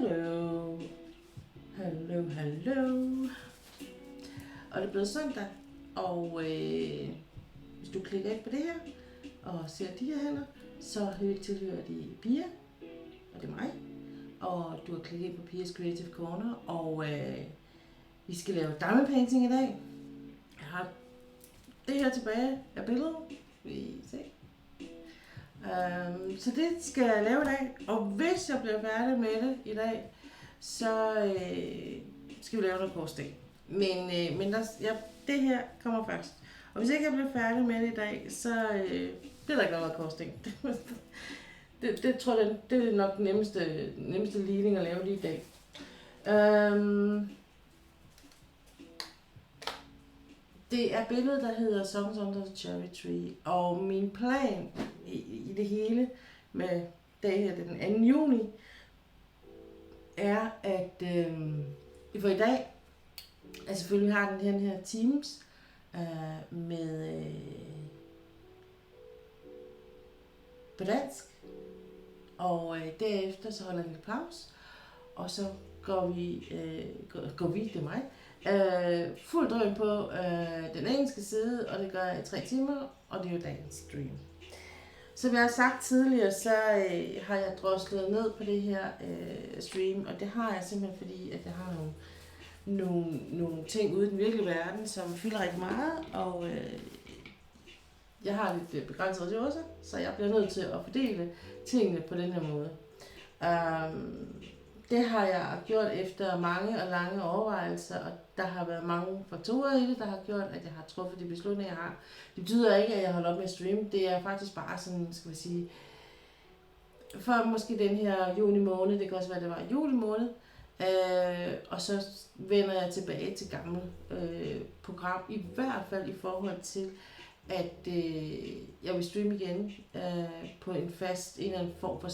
Hallo. Og det er blevet søndag, og hvis du klikker ind på det her, og ser de her hænder, så tilhører de Pia, og det er mig. Og du har klikket ind på Pias Creative Corner, og vi skal lave diamond painting i dag. Jeg har det her tilbage af billedet, vi se. Så det skal jeg lave i dag, og hvis jeg bliver færdig med det i dag, så skal vi lave noget korsting. Men det her kommer først. Og hvis ikke jeg bliver færdig med det i dag, så bliver der ikke noget korsting. Det tror jeg, det er nok den nemmeste ligning at lave lige i dag. Det er billedet, der hedder Songs Under the Cherry Tree, og min plan i det hele med dag her, den 2. juni, er, at for i dag, altså selvfølgelig har den her Teams med på dansk, og derefter så holder vi en pause, og så går vi, det er mig, fuld drøm på den engelske side, og det gør jeg i 3 timer, og det er jo dagens stream. Som jeg har sagt tidligere, så har jeg droslet ned på det her stream, og det har jeg simpelthen fordi, at jeg har nogle ting ude i den virkelige verden, som fylder rigtig meget, og jeg har lidt begrænsede ressourcer, så jeg bliver nødt til at fordele tingene på den her måde. Det har jeg gjort efter mange og lange overvejelser, og der har været mange faktorer i det, der har gjort, at jeg har truffet de beslutninger, jeg har. Det betyder ikke, at jeg holder op med at streame. Det er faktisk bare sådan, skal vi sige, for måske den her juni måned, det kan også være, det var juli måned, og så vender jeg tilbage til gamle program, i hvert fald i forhold til, at jeg vil streame igen på en eller anden form for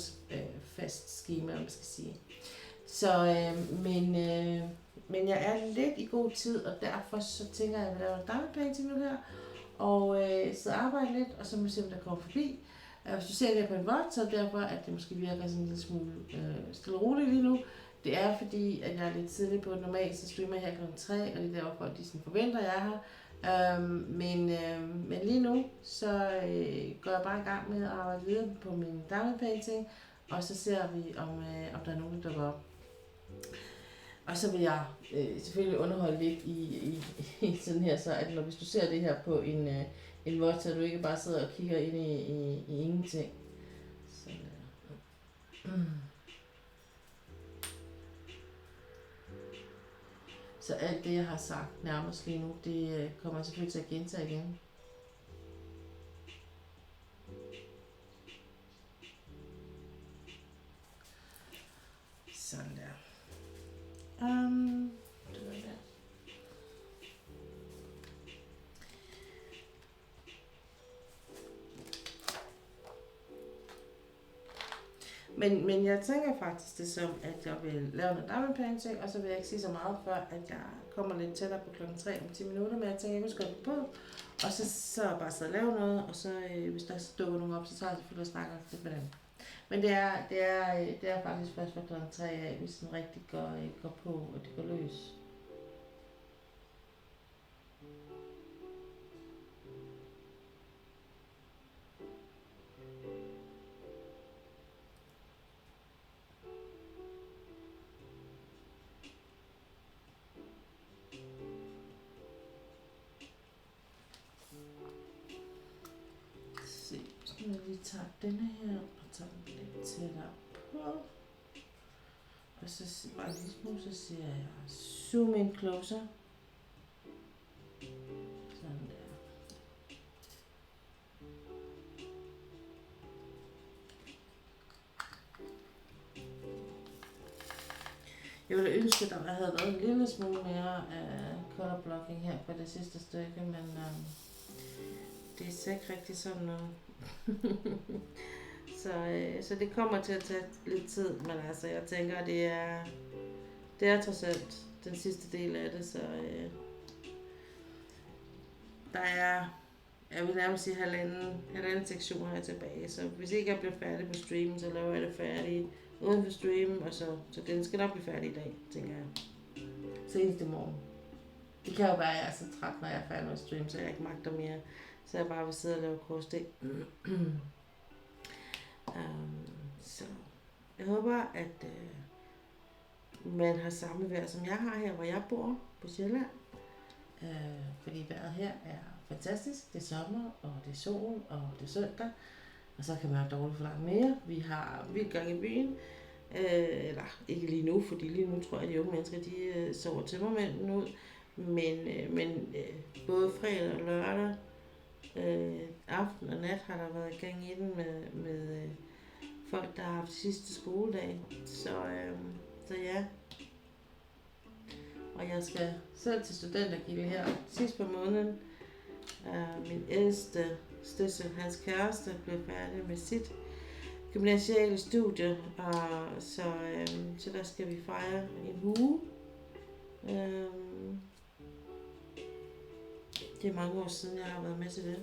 fast schema, man skal sige. Så, men jeg er lidt i god tid, og derfor så tænker jeg, at jeg vil lave en diamond painting nu her, og sidde og arbejde lidt, og så må vi se, om der kommer forbi. Hvis du ser det her på en vod, så er det derfor, at det måske virker sådan en lille smule stille og roligt lige nu. Det er fordi, at jeg er lidt tidlig på, normalt så streamer jeg her kl. 3, og det er derfor, at de sådan forventer, at jeg er her. Men lige nu, så går jeg bare i gang med at arbejde videre på min diamond painting, og så ser vi, om der er nogen, der dukker op. Og så vil jeg selvfølgelig underholde lidt i sådan her, så at hvis du ser det her på en vod, så du ikke bare sidder og kigger ind i ingenting. Så alt det, jeg har sagt nærmest lige nu, det kommer jeg selvfølgelig til at gentage igen. Sådan der. Det var der. Men jeg tænker faktisk det som, at jeg vil lave noget diamond painting, og så vil jeg ikke sige så meget før, at jeg kommer lidt tættere på kl. 3 om 10 minutter, men jeg tænker, at jeg skal gå på, og så bare sidde og lave noget, og så hvis der dukker nogen op, så tager jeg selvfølgelig og snakker lidt med dem. Men det er faktisk først fra kl. 3 af, hvis den rigtig går på, og det går løs. Så nu lige tager denne her, og tager den lidt tættere på. Og så bare en lille smule, så siger jeg zoom in closer. Sådan der. Jeg ville ønske, at der havde været en lille smule mere color blocking her på det sidste stykke, men det er ikke rigtig sådan noget. Så det kommer til at tage lidt tid, men altså jeg tænker, at det er trods alt den sidste del af det, så der er, jeg vil nærmest sige halvanden sektion her tilbage, så hvis ikke jeg bliver færdig på streamen, så laver jeg det færdigt uden for stream, og så den skal nok blive færdig i dag, tænker jeg. Senest i morgen. Det kan jo være, at jeg er så træt, når jeg er færdig med stream, så jeg ikke magter mere. Så jeg bare vil sidde og lave korsting. Så jeg håber, at man har samme vejr, som jeg har her, hvor jeg bor på Sjælland. Fordi vejret her er fantastisk. Det er sommer, og det er sol, og det er søndag. Og så kan man jo dårligt forlange mere. Vi har vild gang i byen. Eller ikke lige nu, fordi lige nu tror jeg, at de unge mennesker, de sover tømmermænden ud. Men både fredag og lørdag, aften og nat, har der været gang i den med folk, der har haft sidste skoledag. Så ja. Og jeg skal selv til studentergilde her sidst på måneden. Min ældste Støssel, hans kæreste, blev færdig med sit gymnasiale studie, så der skal vi fejre en uge. Det er mange år siden, jeg har været med til det.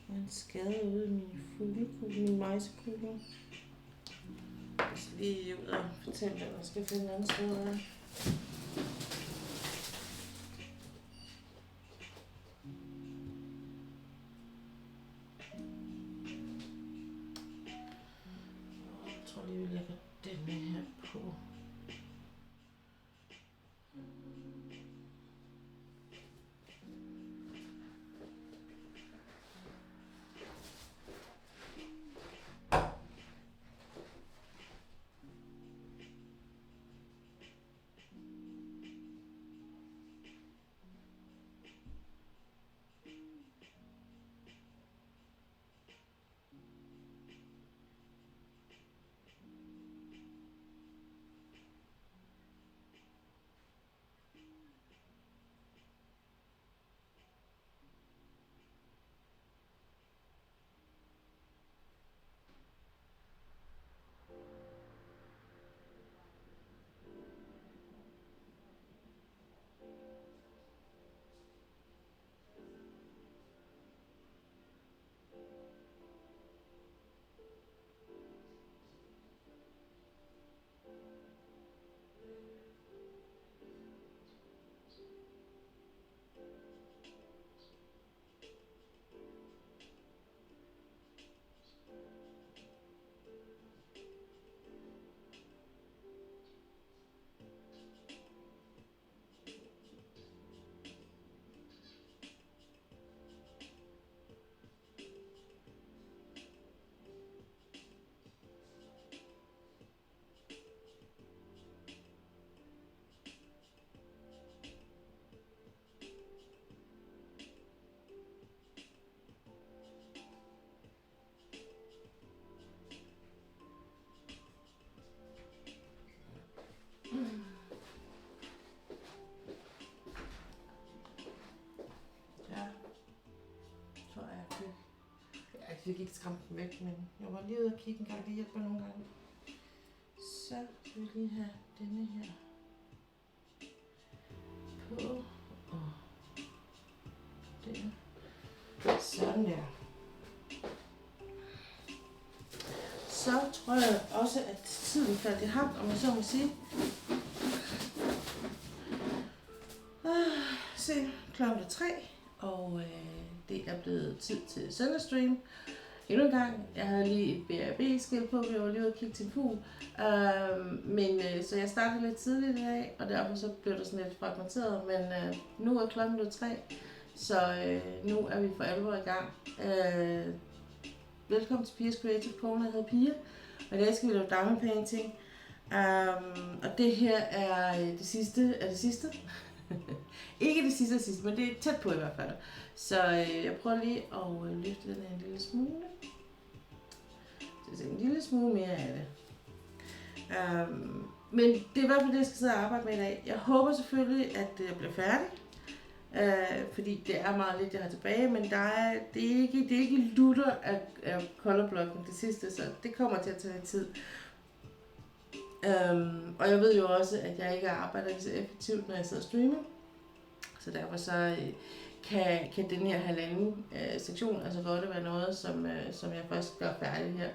En skade ude i min fuglekugle, min majsekugle. Jeg skal lige ud og fortælle, at jeg skal finde en anden sted af. Jeg tror lige, vi lægger den her på. fik ikke skræmt den væk, men jeg var lige ude og kigge en gang, det hjælper nogle gange. Så skal vi lige have denne her på, og der. Sådan der. Så tror jeg også, at tiden faldt i ham, om jeg så må sige. Se, klokken er 3, og det er blevet tid til søndagsstream. Endnu en gang, jeg havde lige et BRB-skilt på, vi var lige ude og kigge til en fugl. Så jeg startede lidt tidligt i dag, og derfor så blev det sådan lidt fragmenteret, men nu er klokken blevet 3, så nu er vi for alvor i gang. Velkommen til Pia's Creative Corner, jeg hedder Pia, og i dag skal vi lave diamond painting. Og det her er det sidste af det sidste. Ikke det sidste, men det er tæt på i hvert fald. Så jeg prøver lige at løfte den her en lille smule. Så en lille smule mere af det. Men det er i hvert fald det, jeg skal sidde og arbejde med i dag. Jeg håber selvfølgelig, at jeg bliver færdig. Fordi det er meget lidt, jeg har tilbage, men det er ikke lutter af colorblocken det sidste, så det kommer til at tage lidt tid. Og jeg ved jo også, at jeg ikke arbejder lige så effektivt, når jeg sidder og streamer. Så derfor så kan den her halvanden sektion altså godt være noget, som jeg først gør færdig her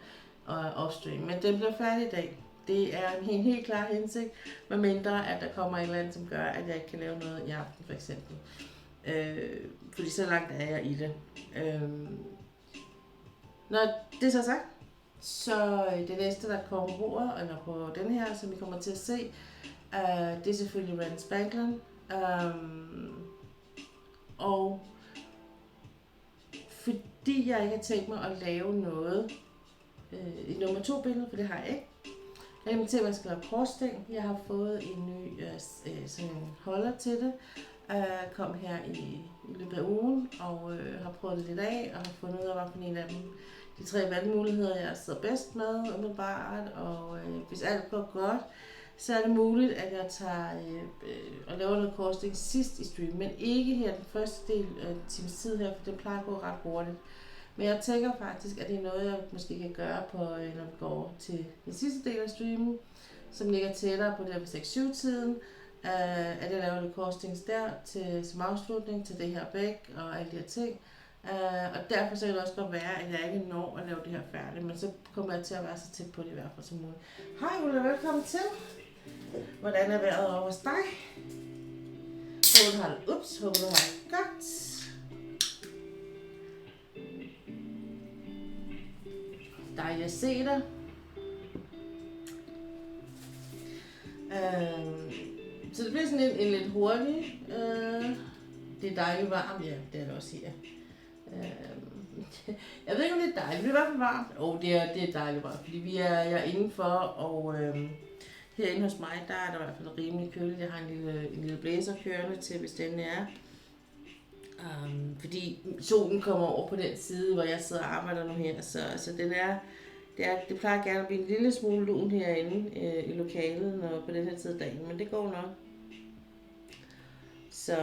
og off-stream. Men den bliver færdig i dag. Det er en helt klar hensigt, medmindre at der kommer et eller andet, som gør, at jeg ikke kan lave noget i aften for eksempel. Fordi så langt er jeg i det. Når det er så sagt, så det næste, der kommer på bordet, eller på den her, som I kommer til at se, det er selvfølgelig Rand Spanklen. Og fordi jeg ikke har tænkt mig at lave noget i nummer 2 billede, for det har jeg ikke. Jeg har til at jeg skal lave korsstæng. Jeg har fået en ny sådan en holder til det. Kom her i løbet af ugen og har prøvet det lidt af og har fundet ud af, hvad for en af dem de 3 valgmuligheder, jeg sidder bedst med umiddelbart, og hvis alt går godt, så er det muligt, at jeg tager og laver noget korsting sidst i stream, men ikke her den første del af times tid her, for det plejer at gå ret hurtigt. Men jeg tænker faktisk, at det er noget, jeg måske kan gøre på, når vi går til den sidste del af streamen, som ligger tættere på det ved 6-7-tiden, at jeg laver lidt costings der som afslutning til det her bæk og alle de her ting. Og derfor så kan det også godt være, at jeg ikke når at lave det her færdigt, men så kommer jeg til at være så tæt på det i hvert fald som muligt. Hej Ulla, velkommen til. Hvordan er vejret over hos dig? Håber du har det godt. Dejligt at se dig. Så det bliver sådan en lidt hurtig. Det er dejligt varmt, ja, det er det også her. Jeg ved ikke om det er dejligt, det er i hvert fald varmt. Det er dejligt varmt, fordi jeg er indenfor, og herinde hos mig, der er der i hvert fald rimelig køligt. Jeg har en lille blæser kørende til, hvis den er. Fordi solen kommer over på den side, hvor jeg sidder og arbejder nu her, så det plejer gerne at blive en lille smule lun herinde i lokalet når på den her tid af dagen, men det går nok. Så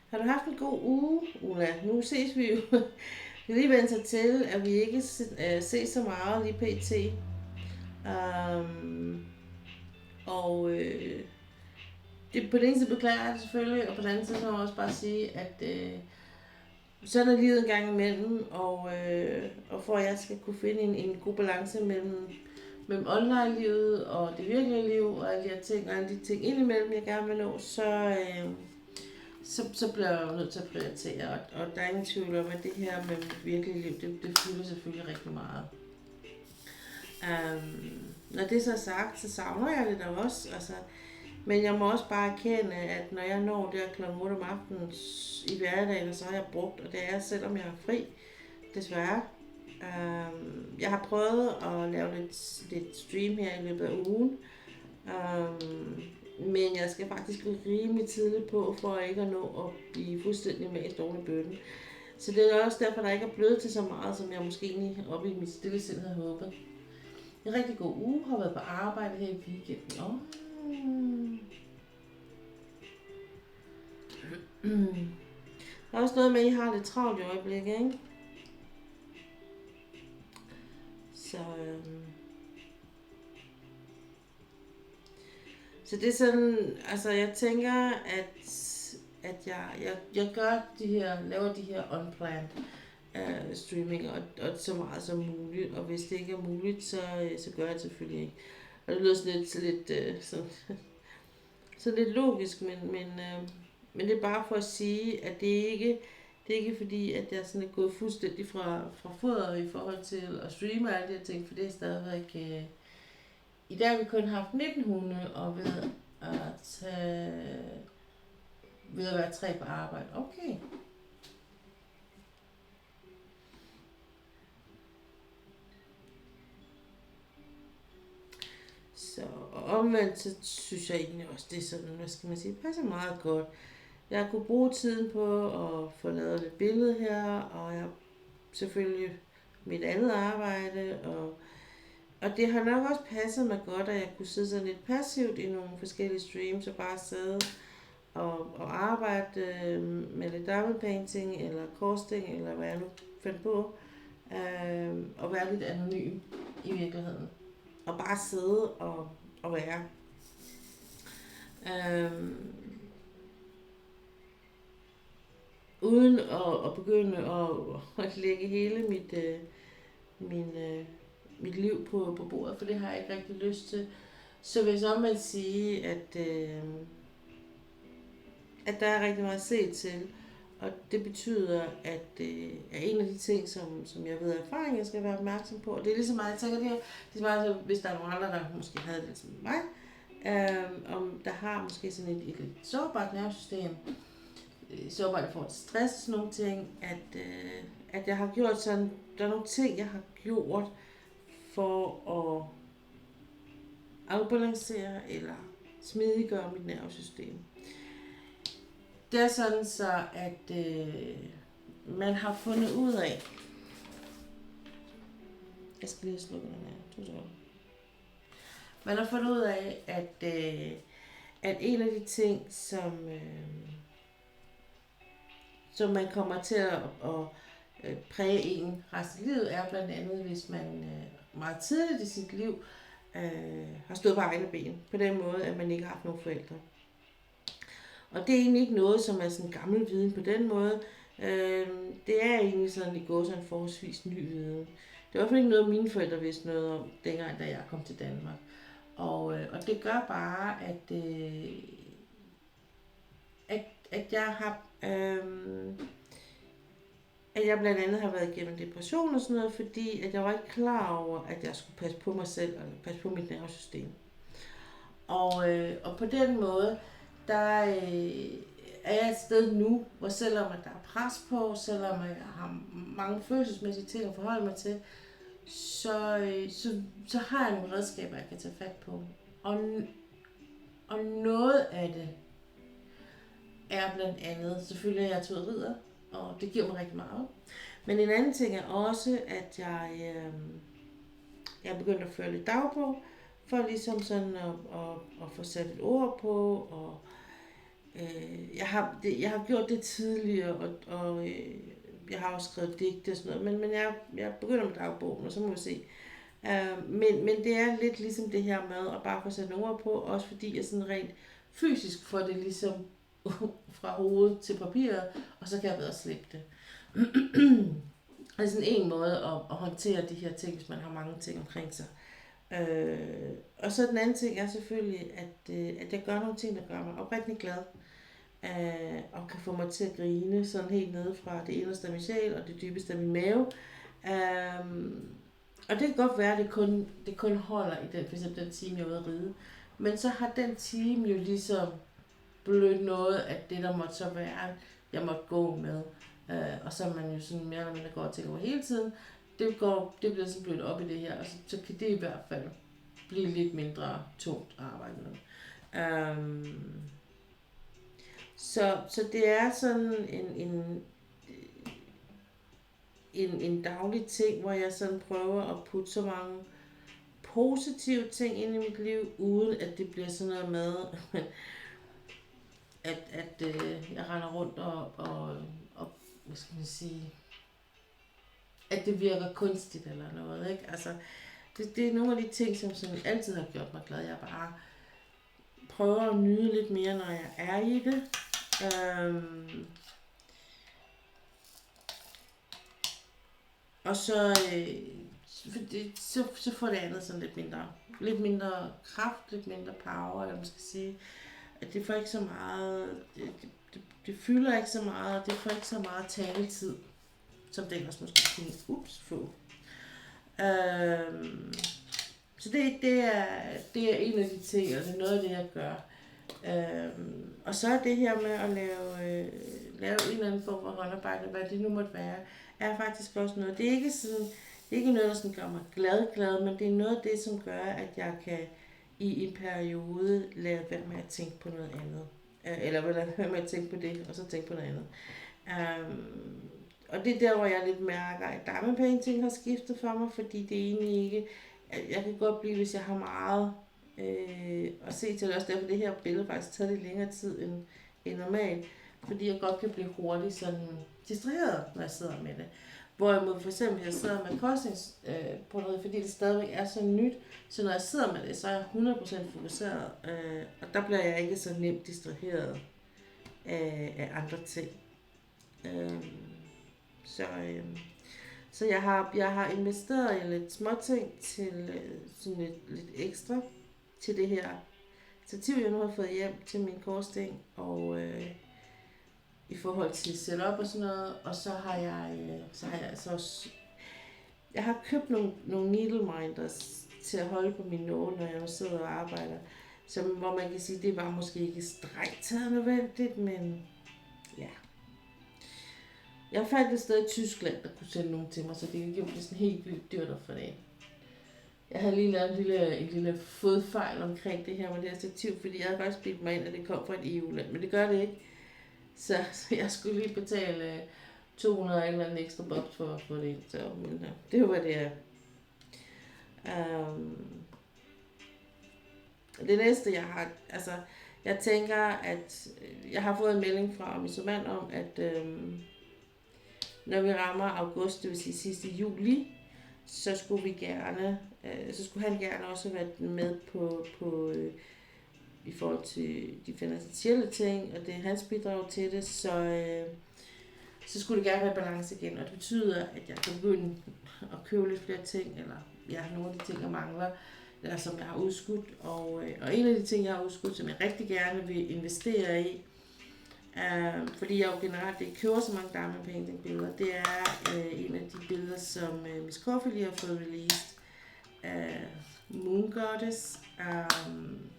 har du haft en god uge, Ulla? Nu ses vi jo. Vi lige vende sig til, at vi ikke ses så meget lige pt. Det på den ene side beklager jeg det selvfølgelig, og på den anden side så må jeg også bare sige, at sådan er livet en gang imellem, og for at jeg skal kunne finde en god balance mellem online-livet og det virkelige liv og alle de her ting, og alle de ting indimellem, jeg gerne vil nå, så bliver jeg jo nødt til at prioritere, og der er ingen tvivl om, at det her med mit virkelige liv, det fylder selvfølgelig rigtig meget. Når det så er sagt, så savner jeg det da også, altså, men jeg må også bare erkende, at når jeg når der kl. 8 om aftenen i hverdagen, så har jeg brugt, og det er selvom jeg er fri, desværre. Jeg har prøvet at lave lidt stream her i løbet af ugen, men jeg skal faktisk rimelig tidligt på, for ikke at nå at blive fuldstændig mast oven i bøtten. Så det er også derfor, der ikke er blevet til så meget, som jeg måske egentlig oppe i mit stille sind havde håbet. En rigtig god uge, har været på arbejde her i weekenden. Der er også noget med, at I har lidt travlt i øjeblikket, ikke? Så det er sådan, altså jeg tænker, at jeg laver de her unplanned streaming, og så meget som muligt, og hvis det ikke er muligt, så gør jeg det selvfølgelig ikke. Og det lyder sådan lidt logisk, men det er bare for at sige, at det er ikke fordi, at jeg sådan er gået fuldstændig fra fodret i forhold til at streame alle de her ting, for det er stadigvæk... I dag har vi kun haft 19 hunde, og ved at være 3 på arbejde. Okay. Så omvendt, så synes jeg egentlig også, det er sådan, hvad skal man sige, passer meget godt. Jeg kunne bruge tiden på at få lavet lidt billede her, og jeg selvfølgelig mit andet arbejde, og det har nok også passet mig godt, at jeg kunne sidde sådan lidt passivt i nogle forskellige streams, og bare sidde og arbejde med lidt double painting, eller casting, eller hvad jeg nu fandt på, og være lidt anonym i virkeligheden. Og bare sidde og være. Uden at begynde at lægge hele mit liv på bordet, for det har jeg ikke rigtig lyst til. Så vil jeg så sige, at der er rigtig meget at se til, og det betyder, at en af de ting, som jeg ved af erfaring, jeg skal være opmærksom på, og det er ligesom meget, jeg tænker det her, det er meget, hvis der er nogle andre, der måske havde det som mig, om der har måske sådan et lidt sårbart nervesystem, sårbart i forhold til stress og sådan nogle ting, at jeg har gjort sådan, der er nogle ting, jeg har gjort for at afbalancere eller smidiggøre mit nervesystem. Det er sådan så, at man har fundet ud af, jeg skal lige slukke den her, man har fundet ud af, at en af de ting, som man kommer til at præge en resten af livet, er blandt andet, hvis man meget tidligt i sit liv har stået på egne ben, på den måde, at man ikke har haft nogen forældre. Og det er egentlig ikke noget, som er sådan gammel viden på den måde. Det er egentlig sådan, det går sådan forholdsvis ny viden. Det var i hvert fald ikke noget, mine forældre vidste noget om, dengang, da jeg kom til Danmark. Og det gør bare, at jeg har... at jeg blandt andet har været igennem depression og sådan noget, fordi at jeg var ikke klar over, at jeg skulle passe på mig selv, eller passe på mit nervesystem. Og på den måde, der er jeg et sted nu, hvor selvom at der er pres på, selvom jeg har mange følelsesmæssige ting at forholde mig til, så har jeg nogle redskaber, jeg kan tage fat på. Og noget af det er blandt andet, selvfølgelig er jeg taget ridder, og det giver mig rigtig meget. Men en anden ting er også, at jeg er begyndt at føre lidt dagbog, for ligesom sådan at få sat et ord på, og jeg har gjort det tidligere, og jeg har også skrevet digte og sådan noget, men jeg begynder med dagbogen, og så må vi se. Men det er lidt ligesom det her med at bare få sat nogle ord på, også fordi jeg sådan rent fysisk får det ligesom fra hovedet til papiret, og så kan jeg ved at slippe det. Det er sådan en måde at håndtere de her ting, hvis man har mange ting omkring sig. Og så den anden ting er selvfølgelig, at jeg gør nogle ting, der gør mig oprigtigt glad, og kan få mig til at grine sådan helt nede fra det inderste af min sjæl og det dybeste af min mave. Og det kan godt være, at det kun holder i den, for eksempel den time, jeg er ude at ride. Men så har den time jo ligesom blødt noget af det, der måtte så være, jeg måtte gå med. Og så man jo sådan mere eller mindre går og tænker over hele tiden. Det bliver så blødt op i det her, og så kan det i hvert fald blive lidt mindre tungt at arbejde med. Så det er sådan en daglig ting, hvor jeg sådan prøver at putte så mange positive ting ind i mit liv, uden at det bliver sådan noget med, at jeg render rundt og hvad skal man sige, at det virker kunstigt eller noget, ikke? Altså, det er nogle af de ting, som sådan altid har gjort mig glad. Jeg bare prøver at nyde lidt mere, når jeg er i det. Og så, så får det andet sådan lidt mindre kraft, lidt mindre power, eller man skal sige. At det får ikke så meget, det fylder ikke så meget, det får ikke så meget taletid, som det ellers måske kunne få. Så det er en af de ting, og det er noget af det, jeg gør. Og så er det her med at lave en eller anden form for håndarbejde, hvad det nu måtte være, er faktisk også noget. Det er ikke noget, der sådan gør mig glad, men det er noget af det, som gør, at jeg kan i en periode lade være med at tænke på noget andet. Eller lade være med at tænke på det, og så tænke på noget andet. Og det er der, hvor jeg lidt mærker, at diamond painting har skiftet for mig, fordi det er egentlig ikke... Jeg kan godt blive, hvis jeg har meget at se til det, også derfor det her billede faktisk tager lidt længere tid end normalt, fordi jeg godt kan blive hurtigt sådan distraheret, når jeg sidder med det. Hvorimod for eksempel, hvis jeg sidder med korsnings på noget, fordi det stadigvæk er så nyt, så når jeg sidder med det, så er jeg 100% fokuseret, og der bliver jeg ikke så nemt distraheret af andre ting. Så jeg har investeret i lidt småting til sådan lidt ekstra til det her stativ, jeg nu har fået hjem til min korsting, og i forhold til setup og sådan noget, og så har jeg altså også, jeg har købt nogle needle minders til at holde på min nåle, når jeg nu sidder og arbejder, hvor man kan sige, det var måske ikke strengt taget nødvendigt, men ja. Jeg fandt et sted i Tyskland, der kunne sende nogen til mig, så det ikke blev sådan helt vildt dyrt at få det. Jeg havde lige lavet en lille fodfejl omkring det her med det her stativ, fordi jeg havde faktisk bildt mig ind, at det kom fra et EU-land, men det gør det ikke. Så jeg skulle lige betale 200 eller en ekstra boks for at få det ind. Så, men det er jo, hvad det er. Det næste, jeg har, altså, jeg tænker, at jeg har fået en melding fra min mand om, at når vi rammer august, det vil sige sidste juli, så skulle han gerne også være med på i forhold til de finansielle ting, og det er hans bidrag til det, så skulle det gerne være balance igen, og det betyder, at jeg kan begynde at købe lidt flere ting, eller nogle af de ting, jeg mangler, eller som jeg har udskudt, og en af de ting, jeg har udskudt, som jeg rigtig gerne vil investere i, fordi jeg jo generelt ikke køber så mange diamond painting billeder, det er en af de billeder, som Miss Coffee lige har fået released, Moon Goddess,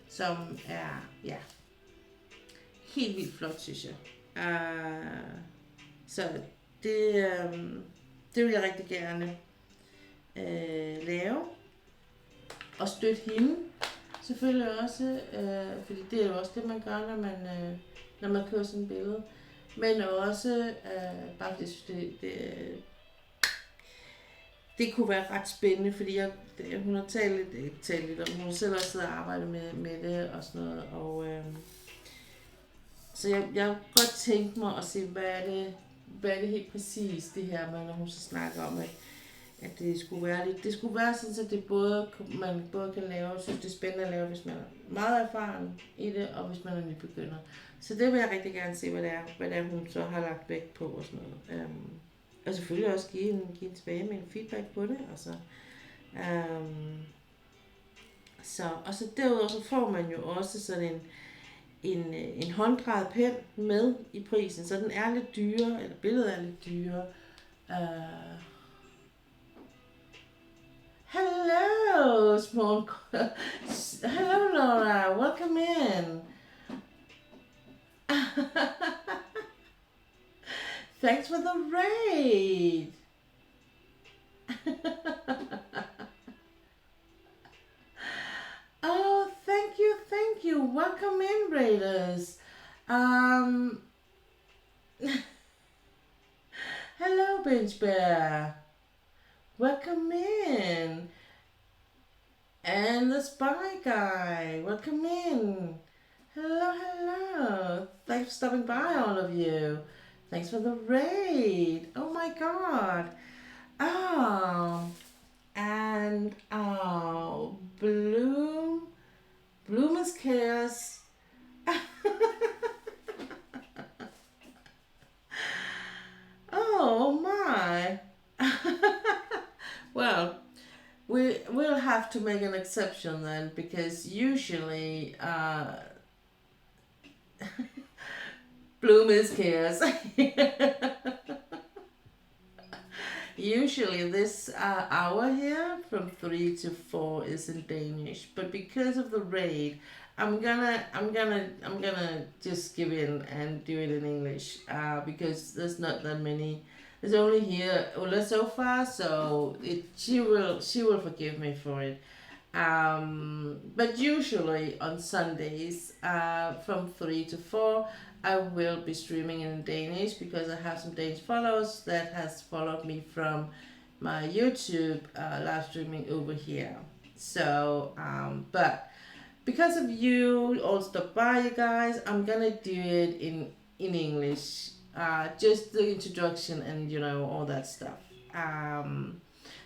som er helt vildt flot, synes jeg. Så det vil jeg rigtig gerne lave, og støtte hende selvfølgelig også, fordi det er jo også det, man gør, når man kører sådan et billede. Men også, bare fordi jeg synes, det kunne være ret spændende, fordi hun har talt lidt om, hun selv også sidder og arbejder med det og sådan noget. Og, så jeg har godt tænkt mig at se, hvad er det helt præcis, det her med, når hun så snakker om, at det skulle være lidt. Det skulle være sådan, at man både kan lave, jeg synes det er spændende at lave, hvis man er meget erfaren i det, og hvis man er nybegynder. Så det vil jeg rigtig gerne se, hvad det er hun så har lagt vægt på og sådan noget. Og selvfølgelig også give en tilbage med en feedback på det. Og så derudover så får man jo også sådan en hånddrejet pen med i prisen, så den er lidt dyrere, eller billedet er lidt dyrere. Hello, small. Hello, Laura. Welcome in. Thanks for the raid. Oh, thank you. Welcome in, raiders. Hello, Bench Bear. Welcome in. And the spy guy. Welcome in. Hello. Thanks for stopping by, all of you. Thanks for the raid. Oh my god. Oh, and Bloom is chaos. Oh my. Well, we'll have to make an exception then, because usually Bloom is chaos. Usually this hour here from 3 to 4 is in Danish, but because of the raid, I'm gonna just give in and do it in English, because there's not that many. There's only here Ulla so far, so she will forgive me for it. But usually on Sundays, from 3 to 4, I will be streaming in Danish, because I have some Danish followers that has followed me from my YouTube live streaming over here. So, but because of you all stop by, you guys, I'm gonna do it in English. Just the introduction and all that stuff.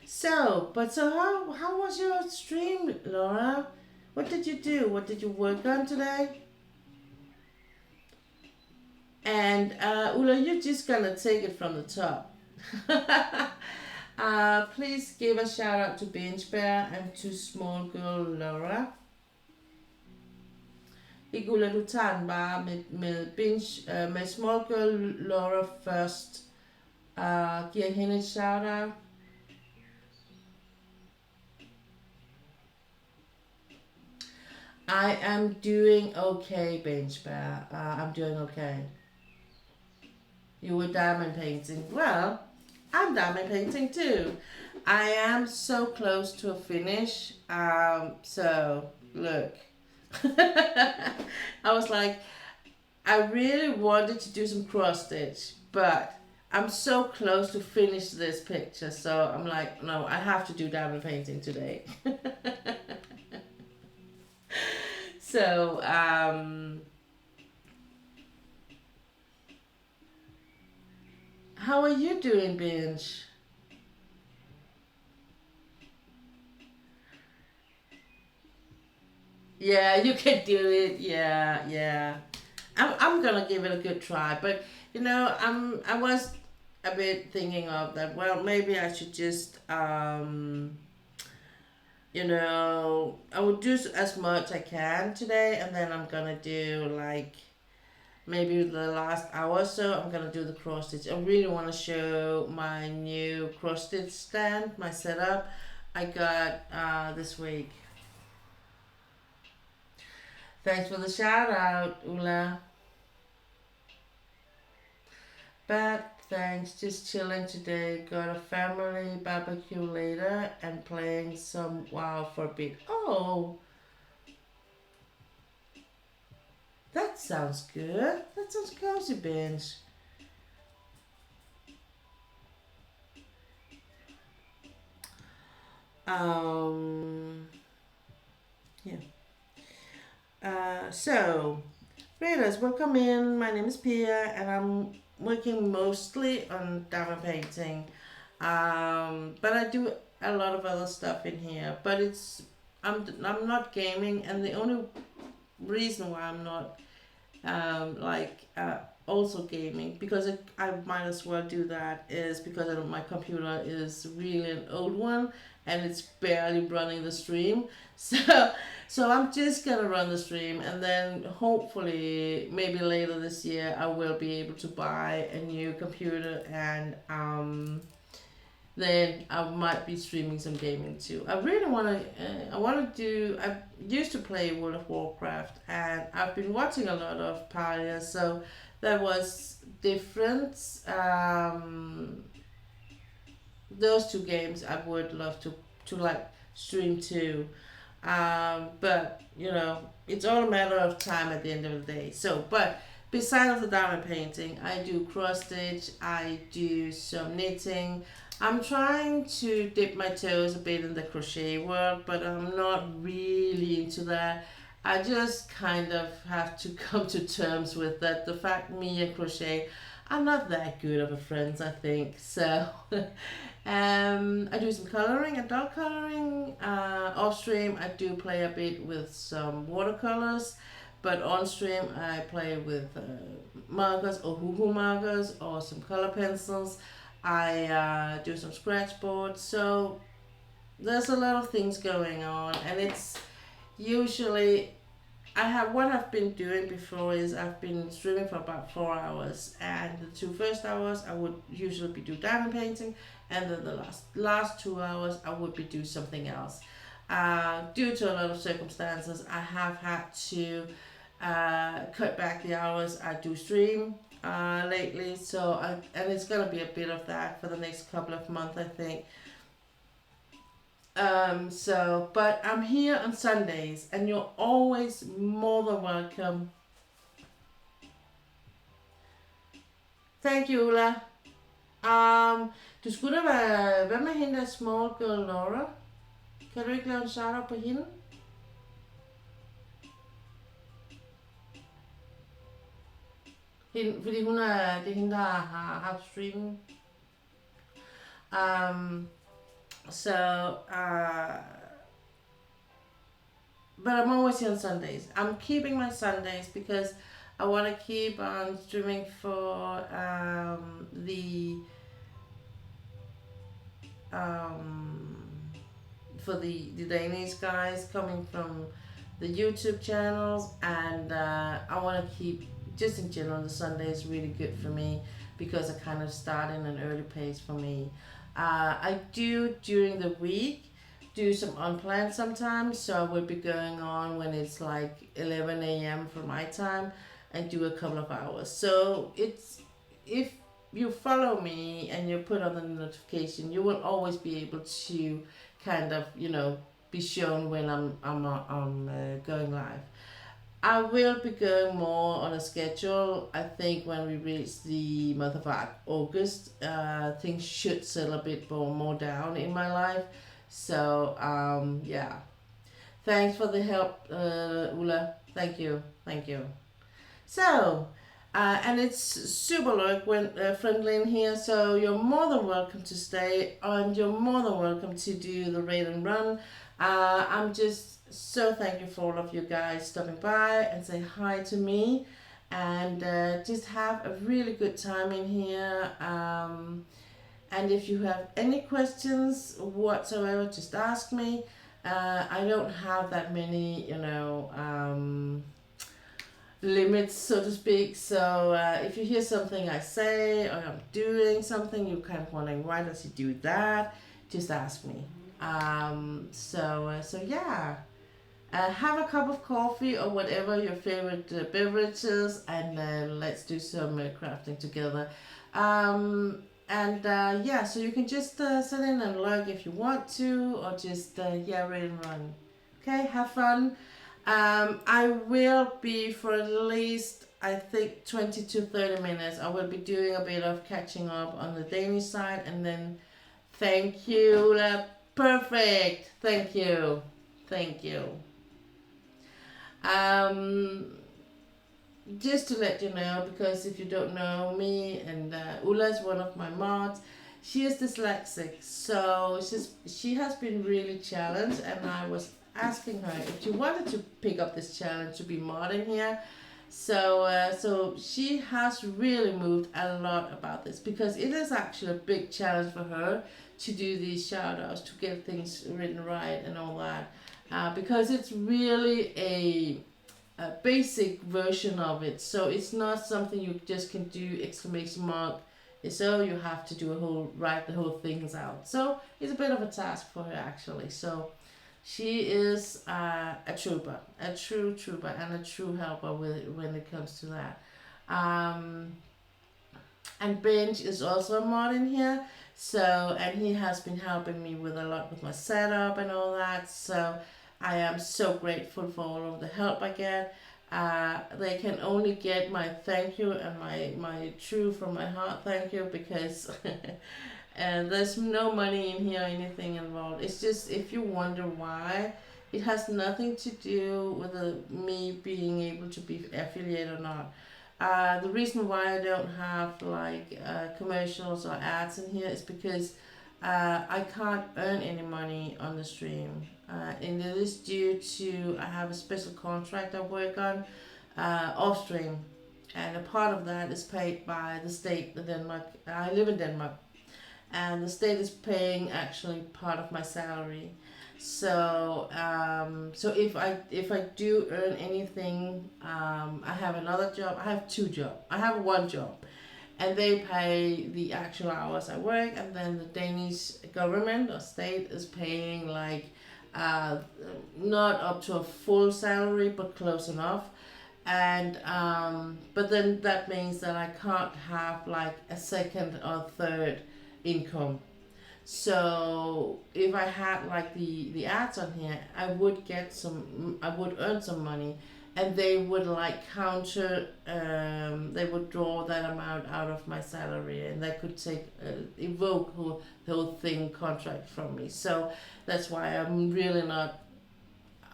So how was your stream, Laura? What did you do? What did you work on today? And Ulla, you're just gonna take it from the top. Please give a shout out to Binge Bear and to Small Girl Laura. Ikke Ulla, du tager den bare med Binge, med Small Girl Laura først. Giver hende et shout out. I am doing okay, Binge Bear. I'm doing okay. You were diamond painting. Well, I'm diamond painting too. I am so close to a finish. So look. I was like, I really wanted to do some cross stitch, but I'm so close to finish this picture. So I'm like, no, I have to do diamond painting today. So, how are you doing, Binge? Yeah, you can do it. Yeah. I'm gonna give it a good try, but I was a bit thinking of that. Well, maybe I should just I will do as much I can today, and then I'm gonna do like maybe the last hour or so. I'm gonna do the cross stitch. I really want to show my new cross stitch stand, my setup I got this week. Thanks for the shout out, Ulla. But thanks, just chilling today. Got a family barbecue later and playing some WoW for a bit. Oh, that sounds good. That sounds cozy, Binge. Yeah. So, readers, welcome in. My name is Pia, and I'm working mostly on diamond painting. But I do a lot of other stuff in here. But I'm not gaming, and the only reason why I'm not also gaming, because I might as well do that, is because my computer is really an old one and it's barely running the stream. So I'm just gonna run the stream, and then hopefully maybe later this year I will be able to buy a new computer, and then I might be streaming some gaming too. I really I used to play World of Warcraft, and I've been watching a lot of Palia, so that was different. Those two games I would love to like stream too. But it's all a matter of time at the end of the day. So, but besides the diamond painting, I do cross stitch, I do some knitting. I'm trying to dip my toes a bit in the crochet world, but I'm not really into that. I just kind of have to come to terms with that. The fact me and crochet are not that good of a friends, I think. So I do some coloring, adult coloring. Off stream, I do play a bit with some watercolors, but on stream, I play with markers or hoo markers or some color pencils. I do some scratch boards. So there's a lot of things going on, and it's usually I have what I've been doing before is I've been streaming for about 4 hours, and the two first hours I would usually be do diamond painting, and then the last 2 hours I would be do something else. Due to a lot of circumstances, I have had to cut back the hours I do stream lately. And it's gonna be a bit of that for the next couple of months, I think. But I'm here on Sundays, and you're always more than welcome. Thank you, Ulla. Du skulle da være, hvad med hende der small girl Laura? Kan du ikke lave en shout-out på hende? Fordi hun er, det er hende, der har haft streaming. So, but I'm always here on Sundays. I'm keeping my Sundays because I want to keep on streaming for the Danish guys coming from the YouTube channels, and I want to keep just in general the Sunday is really good for me because I kind of start in an early pace for me. I do during the week do some unplanned sometimes, so I will be going on when it's like 11 a.m. for my time and do a couple of hours. So it's if you follow me and you put on the notification, you will always be able to kind of be shown when I'm going live. I will be going more on a schedule. I think when we reach the month of August, things should settle a bit more down in my life. So, yeah. Thanks for the help, Ulla. Thank you. So, and it's super friendly in here, so you're more than welcome to stay, and you're more than welcome to do the raid and run. I'm just so thankful for all of you guys stopping by and say hi to me, and just have a really good time in here. And if you have any questions whatsoever, just ask me. I don't have that many, limits, so to speak. So if you hear something I say or I'm doing something, you're kind of wondering why does he do that, just ask me. So yeah. Have a cup of coffee or whatever your favorite beverage is, and let's do some crafting together. Yeah, so you can just sit in and lurk if you want to, or just read and run. Okay, have fun. I will be for at least, I think, 20 to 30 minutes. I will be doing a bit of catching up on the Danish side, and then thank you. Perfect. Thank you. Just to let you know, because if you don't know me, and Ulla is one of my mods, she is dyslexic, so she has been really challenged, and I was asking her if she wanted to pick up this challenge to be mod in here. So she has really moved a lot about this, because it is actually a big challenge for her to do these shout outs, to get things written right and all that. Because it's really a basic version of it, so it's not something you just can do ! So you have to do write the whole things out. So it's a bit of a task for her actually. So she is a trooper, a true trooper, and a true helper when it comes to that. And Benj is also a mod in here. So, and he has been helping me with a lot with my setup and all that. So I am so grateful for all of the help I get. They can only get my thank you and my true from my heart thank you, because there's no money in here or anything involved. It's just, if you wonder why, It has nothing to do with me being able to be affiliate or not. The reason why I don't have like commercials or ads in here is because I can't earn any money on the stream. And it is due to I have a special contract I work on off stream. And a part of that is paid by the state of Denmark. I live in Denmark, and the state is paying actually part of my salary. So if I do earn anything, I have another job. I have two jobs. I have one job, and they pay the actual hours I work, and then the Danish government or state is paying like uh, not up to a full salary, but close enough. And but then that means that I can't have like a second or third income. So if I had like the ads on here, I would earn some money, and they would like counter, they would draw that amount out of my salary, and they could take evoke the whole thing contract from me. So that's why I'm really not.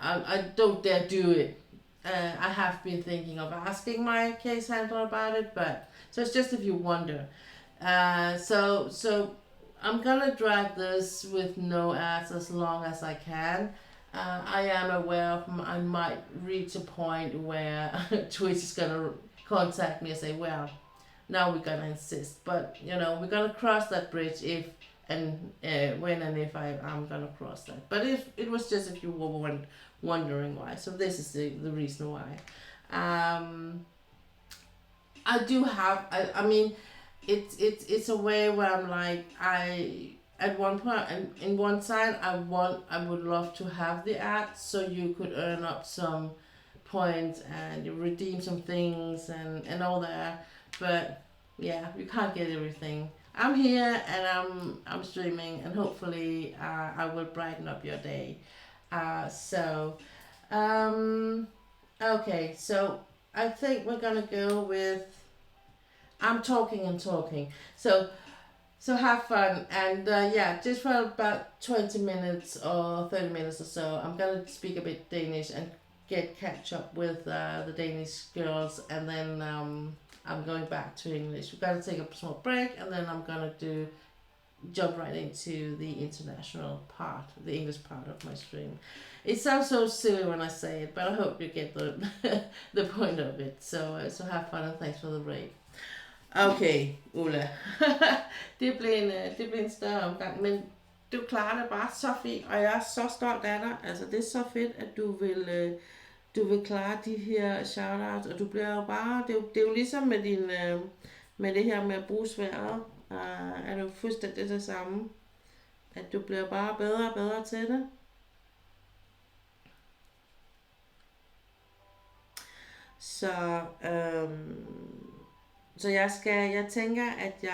I don't dare do it. I have been thinking of asking my case handler about it, but so it's just if you wonder. So I'm gonna drag this with no ads as long as I can. I am aware of I might reach a point where Twitch is gonna contact me and say, well, now we're gonna insist. But you know, we're gonna cross that bridge if and when and if I'm gonna cross that. But if it was just if you were wondering why, so this is the reason why. I do have. I mean, it's a way where I'm like I at one point and in one side I would love to have the ads so you could earn up some points and you redeem some things and all that, but yeah, you can't get everything. I'm here and I'm streaming, and hopefully I will brighten up your day. So okay, so I think we're gonna go with I'm talking and talking. So have fun, and yeah, just for about 20 minutes or 30 minutes or so, I'm gonna speak a bit Danish and catch up with the Danish girls, and then I'm going back to English. We're gonna take a small break, and then I'm gonna jump right into the international part, the English part of my stream. It sounds so silly when I say it, but I hope you get the the point of it. So have fun, and thanks for the break. Okay, Ulla. Det blev en større omgang, men du klarer det bare så fint, og jeg er så stolt af dig. Altså, det er så fedt, at du vil klare de her shoutouts, og du bliver jo bare, det er jo ligesom med med det her med at bruge sværet, er det jo fuldstændig det samme, at du bliver bare bedre og bedre til det. Så så jeg tænker, at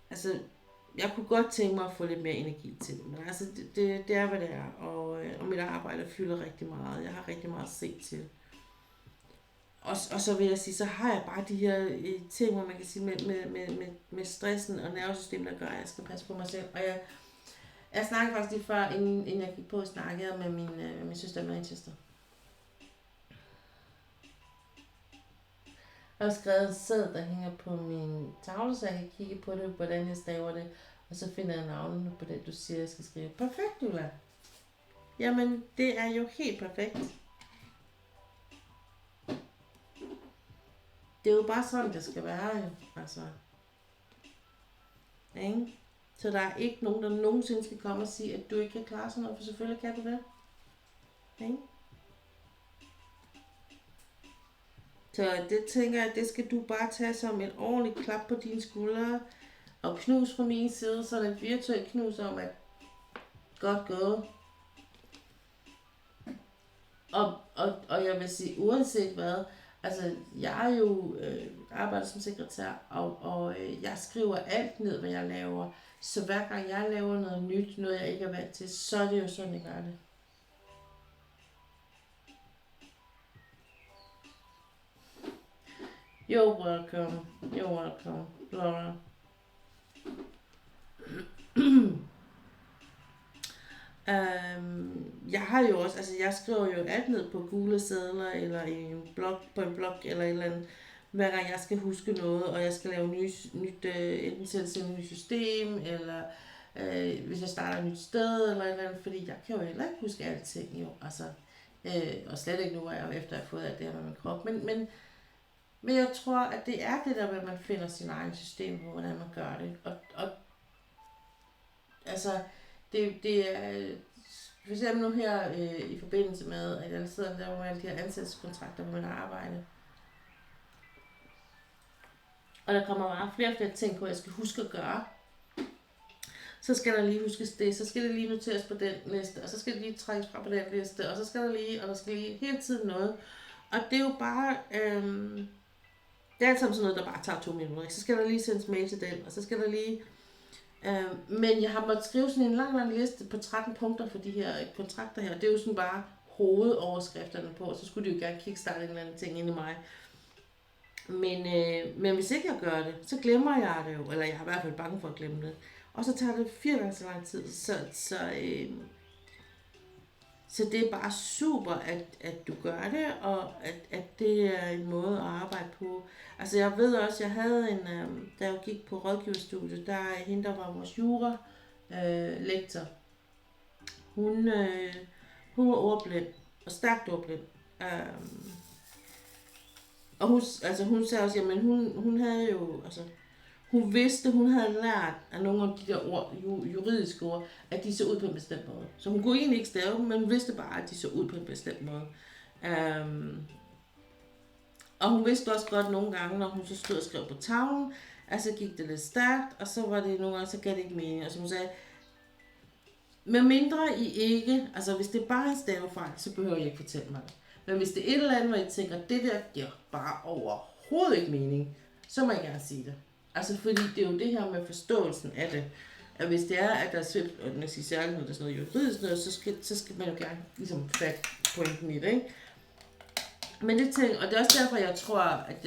altså, jeg kunne godt tænke mig at få lidt mere energi til det, men altså, det er, hvad det er, og mit arbejde fylder rigtig meget. Jeg har rigtig meget at se til. Og så vil jeg sige, så har jeg bare de her ting, hvor man kan sige, med stressen og nervesystemet, der gør, at jeg skal passe på mig selv. Og jeg snakkede faktisk lige før, inden jeg gik på, snakkede med min søster i Manchester. Jeg har skrevet en sæd, der hænger på min tavle, så jeg kan kigge på det, hvordan jeg staver det, og så finder jeg navnene på det, du siger, jeg skal skrive. Perfekt, Ulla. Jamen, det er jo helt perfekt. Det er jo bare sådan, det skal være, jo. Altså. Ikke? Så der er ikke nogen, der nogensinde skal komme og sige, at du ikke kan klare sådan noget, for selvfølgelig kan du det. Ikke? Så det tænker jeg, det skal du bare tage som et ordentligt klap på dine skuldre, og knus fra min side, sådan et virtuelt knus om, at godt gået. Og jeg vil sige, uanset hvad, altså jeg er jo arbejder som sekretær, og jeg skriver alt ned, hvad jeg laver. Så hver gang jeg laver noget nyt, noget jeg ikke er vant til, så er det jo sådan, jeg gør det. You're welcome. You're welcome, Laura. jeg har jo også, altså jeg skriver jo alt ned på gule sedler, eller i en blog, på en blog, eller et eller andet, hver gang jeg skal huske noget, og jeg skal lave nyt enten til et nyt system, eller hvis jeg starter et nyt sted, eller et eller andet, fordi jeg kan jo heller ikke huske alting jo, altså, og slet ikke nu, hvor jeg efter at have fået alt det her med min krop, men jeg tror, at det er det der med, at man finder sin egen system på, hvordan man gør det, og altså, det er, for eksempel nu her i forbindelse med, at jeg sidder der med alle de her ansættelseskontrakter på mit arbejde, og der kommer meget flere og flere ting på, jeg skal huske at gøre. Så skal der lige huskes det, så skal det lige noteres på den liste, og så skal det lige trækkes fra på den liste, og så skal der lige, og der skal lige hele tiden noget. Og det er jo bare, det er alt sammen sådan noget, der bare tager 2 minutter. Ikke? Så skal der lige sendes mail til den, og så skal der lige, men jeg har måttet skrive sådan en lang liste på 13 punkter for de her kontrakter her. Det er jo sådan bare hovedoverskrifterne på, og så skulle de jo gerne kickstarte en eller anden ting ind i mig. Men hvis ikke jeg gør det, så glemmer jeg det jo, eller jeg er i hvert fald bange for at glemme det. Og så tager det 4 gange så lang tid, så det er bare super, at du gør det, og at det er en måde at arbejde på. Altså jeg ved også, jeg havde en, da jeg gik på rådgiverstudiet, der er hende, der var vores jura-lektor. Hun var ordblind, og stærkt ordblind. Og hun sagde også, jamen hun havde jo, altså hun vidste, hun havde lært af nogle af de der ord, juridiske ord, at de så ud på en bestemt måde. Så hun kunne egentlig ikke stave dem, men hun vidste bare, at de så ud på en bestemt måde. Og hun vidste også godt nogle gange, når hun så stod og skrev på tavlen, altså gik det lidt stærkt, og så var det nogle gange, så gav det ikke mening. Altså hun sagde, med mindre I ikke, altså hvis det er bare en stavefejl, så behøver I ikke fortælle mig det. Men hvis det er et eller andet, hvor I tænker, det der giver bare overhovedet ikke mening, så må jeg gerne sige det. Altså fordi det er jo det her med forståelsen af det. At hvis det er, at der er svært, og når siger særligt noget, der er sådan noget juridisk noget, så skal man jo gerne ligesom fatte pointen i det, ikke? Men det ting, og det er også derfor, jeg tror, at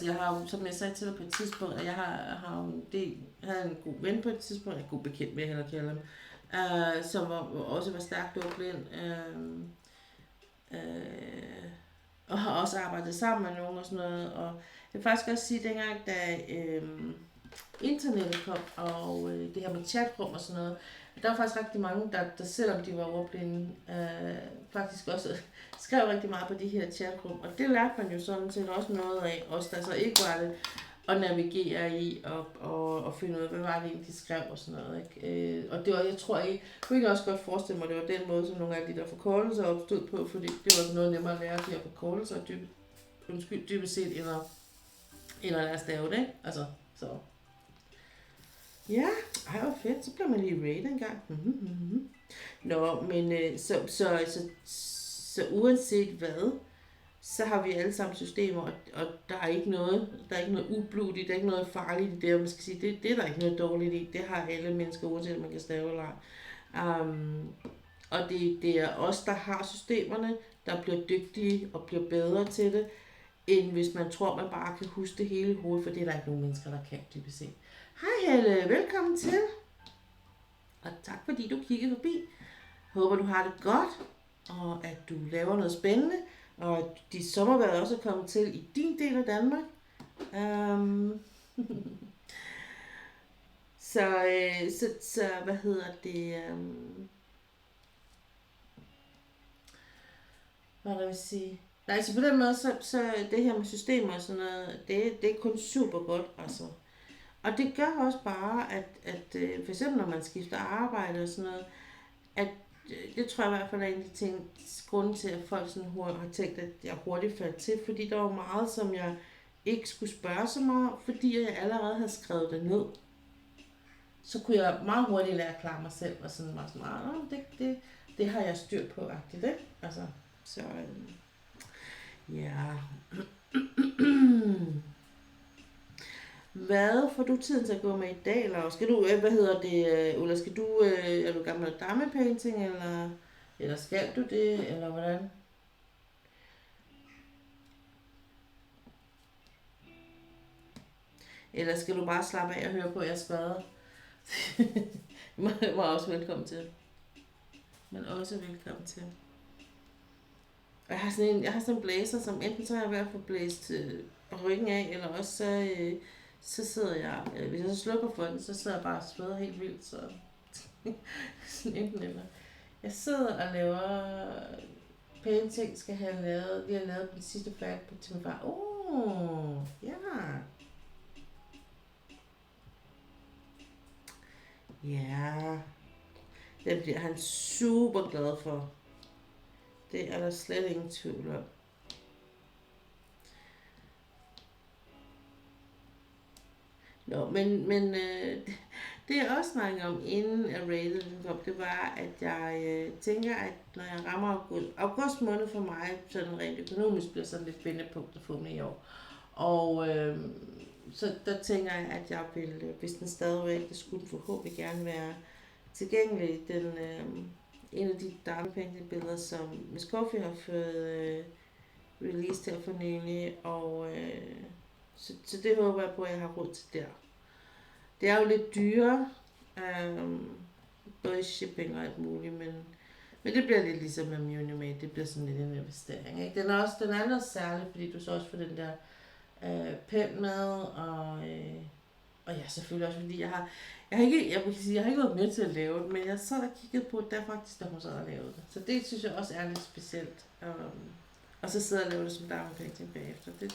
jeg har jo, som jeg sagde til dig på et tidspunkt, at jeg havde en god ven på et tidspunkt, en god bekendt med, eller kalde ham, som også var stærkt ordblind, og har også arbejdet sammen med nogen og sådan noget, og jeg vil faktisk også sige, dengang da internettet kom, og det her med chatrum og sådan noget, der var faktisk rigtig mange, der selvom de var ordblinde, faktisk også skrev rigtig meget på de her chatrum, og det lærte man jo sådan set også noget af, også der så ikke var det, at navigere i, og finde ud af, hvad var det egentlig, de skrev og sådan noget, ikke? Og det var, jeg tror ikke, jeg kunne også godt forestille mig, at det var den måde, som nogle af de der forkortelser opstod på, fordi det var noget nemmere at lære de her forkortelser, dybest set, end at lære stave det, ikke? Altså, så. Ja, hvor fedt, så bliver man lige rated en gang. Nå, men så uanset hvad, så har vi alle sammen systemer, og der er ikke noget ubludigt, der er ikke noget farligt i det, og man skal sige, det er der ikke noget dårligt i, det har alle mennesker, uanset om man kan stave eller ej. Og det er os, der har systemerne, der bliver dygtige og bliver bedre til det, end hvis man tror, man bare kan huske det hele i hovedet, for det er der ikke nogen mennesker, der kan, dybest set. Hej Helle, velkommen til, og tak fordi du kiggede forbi. Håber du har det godt, og at du laver noget spændende, og at dit sommervejr også er kommet til i din del af Danmark. Så hvad hedder det? Hvad der vil sige? Nej, så på den måde, så det her med systemer og sådan noget, det er kun super godt, altså. Og det gør også bare, at for eksempel når man skifter arbejde og sådan noget, at det tror jeg i hvert fald er en af de ting, grunden til, at folk sådan har tænkt, at jeg hurtigt faldt til, fordi der var meget, som jeg ikke skulle spørge så meget, fordi jeg allerede havde skrevet det ned. Så kunne jeg meget hurtigt lære at klare mig selv, og sådan var sådan, det har jeg styr på, agtigt, ikke? Altså, så ja. Hvad får du tiden til at gå med i dag, eller skal du, Ulla, skal du, er du gammel med damepainting, eller skal du det, eller hvordan? Eller skal du bare slappe af og høre på, at jeg spader? Du må også velkommen til. men også velkommen til. Og jeg har sådan en blazer, som enten så er jeg ved at få blæst ryggen af, eller også så sidder jeg, hvis jeg så slukker for den, så sidder jeg bare og sveder helt vildt, så sådan enten eller. Jeg sidder og laver pæne ting, skal have lavet, vi har lavet den sidste færd til min far. Ja. Ja, den bliver han super glad for. Det er der slet ingen tvivl om. Nå, men det jeg også snakkede om inden at rated den kom, det var, at jeg tænker, at når jeg rammer august måned for mig, sådan rent økonomisk bliver sådan lidt vendepunkt at få med i år. Og så der tænker jeg, at jeg vil, hvis den stadigvæk, det skulle forhåbentlig gerne være tilgængelig, den en af de damepainting-billeder, som Miss Coffee har fået released her for nylig, og så det håber jeg på, at jeg har råd til der. Det er jo lidt dyrere, både i shipping og alt muligt, men det bliver lidt ligesom med Munimate, det bliver sådan lidt en investering. Ikke? Den er noget særligt, fordi du så også får den der pen med, og ja, selvfølgelig også fordi jeg har ikke været med til at lave det, men jeg sad og kiggede på, at der faktisk der hun sad og lavede det. Så det synes jeg også er lidt specielt. Og så sidder jeg og laver det som damepainting bagefter. Det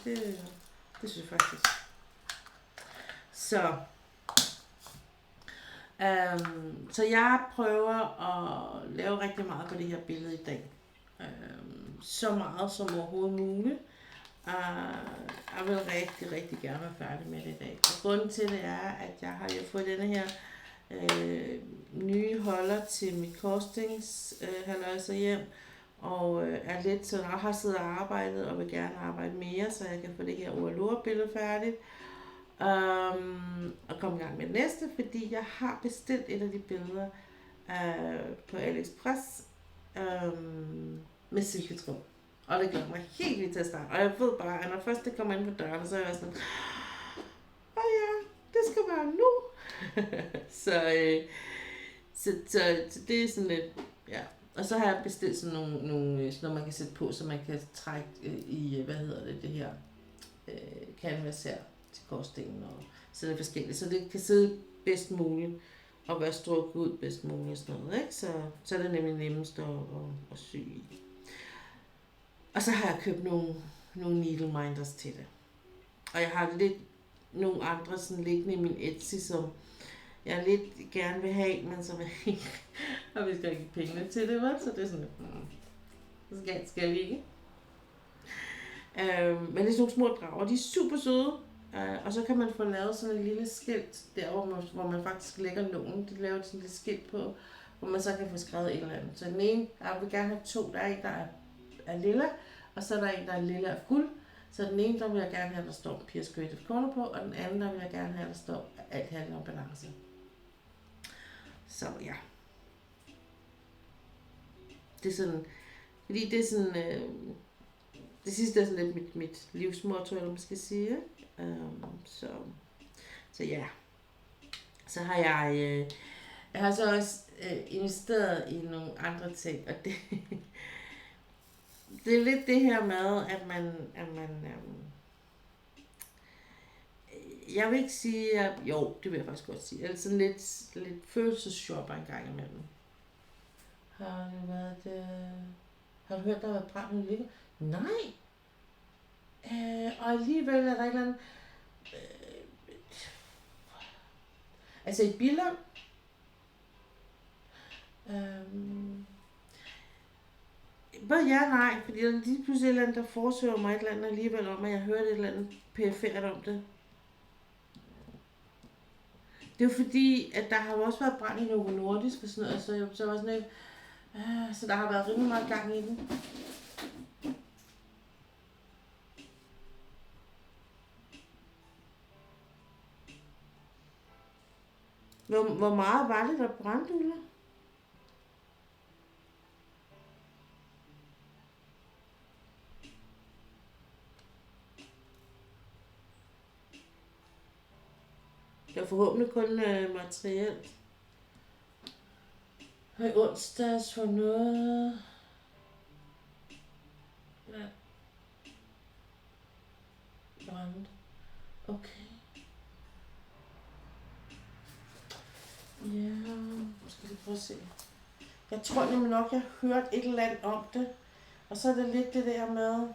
synes jeg faktisk. Så jeg prøver at lave rigtig meget på det her billede i dag. Så meget som overhovedet muligt. Jeg vil rigtig, rigtig gerne være færdig med det i dag. Og grunden til det er, at jeg har jo fået denne her nye holder til mit costings halløjser hjem. Og er lidt sådan, og har siddet og arbejdet og vil gerne arbejde mere, så jeg kan få det her billede færdigt. Og komme i gang med det næste, fordi jeg har bestilt et af de billeder på AliExpress med silketråd. Og det gør mig helt vildt til at starte. Og jeg ved bare, at når først det kommer ind på døren, så er jeg sådan, ja, det skal være nu. så det er sådan lidt, ja. Og så har jeg bestilt sådan nogle sådan noget, man kan sætte på, så man kan trække i, det her canvas her til korsstenen, og så det er forskelligt, så det kan sidde bedst muligt og være strukket ud bedst muligt og sådan noget, ikke? Så er det nemlig nemmest at sy i. Og så har jeg købt nogle needle minders til det. Og jeg har lidt nogle andre sådan liggende i min Etsy, som jeg lidt gerne vil have, men som jeg ikke har vist ikke pengene til det, så det er sådan lidt, skal jeg ikke. Men det er sådan nogle små drager, de er super søde, og så kan man få lavet sådan en lille skilt der, hvor man faktisk lægger lågen. De laver sådan et lille skilt på, hvor man så kan få skrevet et eller andet. Så den ene, jeg vil gerne have to, der er en, der er lilla, og så er der en, der er lilla og guld. Så den ene, der vil jeg gerne have, der står Piers Creative Corner på, og den anden, der vil jeg gerne have, der står alt handler om balance. Så ja. Det er sådan, fordi det er sådan, det sidste er sådan lidt mit livsmotto, eller man skal sige. Så ja. Så har jeg har så også investeret i nogle andre ting, og det er lidt det her med, at man jeg vil ikke sige, at jo, det vil jeg faktisk godt sige, altså sådan lidt følelsesshopper en gang imellem. Har du hørt, der har været brand i livet? Nej! Og alligevel er der et eller andet, altså i Billund, både ja og nej, fordi der er lige pludselig et eller andet, der forsøger mig et eller andet alligevel om, at jeg hørte et eller andet perifært om det. Det er jo fordi, at der har jo også været brand i Novo Nordisk og sådan noget, så var sådan lidt, så der har været rimelig meget gang i den. Hvor meget var det, der brændte, Ulla? Det er forhåbentlig kun materielt. Og i onsdags for noget... Ja. Brændt. Okay. Ja, skal vi prøve at se. Jeg tror nemlig nok, jeg har hørt et eller andet om det. Og så er det lidt det der med...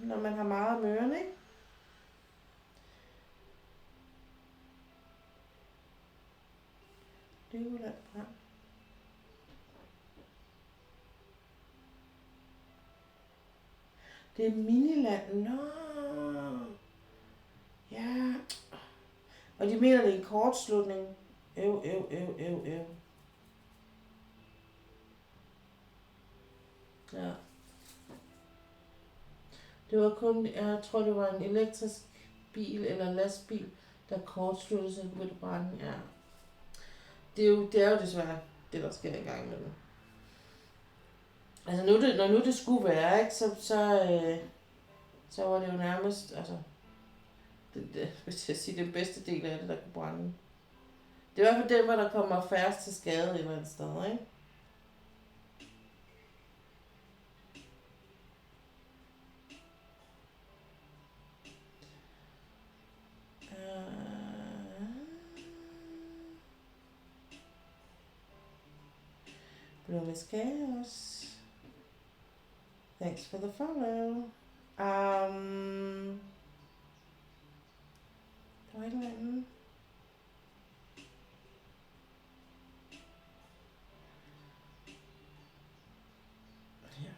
når man har meget af møren, ikke? Det er jo langt frem. Det er Miniland. Nå. Ja. Og de mener, det er en kortslutning. Øv. Ja. Det var kun, jeg tror det var en elektrisk bil eller lastbil, der kortsluttede sig ved branden. Ja. Det er jo desværre det, der sker i gang imellem. Altså når nu det skulle være, ikke, så var det jo nærmest, altså, hvis jeg siger, den bedste del af det, der kunne brænde. Det er i hvert fald den, hvor der kommer færrest til skade et eller andet sted, ikke? Bloom's Chaos. Thanks for the follow. Der var et eller andet. Ja.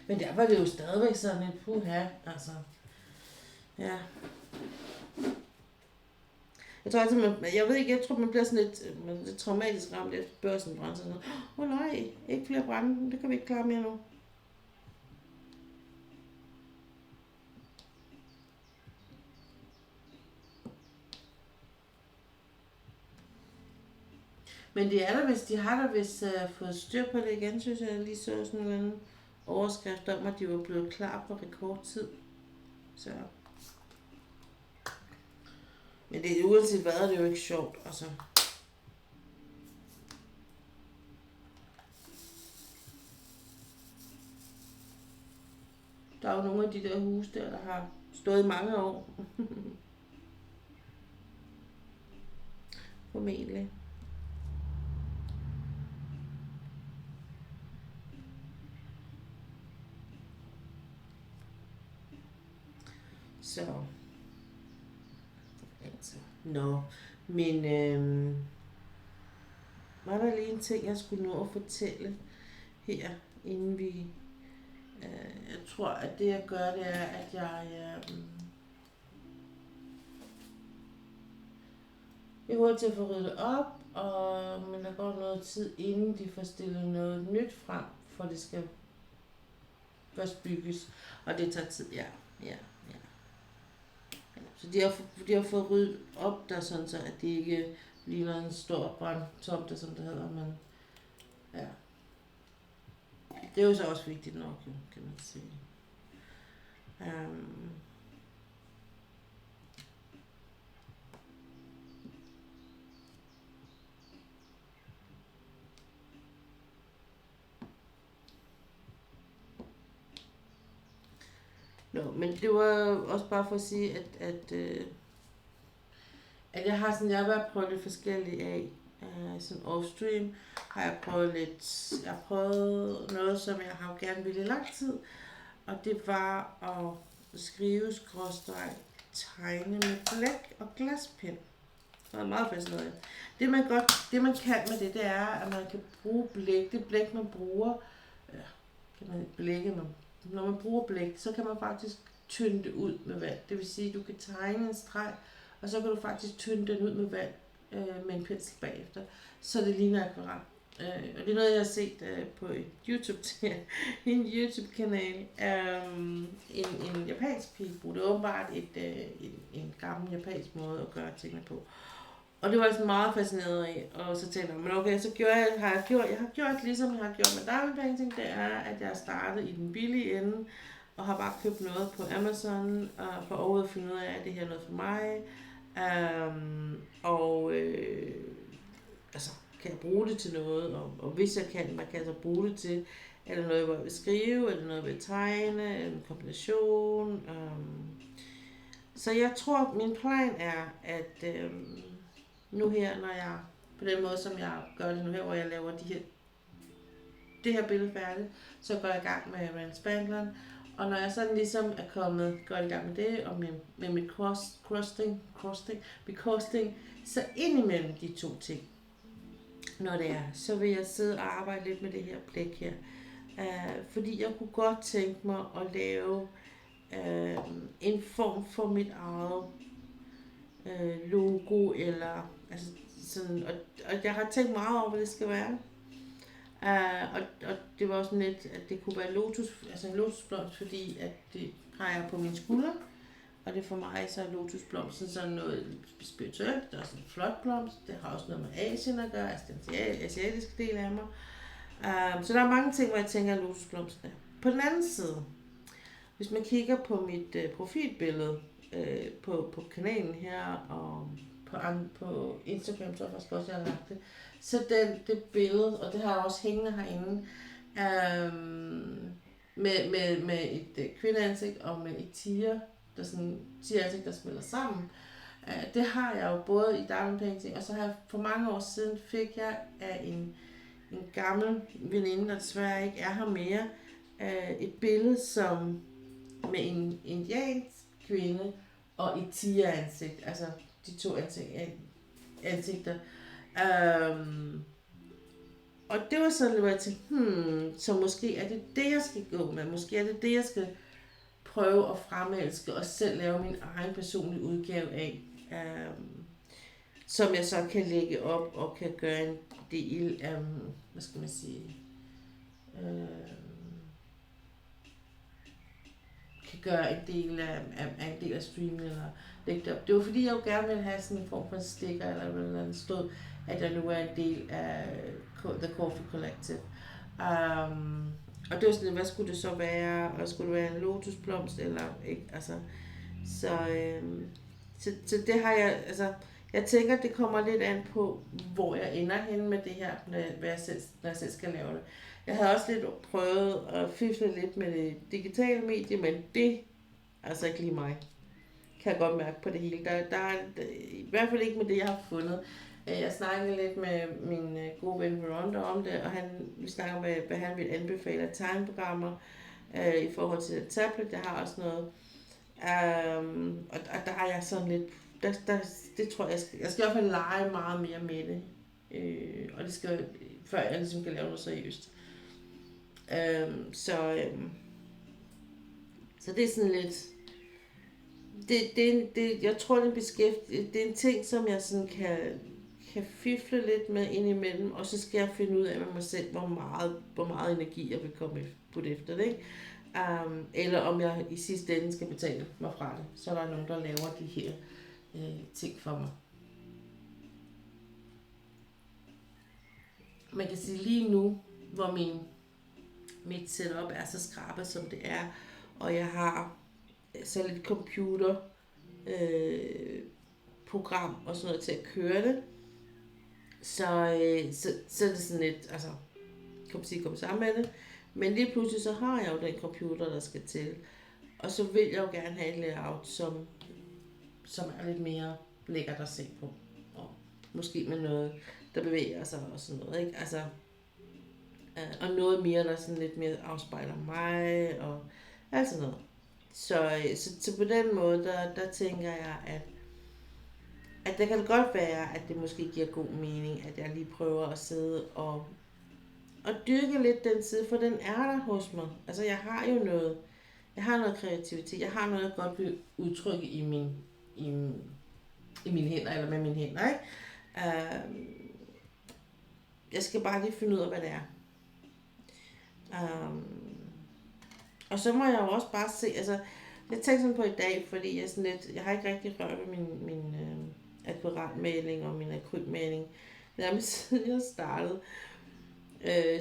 Men der var det jo stadigvæk sådan et puha, altså. Ja. Jeg tror altid, jeg ved ikke, jeg tror man bliver sådan lidt traumatisk ramt efter børsen brænder sådan noget. Nej, ikke flere brænde, det kan vi ikke klare mere nu. Men det er der, hvis de har der vist fået styr på det igen, synes jeg lige så sådan en overskrift om, at de var blevet klar på rekordtid. Så. Men det er uanset hvad, er det jo ikke sjovt, altså. Der er jo nogle af de der huse der har stået i mange år. Formentlig. Så. Altså. Nå. Men var der lige en ting, jeg skulle nå at fortælle her, inden vi... jeg tror, at det jeg gør, det er, at jeg er hurtigt til at få ryddet op, men der går noget tid, inden de får stillet noget nyt frem, for det skal først bygges, og det tager tid, ja. Så de har fået ryddet op der, sådan så at det ikke ligner en stor brandtomte, som det hedder, men ja. Det er jo så også vigtigt nok, kan man sige. Men det var også bare for at sige, at jeg har sådan, jeg har været prøvet lidt forskelligt af. Sådan off-stream har jeg prøvet lidt, jeg har prøvet noget, som jeg har gerne ville i lang tid. og det var at skrive tegne med blæk og glaspind. Det var meget fascinerende. Det man kan med det er, at man kan bruge blæk. Det blæk man bruger, kan man blække med. Når man bruger blæk, så kan man faktisk tynde det ud med vand. Det vil sige, at du kan tegne en streg, og så kan du faktisk tynde den ud med vand med en pensel bagefter, så det ligner akvarel. Og det er noget, jeg har set på en YouTube-kanal. En japansk pige bruger det åbenbart en gammel japansk måde at gøre tingene på. Og det var jeg sådan meget fascineret af, og så tænkte jeg, men okay, så har jeg gjort ligesom jeg har gjort med diamond painting, det er, at jeg har startet i den billige ende, og har bare købt noget på Amazon, for overhovedet at finde ud af, at det her er noget for mig. Altså, kan jeg bruge det til noget, og hvis jeg kan, hvad kan jeg så bruge det til? Er det noget, hvor jeg vil skrive, er det noget, jeg vil tegne, er det en kombination? Så jeg tror, min plan er, at nu her, når jeg, på den måde, som jeg gør det nu her, hvor jeg laver det her billede færdigt, så går jeg i gang med Rand Spangleren, og når jeg sådan ligesom er går i gang med det, og med mit crossting, så indimellem de to ting, når det er, så vil jeg sidde og arbejde lidt med det her blæk her. Fordi jeg kunne godt tænke mig at lave en form for mit eget logo, eller altså sådan, og jeg har tænkt meget over, hvad det skal være. Og det var også sådan lidt, at det kunne være en lotusblomst, fordi at det har jeg på mine skuldre, og det for mig så er lotusblomsten sådan noget spirituelt, og sådan en flot blomst. Det har også noget med Asien at gøre, altså den asiatiske del af mig. Så der er mange ting, hvor jeg tænker, at lotusblomsten er. På den anden side, hvis man kigger på mit profilbillede på kanalen her, og på Instagram, så faktisk også, jeg har lagt det. Så det billede, og det har jeg også hængende herinde, med et kvindeansigt og med et tieansigt, der spiller sammen. Det har jeg jo både i diamond painting, og så har jeg for mange år siden fik jeg af en gammel veninde, der desværre ikke er her mere, et billede med en indiansk kvinde og et tieansigt, altså de to ansigter. Og det var sådan, hvor jeg tænkte, så måske er det det, jeg skal gå med. Måske er det det, jeg skal prøve at fremelske og selv lave min egen personlige udgave af. Som jeg så kan lægge op og kan gøre en del af, hvad skal man sige, kan gøre en del af streamen eller lægge det op. Det var fordi, jeg jo gerne ville have sådan en form for en sticker, eller der stod, at jeg nu er en del af The Coffee Collective. Og det var sådan, hvad skulle det så være? Og skulle det være en lotusblomst, eller ikke? Altså, så det har jeg, altså, jeg tænker, det kommer lidt an på, hvor jeg ender henne med det her, når jeg selv skal lave det. Jeg havde også lidt prøvet at fifle lidt med det digitale medie, men det er altså ikke lige mig. Kan jeg godt mærke på det hele. Der er i hvert fald ikke med det, jeg har fundet. Jeg snakkede lidt med min gode ven Veronda om det, og vi snakker om, hvad han vil anbefale af tegneprogrammer i forhold til tablet. Jeg har også noget. Og der er jeg sådan lidt, det tror jeg skal i hvert fald lege meget mere med det. Og det skal, før jeg ligesom kan lave noget seriøst. Så det er sådan lidt, jeg tror, det er en ting, som jeg sådan kan fifle lidt med indimellem, og så skal jeg finde ud af med mig selv, hvor meget energi jeg vil komme på det efter det, ikke? Eller om jeg i sidste ende skal betale mig fra det. Så er der nogen, der laver de her ting for mig. Man kan sige lige nu, hvor mit setup er så skrabet, som det er, og jeg har så lidt computer program og sådan noget til at køre det, så er det sådan lidt, altså, komme sammen med det. Men lige pludselig så har jeg jo den computer, der skal til. Og så vil jeg jo gerne have et layout, som er lidt mere lækkert at se på. Og måske med noget, der bevæger sig og sådan noget, ikke? Altså, og noget mere, der sådan lidt mere afspejler mig. Og alt sådan noget. Så på den måde, der tænker jeg, at det kan godt være, at det måske giver god mening, at jeg lige prøver at sidde og dyrke lidt den side, for den er der hos mig. Altså jeg har noget kreativitet, jeg har noget, jeg godt vil udtrykke i, i mine hænder, eller med mine hænder, ikke? Jeg skal bare lige finde ud af, hvad det er. Og så må jeg jo også bare se, altså, jeg tænkte sådan på i dag, fordi jeg har ikke rigtig rørt ved min akvarelmaling og min akrylmaling, nærmest siden jeg startede.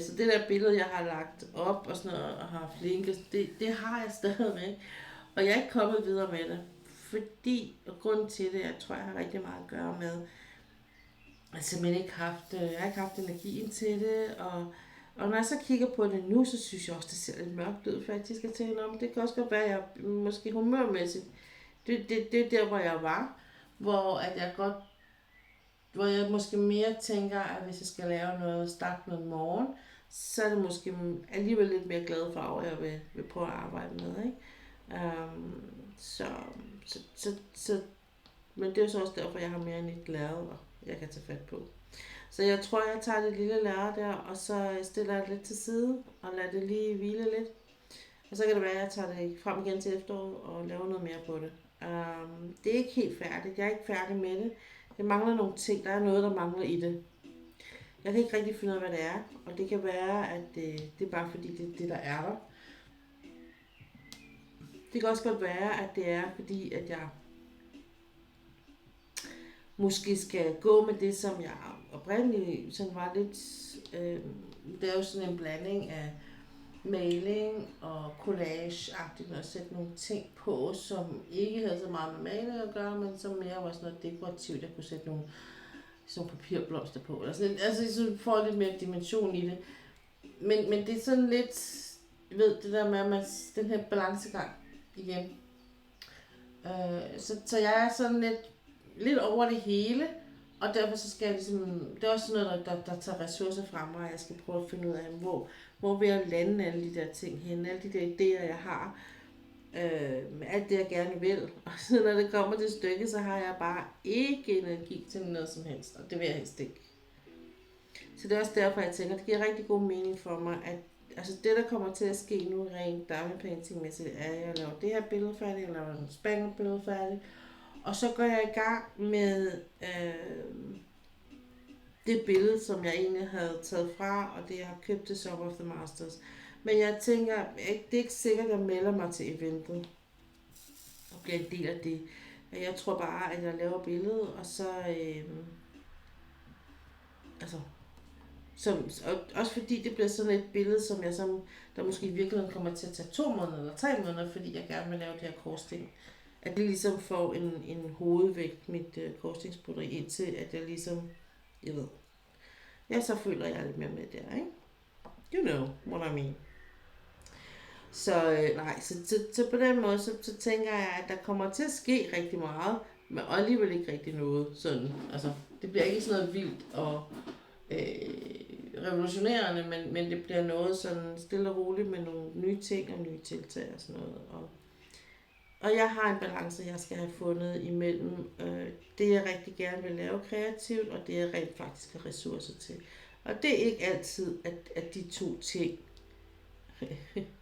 Så det der billede, jeg har lagt op og sådan noget, og har flinket, det har jeg stadigvæk. Og jeg er ikke kommet videre med det, fordi, og grunden til det, jeg tror, jeg har rigtig meget at gøre med, altså jeg har ikke haft energien til det, og når jeg så kigger på det nu, så synes jeg også, det ser lidt mørkt ud, faktisk. Jeg tænker, om det kan også godt være, at jeg måske humørmæssigt, det er der, hvor jeg var, hvor jeg måske mere tænker, at hvis jeg skal lave noget, starte noget morgen, så er det måske alligevel lidt mere glade farver, jeg vil prøve at arbejde med, ikke? Men det er jo så også derfor, jeg har mere end et lærred, jeg kan tage fat på. Så jeg tror, jeg tager det lille lærred der, og så stiller jeg det lidt til side, og lader det lige hvile lidt. Og så kan det være, at jeg tager det frem igen til efteråret, og laver noget mere på det. Det er ikke helt færdigt, jeg er ikke færdig med det. Det mangler nogle ting, der er noget, der mangler i det. Jeg kan ikke rigtig finde ud af, hvad det er, og det kan være, at det er bare fordi, det er det, der er der. Det kan også godt være, at det er fordi, at jeg måske skal gå med det, som jeg oprindeligt sådan var lidt... det er jo sådan en blanding af maling og collage-agtigt, og sætte nogle ting på, som ikke havde så meget med maling at gøre, men som mere var sådan noget dekorativt. Jeg kunne sætte nogle papirblomster på, eller sådan, altså så får lidt mere dimension i det. Men det er sådan lidt, det der med, at man, den her balancegang igen. Så jeg er sådan lidt over det hele, og derfor så skal jeg ligesom, det er også sådan noget, der tager ressourcer fra mig, og jeg skal prøve at finde ud af, hvor vil jeg lande alle de der ting hen, alle de der idéer, jeg har, med alt det, jeg gerne vil. Og så når det kommer til stykket, så har jeg bare ikke energi til noget som helst, og det vil jeg helst ikke. Så det er også derfor, jeg tænker, at det giver rigtig god mening for mig, at altså det, der kommer til at ske nu rent diamond painting-mæssigt, er, at jeg laver det her billede færdigt, jeg laver en spangle billede færdigt, og så går jeg i gang med det billede, som jeg egentlig havde taget fra, og det jeg har købt til Summer of the Masters. Men jeg tænker, det er ikke sikkert, at jeg melder mig til eventet og bliver en del af det. Jeg tror bare, at jeg laver billedet, og så også fordi det bliver sådan et billede, der måske i virkeligheden kommer til at tage 2 måneder eller 3 måneder, fordi jeg gerne vil lave det her korsting. At det ligesom får en hovedvægt, mit korsstingsbroderi, indtil at jeg ligesom, så føler jeg lidt mere med der, ikke? You know what I mean. Så på den måde, så tænker jeg, at der kommer til at ske rigtig meget, men alligevel ikke rigtig noget sådan. Altså, det bliver ikke sådan noget vildt og revolutionerende, men det bliver noget sådan stille og roligt med nogle nye ting og nye tiltag og sådan noget. Og jeg har en balance, jeg skal have fundet imellem det, jeg rigtig gerne vil lave kreativt, og det, jeg rent faktisk har ressourcer til. Og det er ikke altid, at de to ting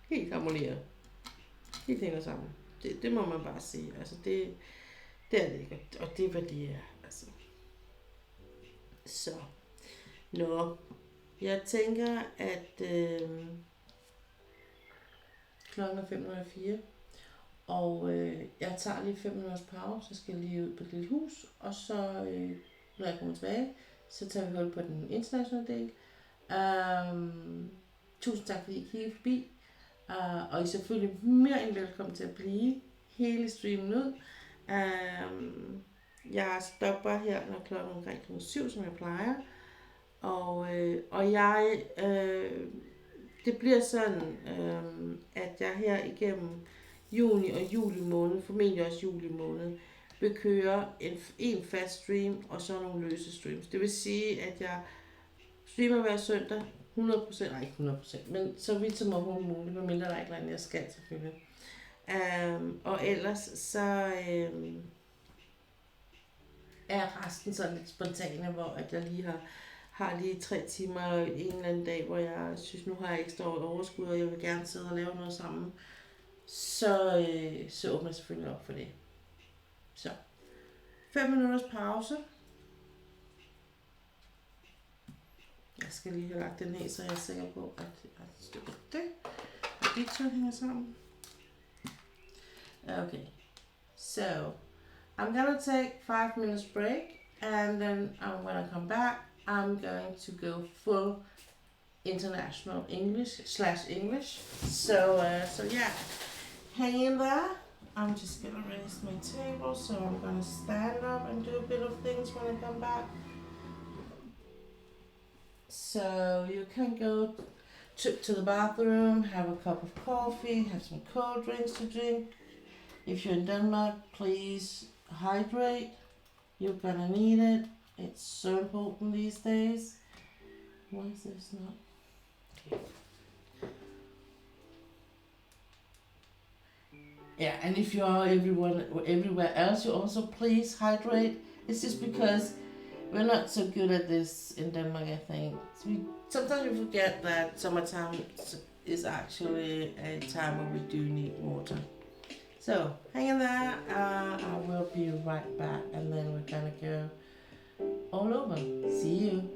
helt harmonerer. Helt hænger sammen. Det må man bare sige. Altså det er det ikke, og det er, hvad det er. Altså. Så. Jeg tænker, at klokken er 5:04. Og jeg tager lige 5 minutters pause, så skal jeg lige ud på et lille hus, og så, når jeg kommer tilbage, så tager vi hul på den internationale del. Tusind tak, fordi I kiggede forbi, og I er selvfølgelig mere end velkommen til at blive hele streamen ud. Jeg stopper her, når klokken omkring 7, som jeg plejer, og jeg, det bliver sådan, at jeg her igennem juni og juli måned, formentlig også juli måned, vil køre en fast stream og så nogle løse streams. Det vil sige, at jeg streamer hver søndag 100%, nej ikke 100%, men så vidt som overhovedet muligt, medmindre der er ikke noget, jeg skal selvfølgelig. Og ellers så er resten sådan lidt spontane, hvor at jeg lige har lige 3 timer en eller anden dag, hvor jeg synes, nu har jeg ekstra overskud, og jeg vil gerne sidde og lave noget sammen. Så åbner jeg selvfølgelig op for det. Så 5 minutters pause. Jeg skal lige have lagt den her, så jeg er sikker på, at det og de to hænger sammen. Okay, so I'm gonna take 5 minutes break, and then when I come back, I'm going to go full international English/English. So yeah, hang in there. I'm just gonna raise my table, so I'm gonna stand up and do a bit of things when I come back. So you can go to the bathroom, have a cup of coffee, have some cold drinks to drink. If you're in Denmark, please hydrate. You're gonna need it. It's so important these days. Why is this not? Okay. Yeah, and if you are everywhere else, you also please hydrate. It's just because we're not so good at this in Denmark, I think. So sometimes we forget that summertime is actually a time when we do need water. So hang in there. I will be right back, and then we're gonna go all over. See you.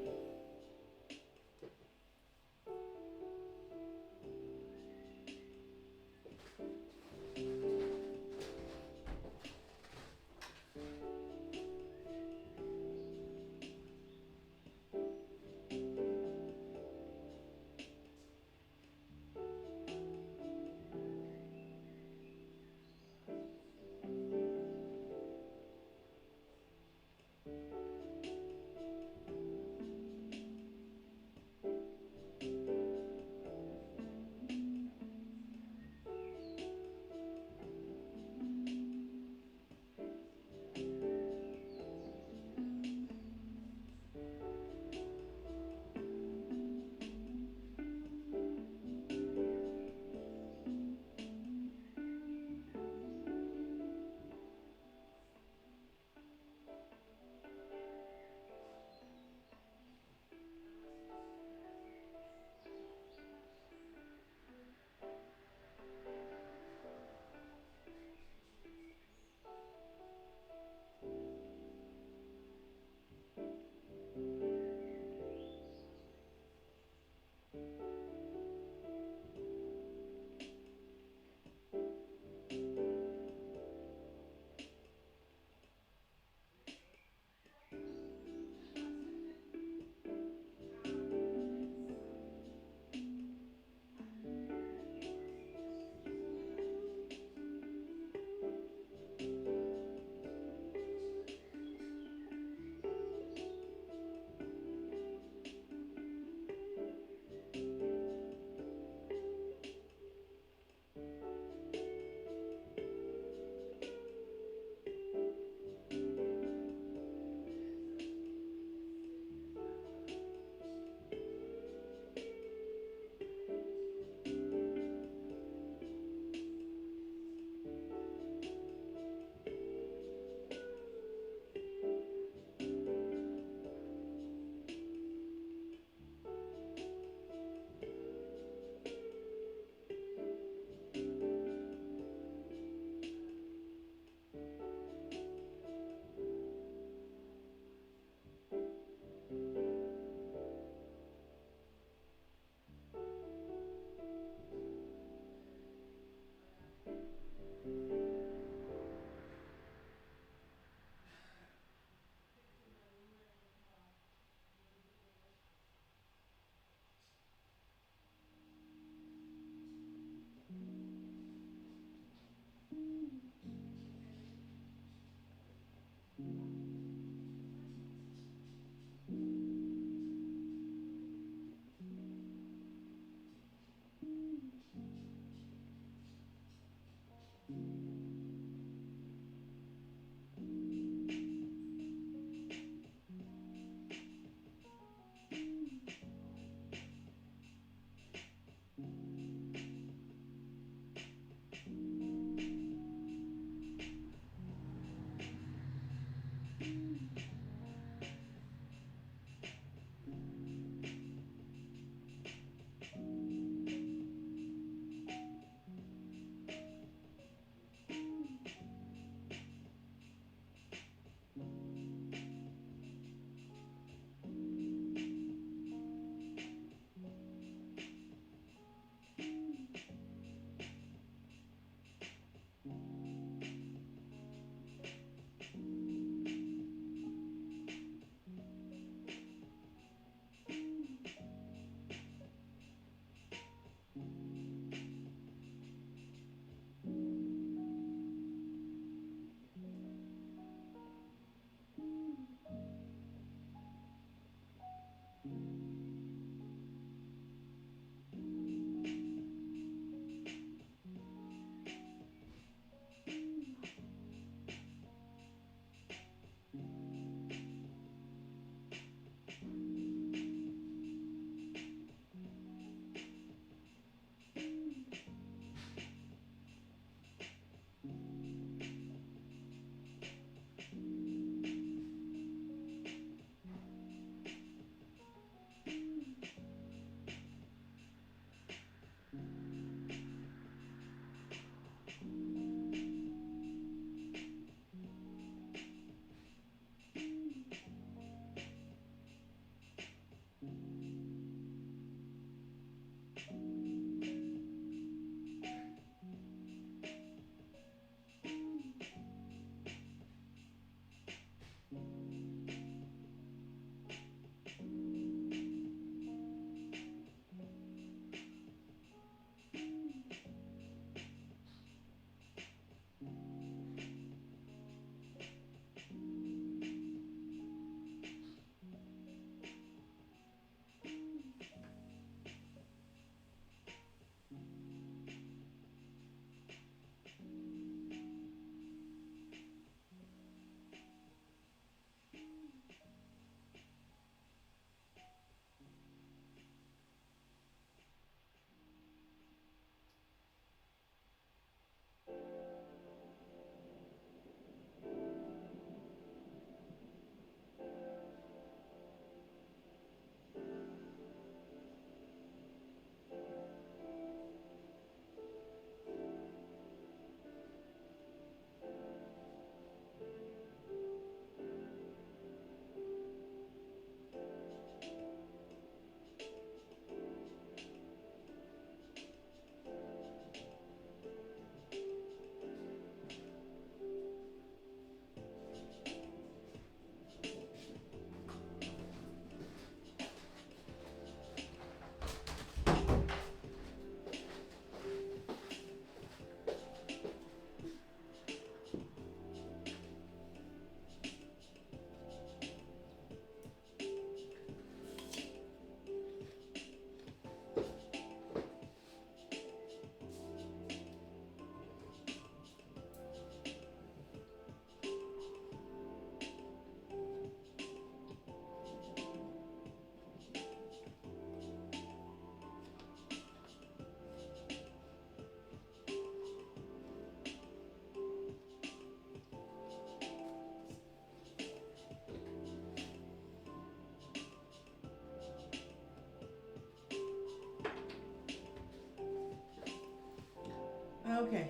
Okay.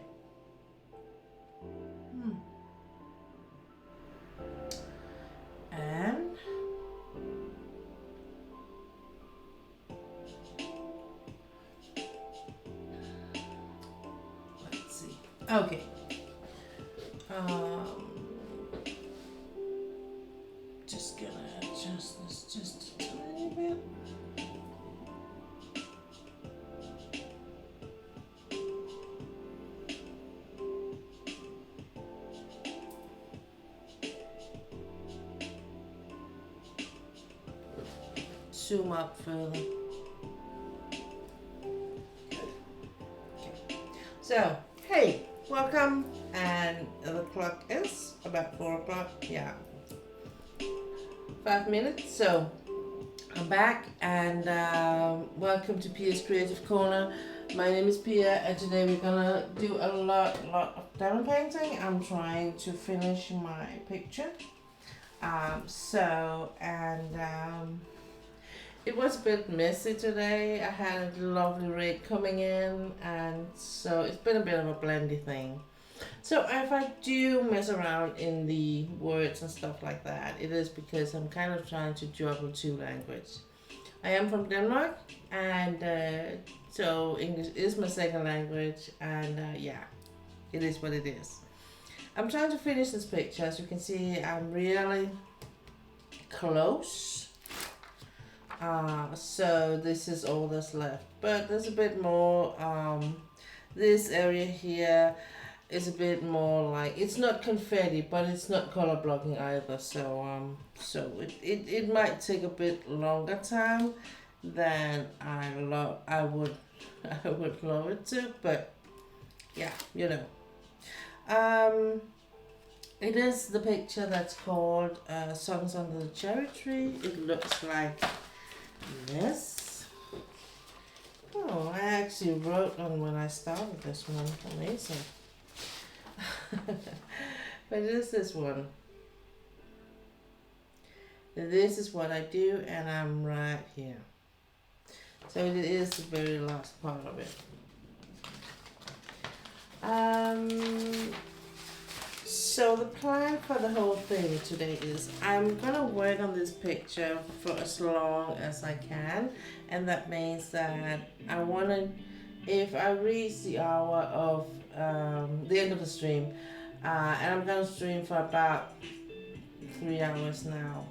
And let's see. Okay. Um, just gonna adjust this just a tiny bit. Zoom up further. Okay. So, hey, welcome. And the clock is about 4 o'clock. Yeah. 5 minutes. So, I'm back and welcome to Pia's Creative Corner. My name is Pia and today we're gonna do a lot of diamond painting. I'm trying to finish my picture. It was a bit messy today. I had a lovely rain coming in and so it's been a bit of a blendy thing. So if I do mess around in the words and stuff like that, it is because I'm kind of trying to juggle two languages. I am from Denmark and so English is my second language and yeah, it is what it is. I'm trying to finish this picture. As you can see, I'm really close. So this is all that's left, but there's a bit more. This area here is a bit more like, it's not confetti, but it's not color blocking either. So it might take a bit longer time than I would I would love it to, but yeah, you know. Um, it is the picture that's called Songs Under the Cherry Tree. It looks like this. Oh, I actually wrote on when I started this one. Amazing. But it is this one. This is what I do, and I'm right here. So it is the very last part of it. So the plan for the whole thing today is I'm gonna work on this picture for as long as I can, and that means that I wanna, if I reach the hour of the end of the stream, and I'm gonna stream for about 3 hours now,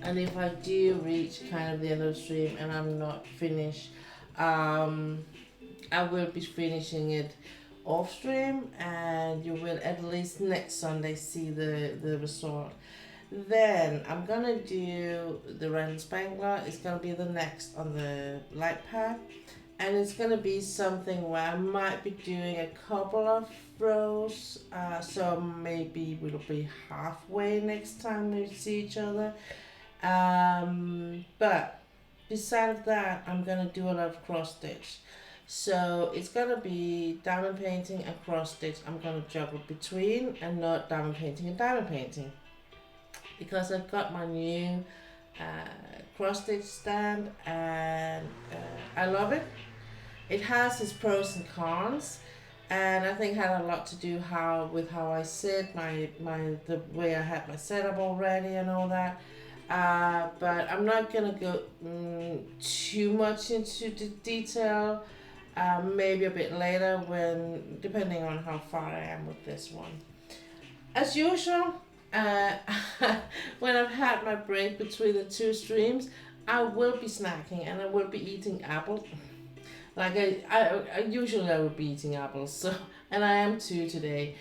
and if I do reach kind of the end of the stream and I'm not finished, I will be finishing it off stream, and you will at least next Sunday see the result. Then I'm gonna do the Randall Spangler. It's gonna be the next on the light pad, and it's gonna be something where I might be doing a couple of rows, so maybe we'll be halfway next time we see each other. But besides that, I'm gonna do a lot of cross stitch. So it's gonna be diamond painting and cross stitch. I'm gonna juggle between, and not diamond painting and diamond painting, because I've got my new cross stitch stand, and I love it. It has its pros and cons, and I think it had a lot to do with how I sit, the way I had my setup already and all that. But I'm not gonna go too much into the detail. Maybe a bit later, when depending on how far I am with this one. As usual, when I've had my break between the two streams, I will be snacking and I will be eating apples. Like I usually I would be eating apples, so, and I am too today.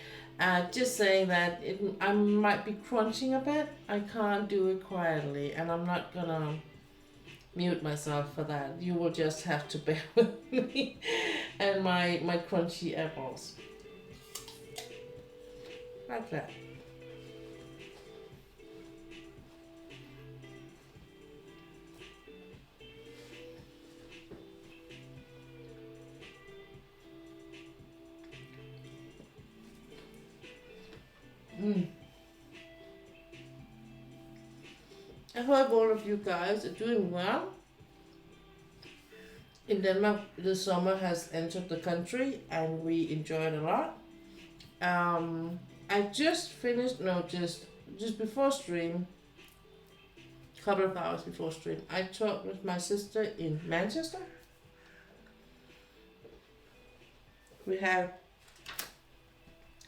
Just saying that I might be crunching a bit. I can't do it quietly, and I'm not gonna mute myself for that. You will just have to bear with me and my crunchy apples. Like that. I hope all of you guys are doing well. In Denmark, the summer has entered the country, and we enjoy it a lot. I just finished, just before stream, a couple of hours before stream, I talked with my sister in Manchester.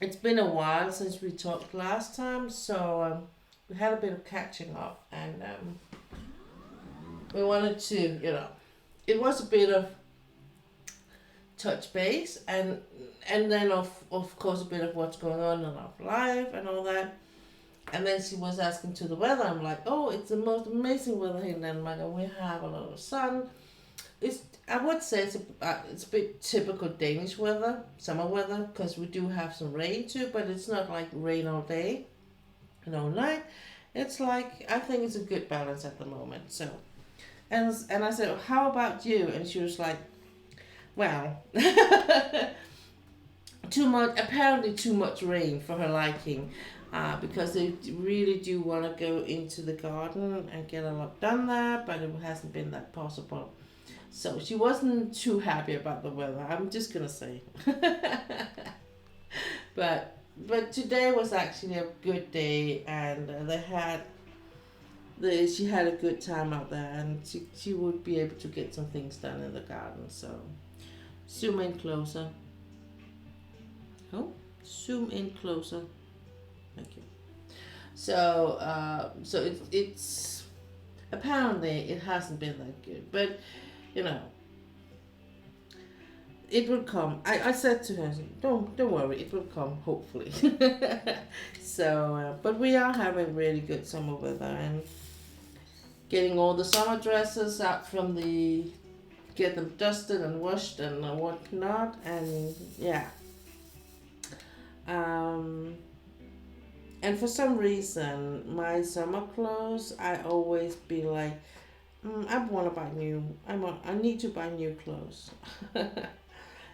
It's been a while since we talked last time, so we had a bit of catching up, and we wanted to, it was a bit of touch base, and then of course a bit of what's going on in our life and all that. And then she was asking to the weather. I'm like, oh, it's the most amazing weather here in Denmark, and we have a lot of sun. I would say it's a bit typical Danish weather, summer weather, because we do have some rain too, but it's not like rain all day and all night. It's like, I think it's a good balance at the moment. So, and I said, how about you? And she was like, well, apparently too much rain for her liking, because they really do want to go into the garden and get a lot done there, but it hasn't been that possible. So she wasn't too happy about the weather, I'm just gonna say. But today was actually a good day, and she had a good time out there, and she would be able to get some things done in the garden. So zoom in closer. Oh, zoom in closer. Thank you. So it's apparently it hasn't been that good, but it will come. I said to her, don't worry, it will come hopefully. So, but we are having really good summer weather and getting all the summer dresses out from the get them dusted and washed and whatnot, and yeah. Um, and for some reason, my summer clothes, I always be like, I want to buy new. I need to buy new clothes.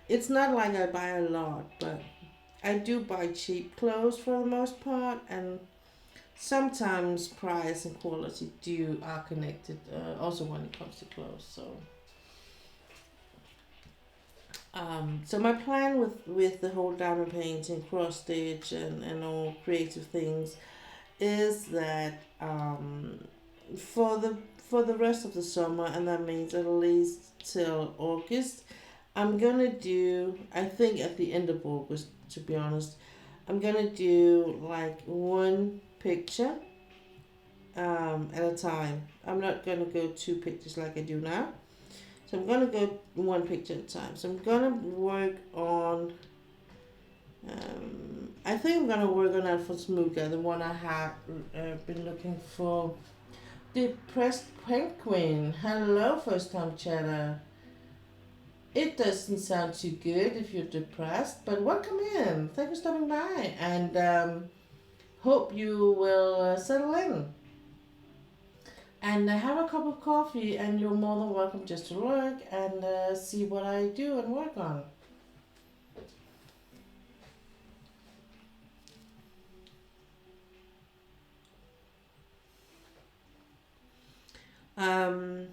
It's not like I buy a lot, but I do buy cheap clothes for the most part, and sometimes price and quality do are connected. Also when it comes to clothes, so. So my plan with the whole diamond painting, cross stitch, and all creative things is that for the rest of the summer, and that means at least till August, I'm gonna do. I think at the end of August, to be honest, I'm gonna do like one picture at a time. I'm not gonna go two pictures like I do now. So I'm gonna go one picture at a time. So I'm gonna work on. I think I'm gonna work on that for Smooga, the one I have been looking for. Depressed Penguin. Hello, first time chatter. It doesn't sound too good if you're depressed, but welcome in. Thanks for stopping by, and hope you will settle in. And have a cup of coffee, and you're more than welcome just to look and see what I do and work on. Um,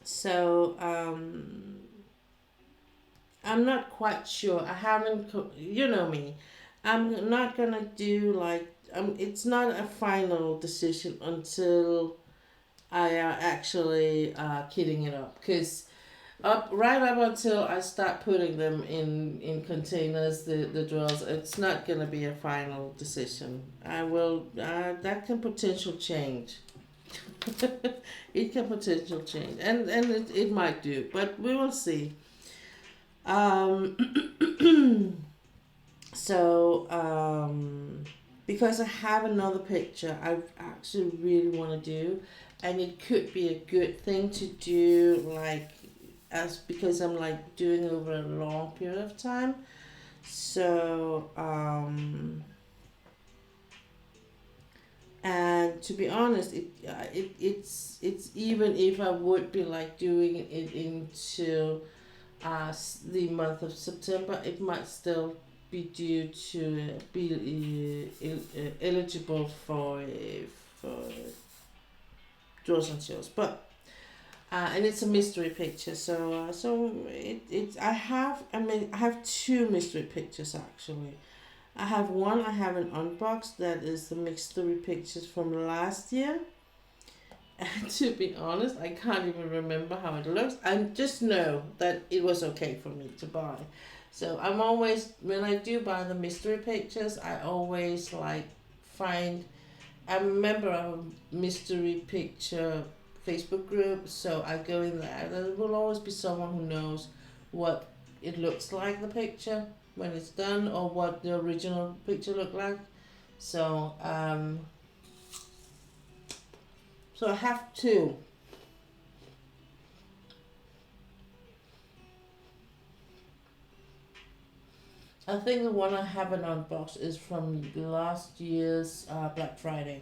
so I'm not quite sure. I haven't, you know me. I'm not gonna do like, it's not a final decision until I actually kidding it up, because right up until I start putting them in containers, the drills, it's not gonna be a final decision. I will that can potential change. It can potential change, and it might do, but we will see. Um, so because I have another picture I actually really want to do, and it could be a good thing to do, like, as because I'm like doing over a long period of time. So and to be honest, it's even if I would be like doing it into the month of September, it might still be due to be eligible for draws and shows, but and it's a mystery picture. So I have two mystery pictures actually. I have one I haven't unboxed, that is the mystery pictures from last year. And to be honest, I can't even remember how it looks. I just know that it was okay for me to buy. So I'm always, when I do buy the mystery pictures, I always like find, I'm a member of a mystery picture Facebook group, so I go in there. There will always be someone who knows what it looks like, the picture, when it's done, or what the original picture looked like. So I have two. I think the one I haven't unboxed is from last year's Black Friday.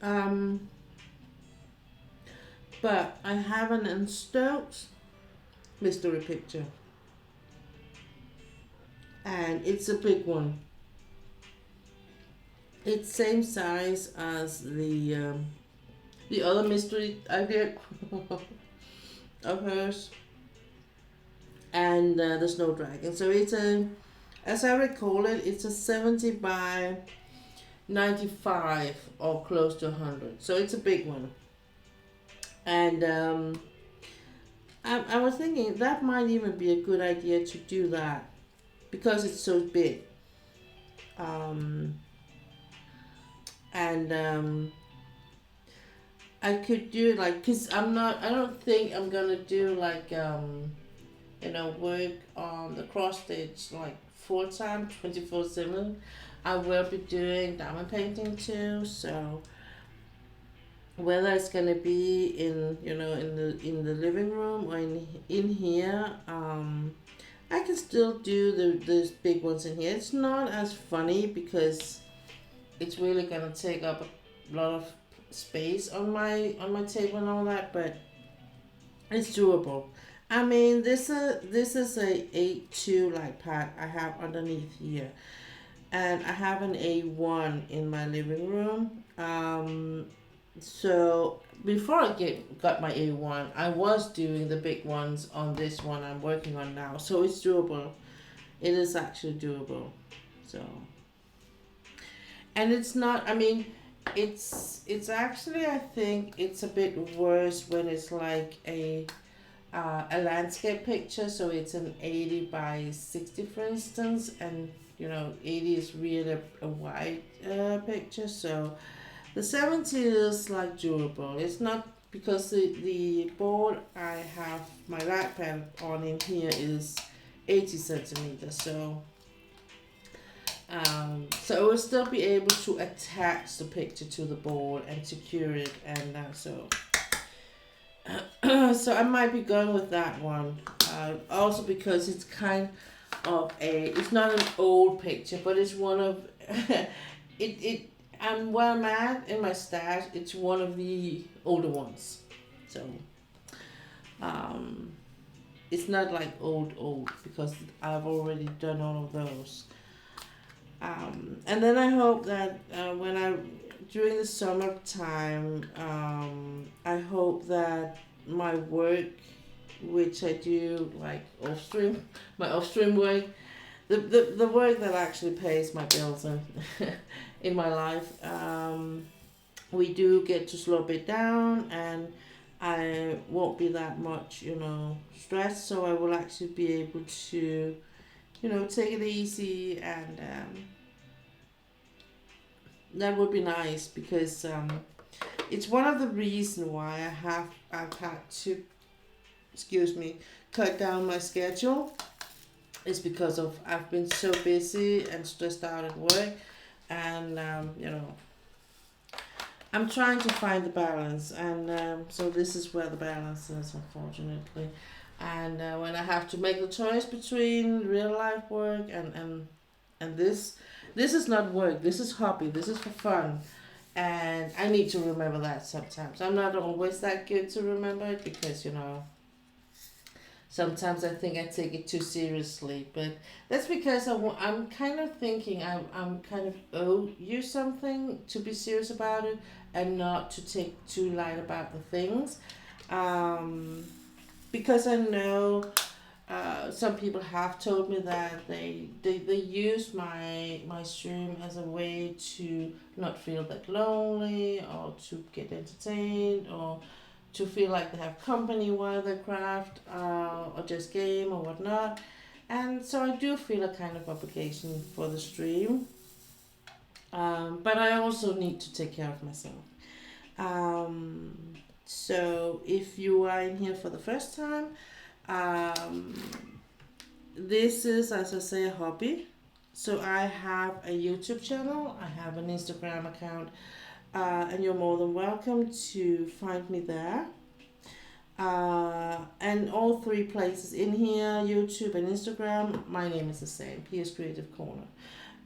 Um, but I have an installed mystery picture, and it's a big one. It's same size as the other mystery I did of hers, and the snow dragon. So it's as I recall it, it's a 70 by 95 or close to 100. So it's a big one, and I was thinking that might even be a good idea to do that because it's so big. Um, and I could do like, cause I don't think I'm gonna do like work on the cross stitch like full time, 24/7. I will be doing diamond painting too, so whether it's gonna be in in the living room or in here, I can still do those big ones in here. It's not as funny because it's really gonna take up a lot of space on my table and all that, but it's doable. I mean, this is a 8-2 light pad I have underneath here, and I have an A1 in my living room. So before I got my A1, I was doing the big ones on this one I'm working on now. So it's doable. It is actually doable. So, and it's not. I mean, it's actually, I think it's a bit worse when it's like a landscape picture. So it's an 80 by 60, for instance, and 80 is really a wide picture. So the 70 is like durable. It's not because the board I have my light pen on in here is 80 centimeters. So I will still be able to attach the picture to the board and secure it, and so I might be going with that one. Also because it's kind of it's not an old picture, but it's one of it. And where I'm at in my stash, it's one of the older ones. So um, it's not like old because I've already done all of those. And then I hope that during the summertime, I hope that my work, which I do like off stream, my off stream work, the work that actually pays my bills and in my life, we do get to slow a bit down, and I won't be that much stressed, so I will actually be able to take it easy, and that would be nice because it's one of the reasons why I've had to, excuse me, cut down my schedule. Is because of I've been so busy and stressed out at work, and I'm trying to find the balance, and so this is where the balance is, unfortunately. And when I have to make the choice between real life work and this is not work. This is hobby. This is for fun, and I need to remember that sometimes. I'm not always that good to remember it because sometimes I think I take it too seriously, but that's because I'm kind of thinking I'm kind of owe you something to be serious about it and not to take too light about the things. Um, because I know some people have told me that they use my stream as a way to not feel that lonely or to get entertained or to feel like they have company while they craft or just game or whatnot. And so I do feel a kind of obligation for the stream. But I also need to take care of myself. Um, so if you are in here for the first time, um, this is, as I say, a hobby. So I have a YouTube channel, I have an Instagram account, and you're more than welcome to find me there. And all three places in here, YouTube and Instagram, my name is the same, PS Creative Corner.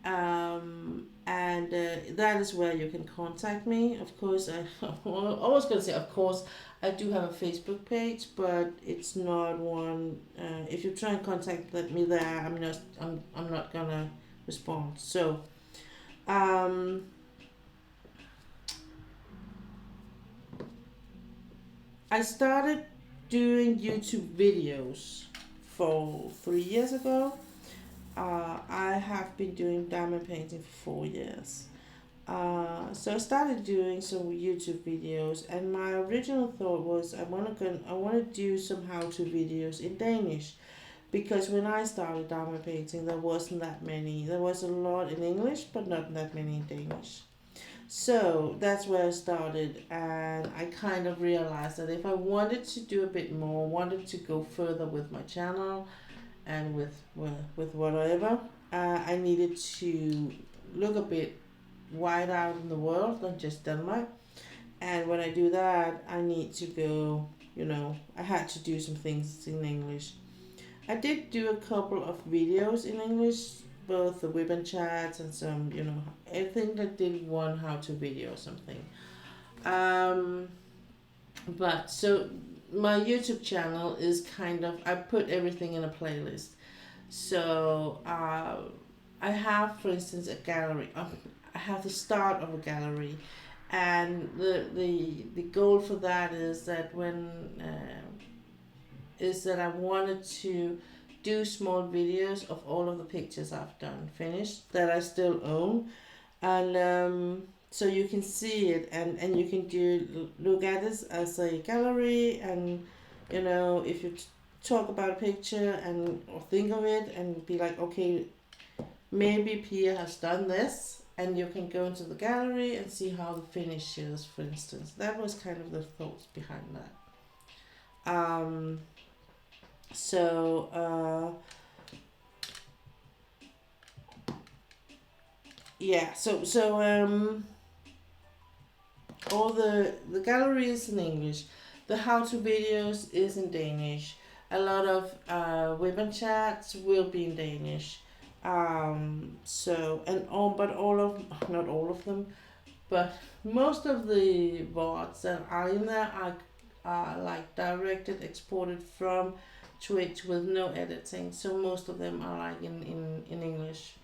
And that is where you can contact me. Of course, I'm always going to say, of course, I do have a Facebook page, but it's not one. If you try and contact me there, I'm not gonna respond. So, um, I started doing YouTube videos for 3 years ago. I have been doing diamond painting for 4 years. So I started doing some YouTube videos, and my original thought was I want to do some how-to videos in Danish because when I started diamond painting, there wasn't that many. There was a lot in English, but not that many in Danish. So that's where I started, and I kind of realized that if I wanted to do a bit more, wanted to go further with my channel and with whatever, I needed to look a bit wide out in the world than just Denmark. And when I do that, I need to go, I had to do some things in English. I did do a couple of videos in English, both the ribbon chats and some, I think I did one how-to video or something. But so my YouTube channel is kind of, I put everything in a playlist. So I have, for instance, a gallery. I have the start of a gallery, and the goal for that is that I wanted to do small videos of all of the pictures I've done finished that I still own, and so you can see it, and you can look at it as a gallery, and if you talk about a picture or think of it and be like, okay, maybe Pia has done this, and you can go into the gallery and see how the finish is, for instance. That was kind of the thoughts behind that. All the gallery is in English. The how-to videos is in Danish. A lot of women chats will be in Danish. But not all of them, but most of the VODs that are in there are like directed, exported from Twitch with no editing. So most of them are like in English.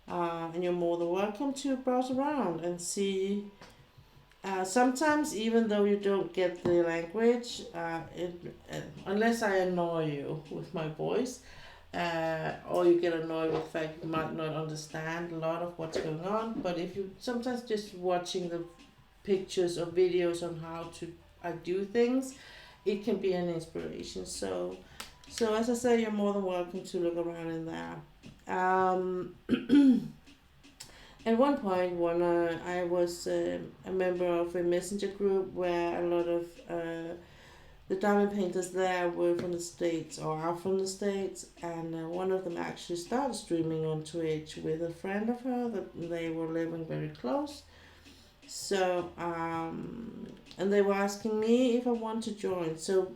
And you're more than welcome to browse around and see. Sometimes, even though you don't get the language, unless I annoy you with my voice, or you get annoyed with the fact you might not understand a lot of what's going on. But if you sometimes just watching the pictures or videos on how to I do things, it can be an inspiration. So as I say, you're more than welcome to look around in there. At one point, when I was a member of a messenger group where a lot of the diamond painters there were from the States or are from the States, and one of them actually started streaming on Twitch with a friend of her that they were living very close. So, and they were asking me if I want to join. So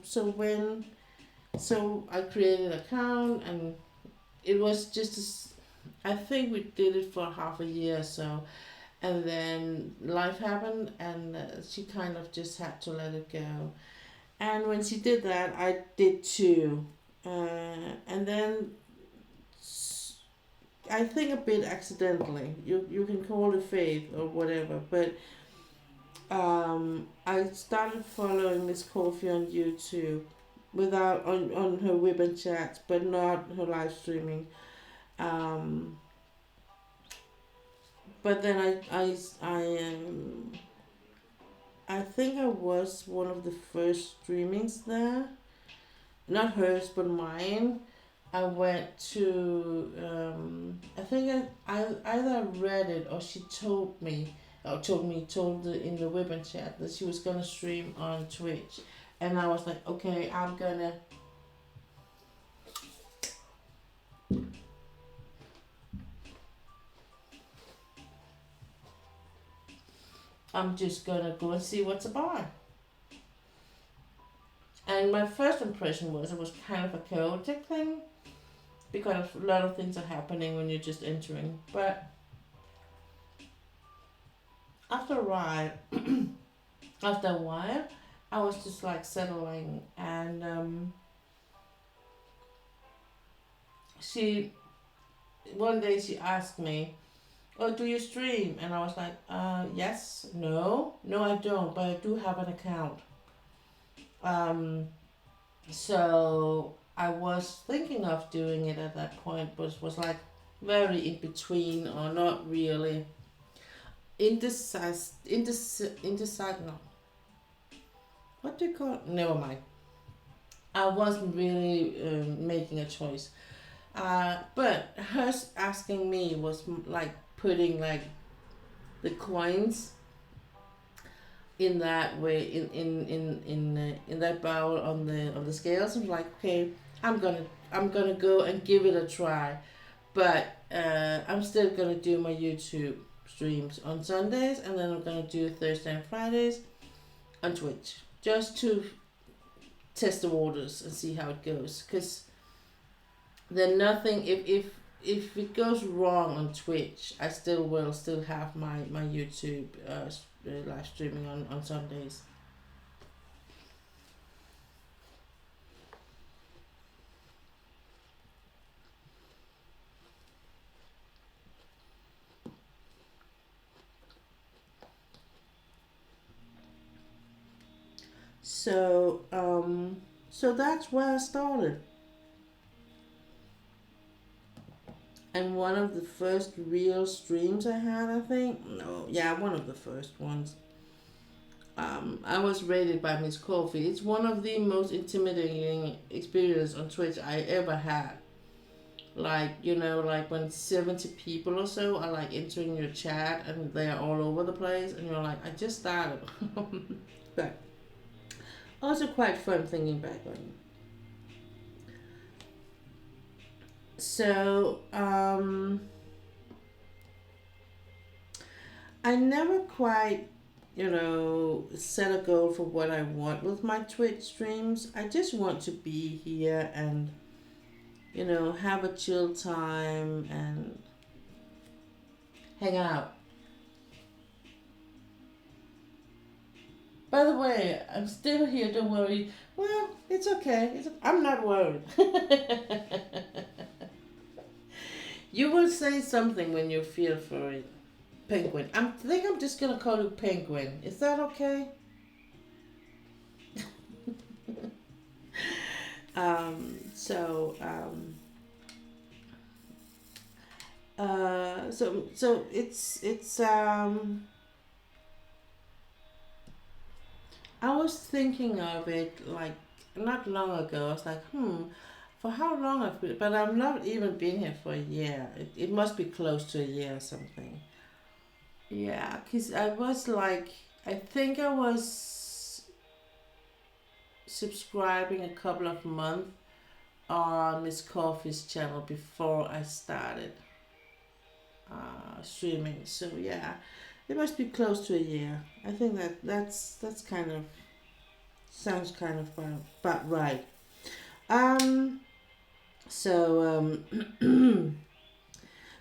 I created an account, and it was just I think we did it for half a year or so, and then life happened, and she kind of just had to let it go. And when she did that, I did too. And then I think a bit accidentally, you can call it faith or whatever, but I started following Miss Coffee on YouTube without on her ribbon chats, but not her live streaming. But then I think I was one of the first streamings there. Not hers, but mine. I went to, I think I either read it or she told me, or told in the ribbon chat that she was going to stream on Twitch. And I was like, okay, I'm just gonna go and see what's about. And my first impression was it was kind of a chaotic thing, because a lot of things are happening when you're just entering. But after a while, I was just like settling, and one day she asked me, "Oh, do you stream?" And I was like, yes, no, I don't, but I do have an account. So I was thinking of doing it at that point, but it was like very in between, or not really. Indecisive, no. What do you call it? Never mind. I wasn't really making a choice. But her asking me was like putting like the coins in that way in that bowl on the scales. I'm like, okay, I'm gonna go and give it a try, but I'm still gonna do my YouTube streams on Sundays, and then I'm gonna do Thursday and Fridays on Twitch, just to test the waters and see how it goes. Cause then nothing if it goes wrong on Twitch, I still will still have my YouTube live streaming on Sundays. So that's where I started. And one of the first real streams I had, I think, no, yeah, one of the first ones. I was rated by Miss Coffee. It's one of the most intimidating experiences on Twitch I ever had. Like, like when 70 people or so are like entering your chat and they are all over the place, and you're like, I just started. But also quite fun thinking back on it. So, I never quite, set a goal for what I want with my Twitch streams. I just want to be here and, have a chill time and hang out. By the way, I'm still here, don't worry. Well, it's okay. I'm not worried. You will say something when you feel for it. Penguin. Think I'm just gonna call you Penguin. Is that okay? So so it's I was thinking of it like not long ago. I was like, for how long I've been, but I've not even been here for a year. It must be close to a year or something. Yeah, because I was like, I think I was subscribing a couple of months on Miss Coffee's channel before I started streaming. So yeah, it must be close to a year. I think that's kind of sounds kind of about right. Um. So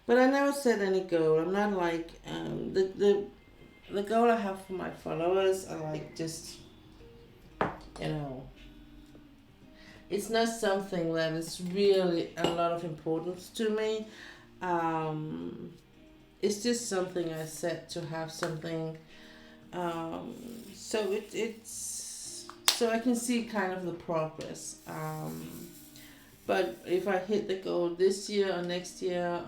but I never set any goal. I'm not like the goal I have for my followers are like just you know it's not something that is really a lot of importance to me. Um, it's just something I set to have something. Um, it's so I can see kind of the progress. But if I hit the goal this year or next year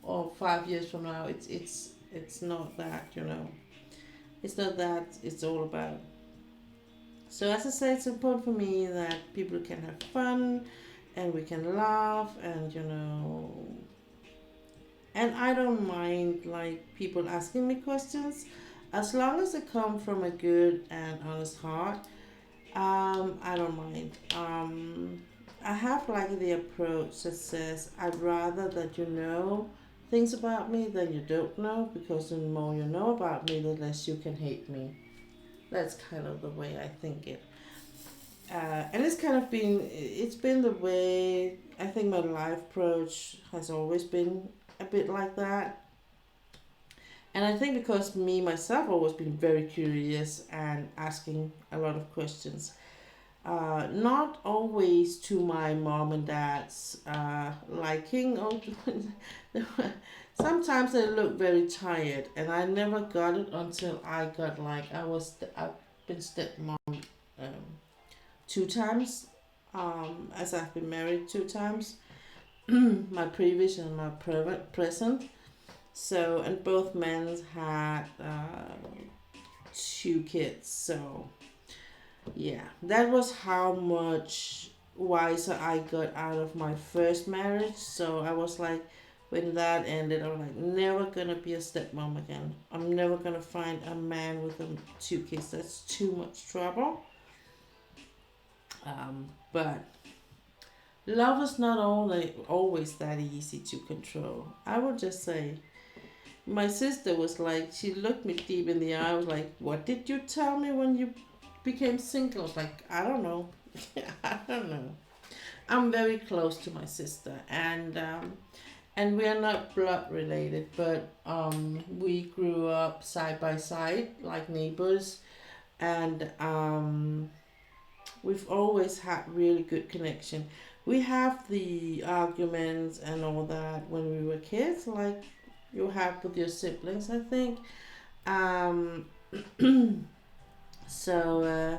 or 5 years from now, it's not that it's not that it's all about. So as I say, it's important for me that people can have fun and we can laugh and I don't mind like people asking me questions as long as they come from a good and honest heart. I don't mind. I have like the approach that says I'd rather that you know things about me than you don't know, because the more you know about me, the less you can hate me. That's kind of the way I think it. And it's been the way I think my life approach has always been a bit like that. And I think because me myself always been very curious and asking a lot of questions. Not always to my mom and dad's liking. Or sometimes they look very tired, and I never got it until I got like I've been stepmom um, two times, as I've been married two times, my previous and my present. So and both men had two kids. So Yeah, that was how much wiser I got out of my first marriage. So I was like, when that ended, I was like, never gonna be a stepmom again. I'm never gonna find a man with two kids. That's too much trouble. But love is not only always that easy to control. I would just say, my sister was like, she looked me deep in the eye. I was like, what did you tell me when you became single? I was like, I don't know. I don't know. I'm very close to my sister, and we are not blood related, but we grew up side by side like neighbors, and we've always had really good connection. We have the arguments and all that when we were kids, like you have with your siblings, I think. Um, so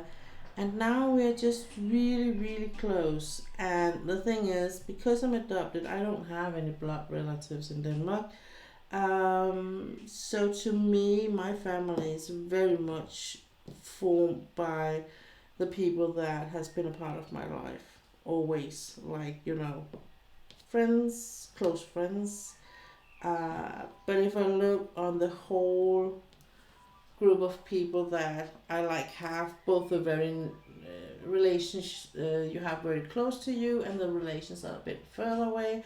and now we're just really, really close. And the thing is, because I'm adopted, I don't have any blood relatives in Denmark. So to me, my family is very much formed by the people that has been a part of my life. Always, like, friends, close friends. But if I look on the whole group of people that I like have both a very relations you have very close to you and the relations are a bit further away.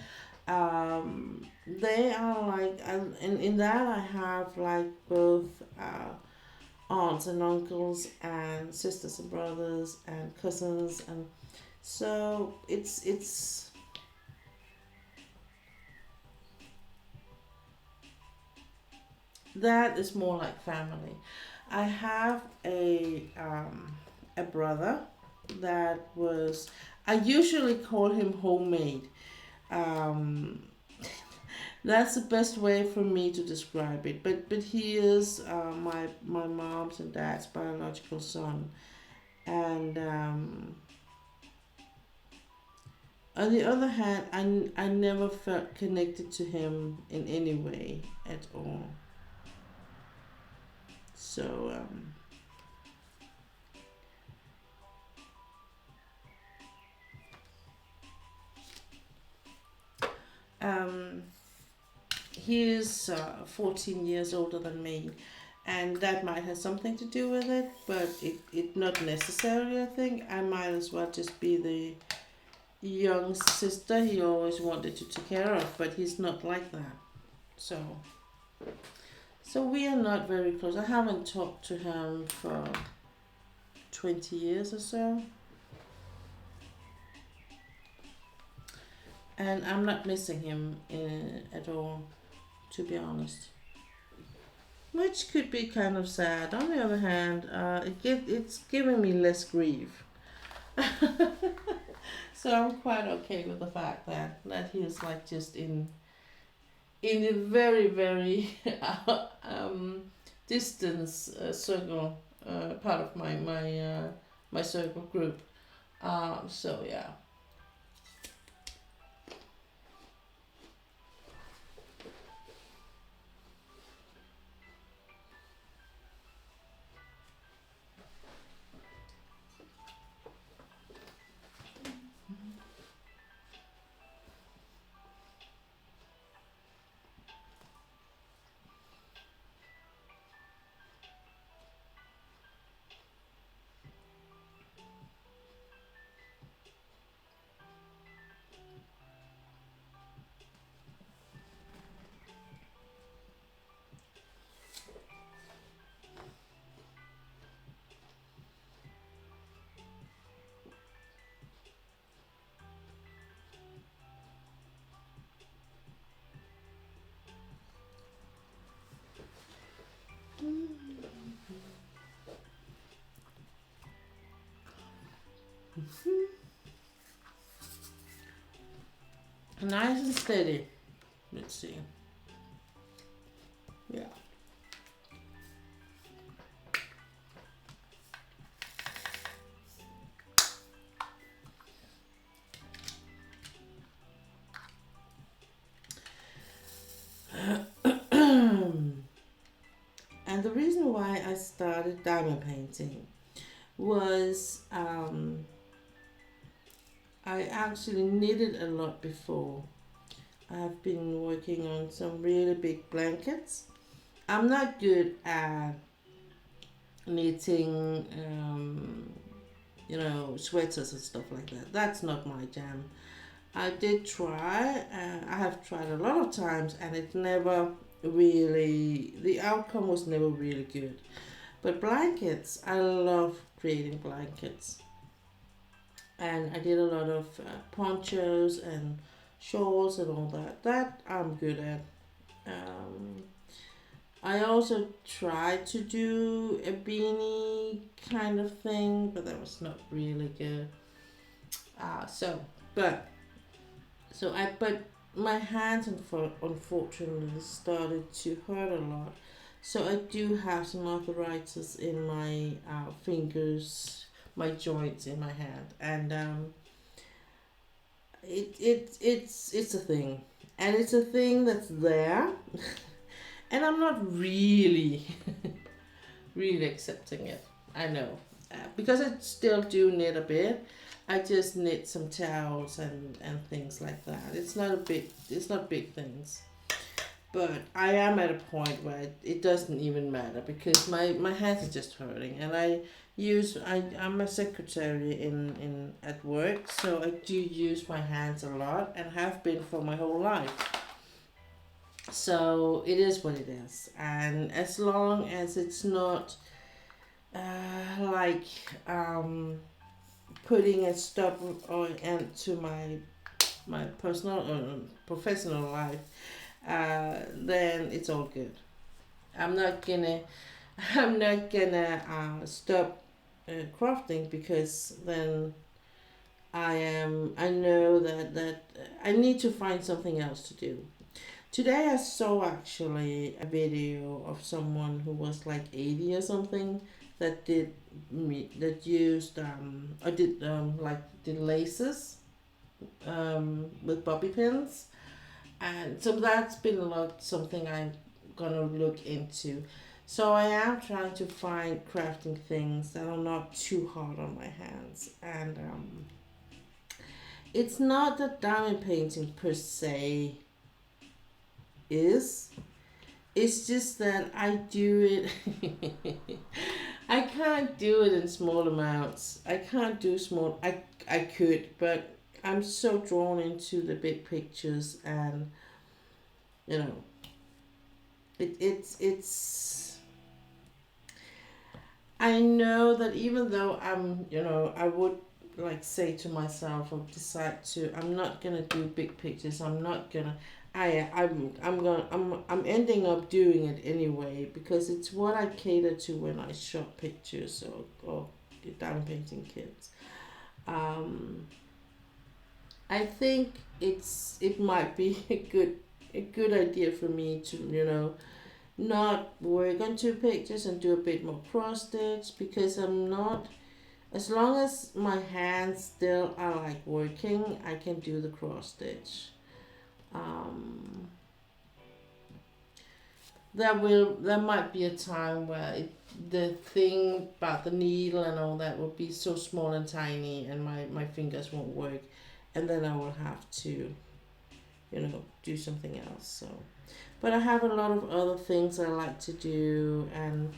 They are like, and in that I have like both aunts and uncles and sisters and brothers and cousins, and so it's that is more like family. I have a brother that was, I usually call him homemade. Um, that's the best way for me to describe it. But he is my mom's and dad's biological son, and on the other hand, I never felt connected to him in any way at all. So um, he is 14 years older than me, and that might have something to do with it, but it not necessarily. I think I might as well just be the young sister he always wanted to take care of, but he's not like that. So we are not very close. I haven't talked to him for 20 years or so, and I'm not missing him at all, to be honest. Which could be kind of sad. On the other hand, it's giving me less grief. So I'm quite okay with the fact that he is like just in a very very distance circle, part of my circle group. So yeah. Nice and steady. Let's see. Yeah. And the reason why I started diamond painting was I actually knitted a lot before. I've been working on some really big blankets. I'm not good at knitting, sweaters and stuff like that. That's not my jam. I did try. I have tried a lot of times, and it never really. The outcome was never really good. But blankets, I love creating blankets, and I did a lot of ponchos and shawls and all that. That I'm good at. Um, I also tried to do a beanie kind of thing, but that was not really good. Uh, so, but but my hands unfortunately started to hurt a lot. So I do have some arthritis in my fingers, my joints in my hand, and it's a thing, and it's a thing that's there, and I'm not really really accepting it. I know. Because I still do knit a bit. I just knit some towels and things like that. It's not big things. But I am at a point where it doesn't even matter because my hands are just hurting, and I'm a secretary in at work, so I do use my hands a lot and have been for my whole life. So it is what it is, and as long as it's not like putting a stop or end to my personal or professional life, then it's all good. I'm not gonna I'm not gonna stop crafting because then I know that I need to find something else to do. Today I saw actually a video of someone who was like 80 or something that that used or did did laces with bobby pins, and so that's been a lot something I'm gonna look into. So I am trying to find crafting things that are not too hard on my hands, and it's not that diamond painting per se is. It's just that I do it. I can't do it in small amounts. I can't do small. I could, but I'm so drawn into the big pictures, and you know, it's. I know that even though I would like say to myself or decide to, I'm not gonna do big pictures. I'm not gonna. I'm ending up doing it anyway because it's what I cater to when I shop pictures or diamond painting kits. Um, I think it might be a good idea for me to not work on two pictures and do a bit more cross stitch because I'm not, as long as my hands still are like working, I can do the cross stitch. Um, there might be a time where the thing about the needle and all that will be so small and tiny and my fingers won't work, and then I will have to do something else. So but I have a lot of other things I like to do, and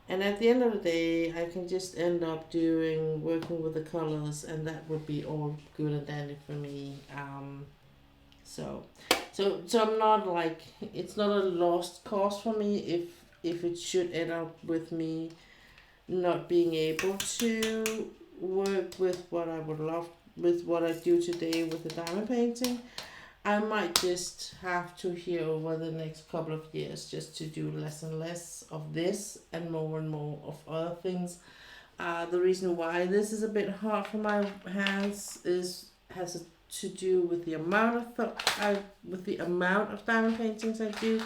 at the end of the day I can just end up working with the colors, and that would be all good and dandy for me. So so I'm not like, it's not a lost cause for me if it should end up with me not being able to work with what I would love with what I do today with the diamond painting. I might just have to here over the next couple of years just to do less and less of this and more of other things. The reason why this is a bit hard for my hands has to do with the amount of diamond paintings I do,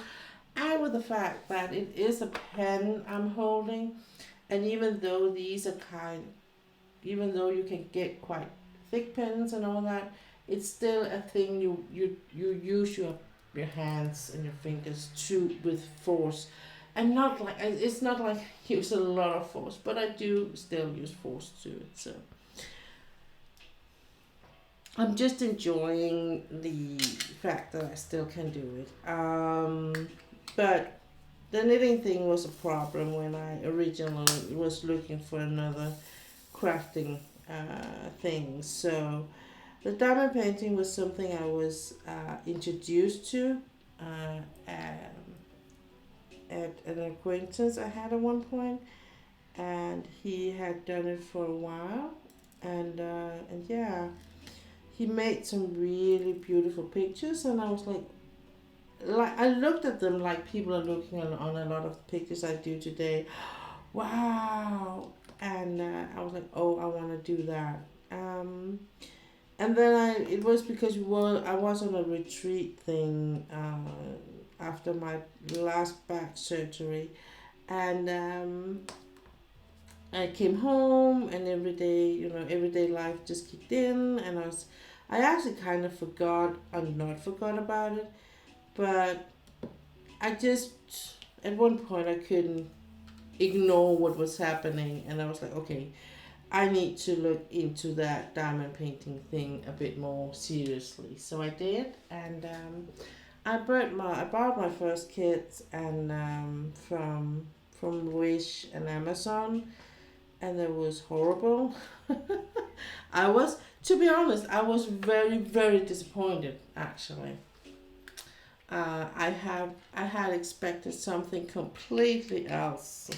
and with the fact that it is a pen I'm holding, and even though you can get quite thick pens and all that, it's still a thing you use your hands and your fingers to with force, I'm not like, it's not like I use a lot of force, but I do still use force to it. So I'm just enjoying the fact that I still can do it. But the knitting thing was a problem when I originally was looking for another crafting thing. So the diamond painting was something I was introduced to at an acquaintance I had at one point, and he had done it for a while, and yeah, he made some really beautiful pictures, and I was like I looked at them like people are looking on a lot of pictures I do today. Wow! And I was like, oh, I want to do that. And then it was because I was on a retreat thing after my last back surgery, and I came home, and every day, everyday life just kicked in, and I actually kind of forgot, or not forgot about it, but I just, at one point, I couldn't ignore what was happening, and I was like, okay, I need to look into that diamond painting thing a bit more seriously. So I did, and I bought my first kit, and from Wish and Amazon, and it was horrible. I was, to be honest, I was very, very disappointed actually. I had expected something completely else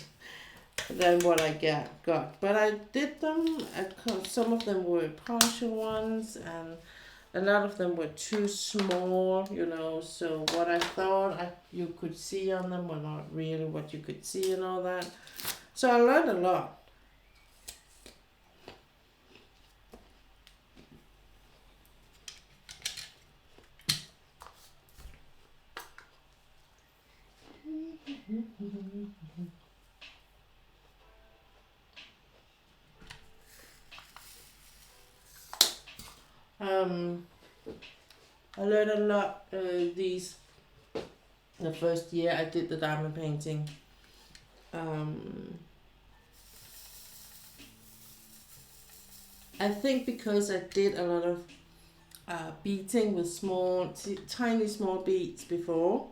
than what I got, but I did them. Some of them were partial ones, and a lot of them were too small. So what I thought you could see on them were not really what you could see and all that. So I learned a lot. Um, I learned a lot the first year I did the diamond painting. Um, I think because I did a lot of beating with tiny small beads before,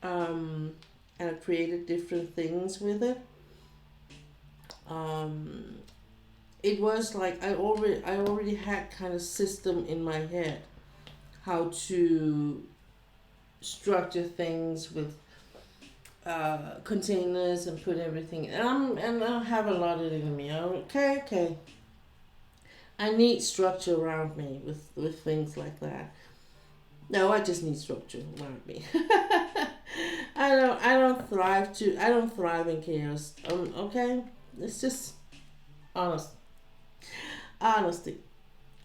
and I created different things with it. Um, it was like I already had kind of system in my head how to structure things with containers and put everything, and I have a lot of it in me. Okay. I need structure around me with things like that. No, I just need structure around me. I don't thrive in chaos. Okay, it's just honest honesty.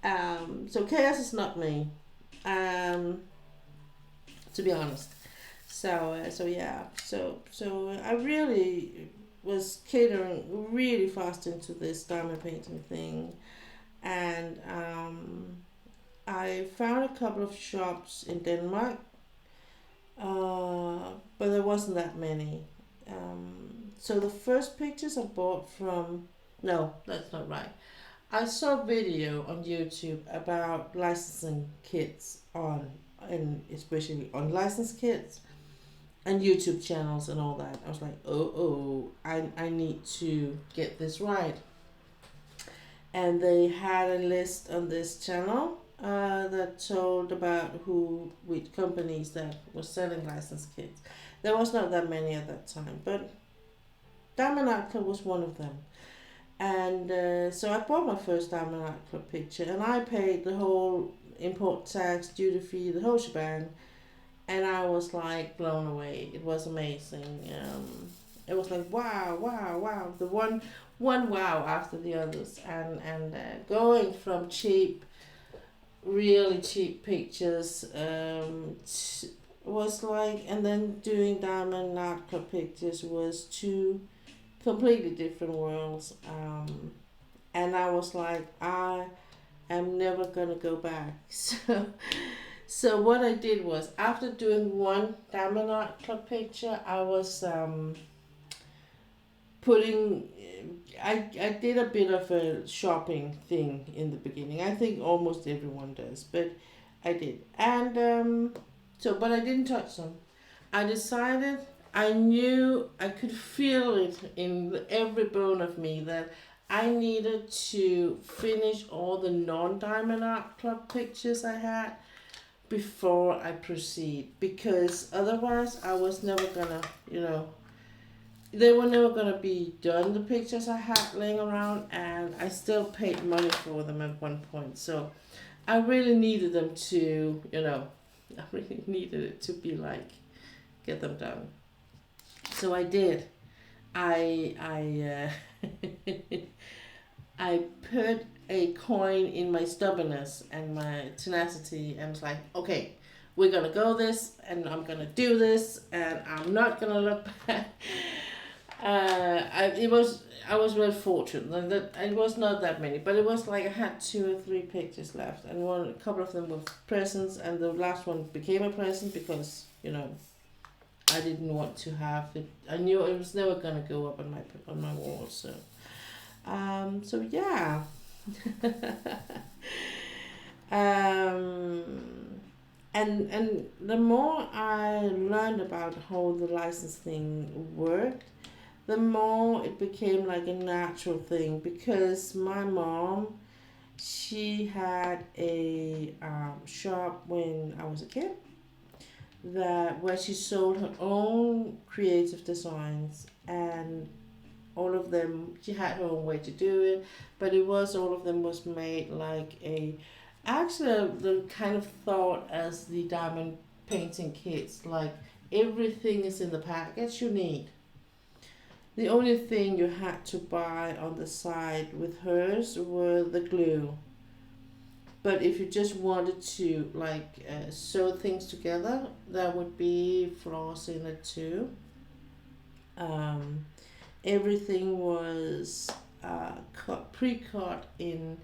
So chaos is not me. Um, to be honest. So yeah. So I really was catering really fast into this diamond painting thing, and I found a couple of shops in Denmark, but there wasn't that many. So the first pictures I bought from, no, that's not right. I saw a video on YouTube about licensing kits and especially on licensed kits and YouTube channels and all that. I was like, I need to get this right. And they had a list on this channel that told about which companies that were selling licensed kits. There was not that many at that time, but Diamond Art Club was one of them. And so I bought my first Diamond Art Club picture, and I paid the whole import tax, duty free, the whole shebang, and I was like blown away. It was amazing. It was like wow, the one wow after the others, and going from cheap, really cheap pictures was like, and then doing Diamond Art Club pictures was two completely different worlds. And I was like, I am never gonna go back. So what I did was, after doing one diamond art club picture, I was putting. I did a bit of a shopping thing in the beginning. I think almost everyone does, but I did. And but I didn't touch them. I decided, I knew, I could feel it in every bone of me that I needed to finish all the non-diamond art club pictures I had before I proceed, because otherwise I was never gonna, they were never gonna be done, the pictures I had laying around, and I still paid money for them at one point. So I really needed them to, I really needed it to be like, get them done. So I did. I I put a coin in my stubbornness and my tenacity, and was like, okay, we're gonna go this, and I'm gonna do this, and I'm not gonna look back. I was very fortunate that it was not that many, but it was like I had 2 or 3 pictures left, and a couple of them were presents, and the last one became a present because I didn't want to have it. I knew it was never gonna go up on my wall. So yeah. And the more I learned about how the license thing worked, the more it became like a natural thing, because my mom, she had a shop when I was a kid, where she sold her own creative designs, and all of them, she had her own way to do it, but all of them was made like actually the kind of thought as the diamond painting kits, like everything is in the package you need. The only thing you had to buy on the side with hers were the glue. But if you just wanted to sew things together, there would be floss in it too. Um, Everything was pre-cut in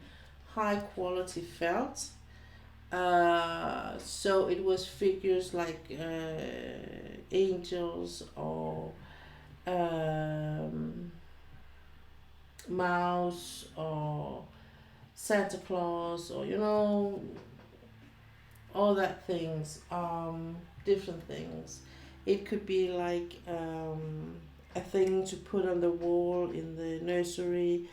high quality felt. So it was figures like angels or mouse or Santa Claus, or all that things, different things. It could be like a thing to put on the wall in the nursery,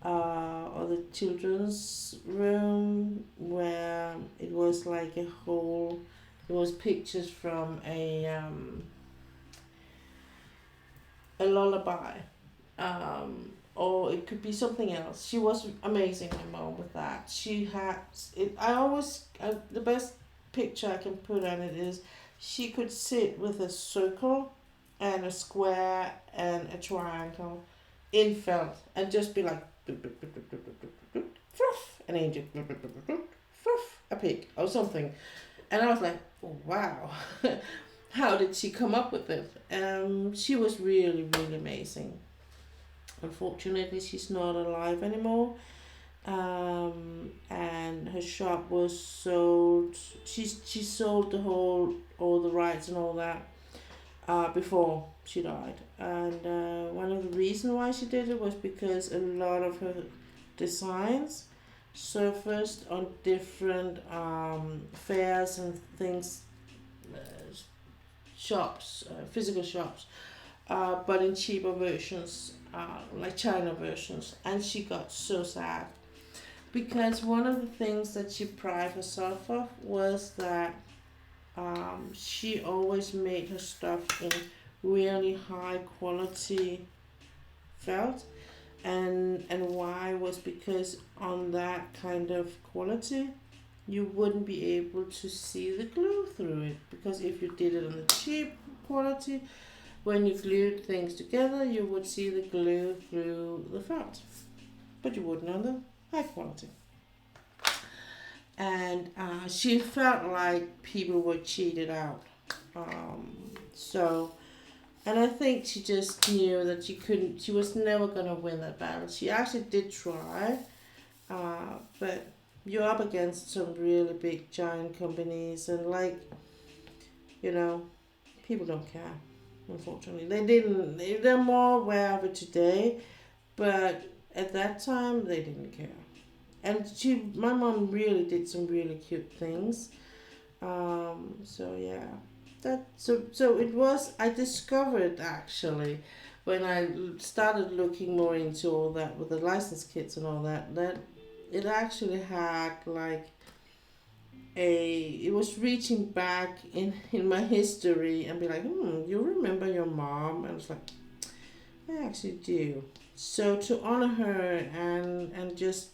or the children's room, where it was like it was pictures from a lullaby, or it could be something else. She was amazing, my mom, with that. She had it. The best picture I can put on it is, she could sit with a circle and a square and a triangle in felt, and just be like, fluff, an angel, fluff, a pig or something. And I was like, oh, wow. How did she come up with it? She was really, really amazing. Unfortunately, she's not alive anymore. And her shop was sold. She sold all the rights and all that before she died. And one of the reasons why she did it was because a lot of her designs surfaced on different fairs and things, shops, physical shops, but in cheaper versions, like China versions. And she got so sad, because one of the things that she prided herself of was that she always made her stuff in really high quality felt. And why was because on that kind of quality, you wouldn't be able to see the glue through it, because if you did it on the cheap quality, when you glued things together, you would see the glue through the felt, but you wouldn't on the high quality. And she felt like people were cheated out. And I think she just knew that she was never going to win that battle. She actually did try, but you're up against some really big giant companies, and like, you know, people don't care. Unfortunately, they didn't. They're more aware of it today, but at that time they didn't care. And my mom really did some really cute things. So yeah, so it was. I discovered actually when I started looking more into all that with the license kits and all that, that it actually had like it was reaching back in my history and be like, you remember your mom? And I was like, I actually do. So to honor her and just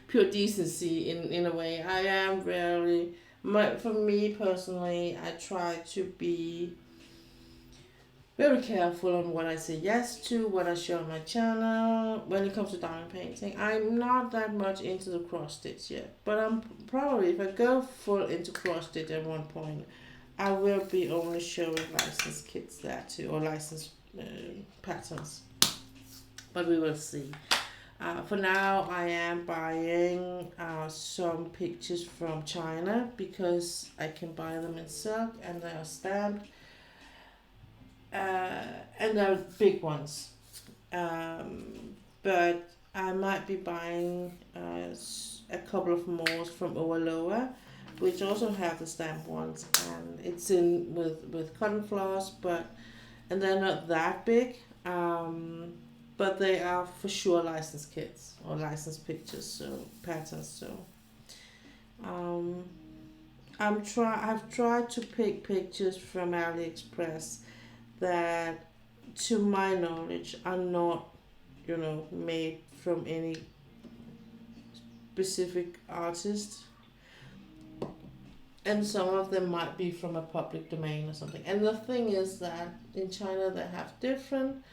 pure decency in a way, I am very, for me personally, I try to be very careful on what I say yes to, what I show on my channel when it comes to diamond painting. I'm not that much into the cross stitch yet, but I'm probably, if I go full into cross stitch at one point, I will be only showing license kits there too, or license patterns. But we will see. For now, I am buying some pictures from China because I can buy them in silk and they are stamped, and they're big ones. But I might be buying a couple of more from Oaloa, which also have the stamped ones, and it's in with cotton floss, but and they're not that big. But they are for sure licensed kits or licensed pictures, so patterns. So um, I've tried to pick pictures from AliExpress that, to my knowledge, are not, made from any specific artist, and some of them might be from a public domain or something. And the thing is that in China they have different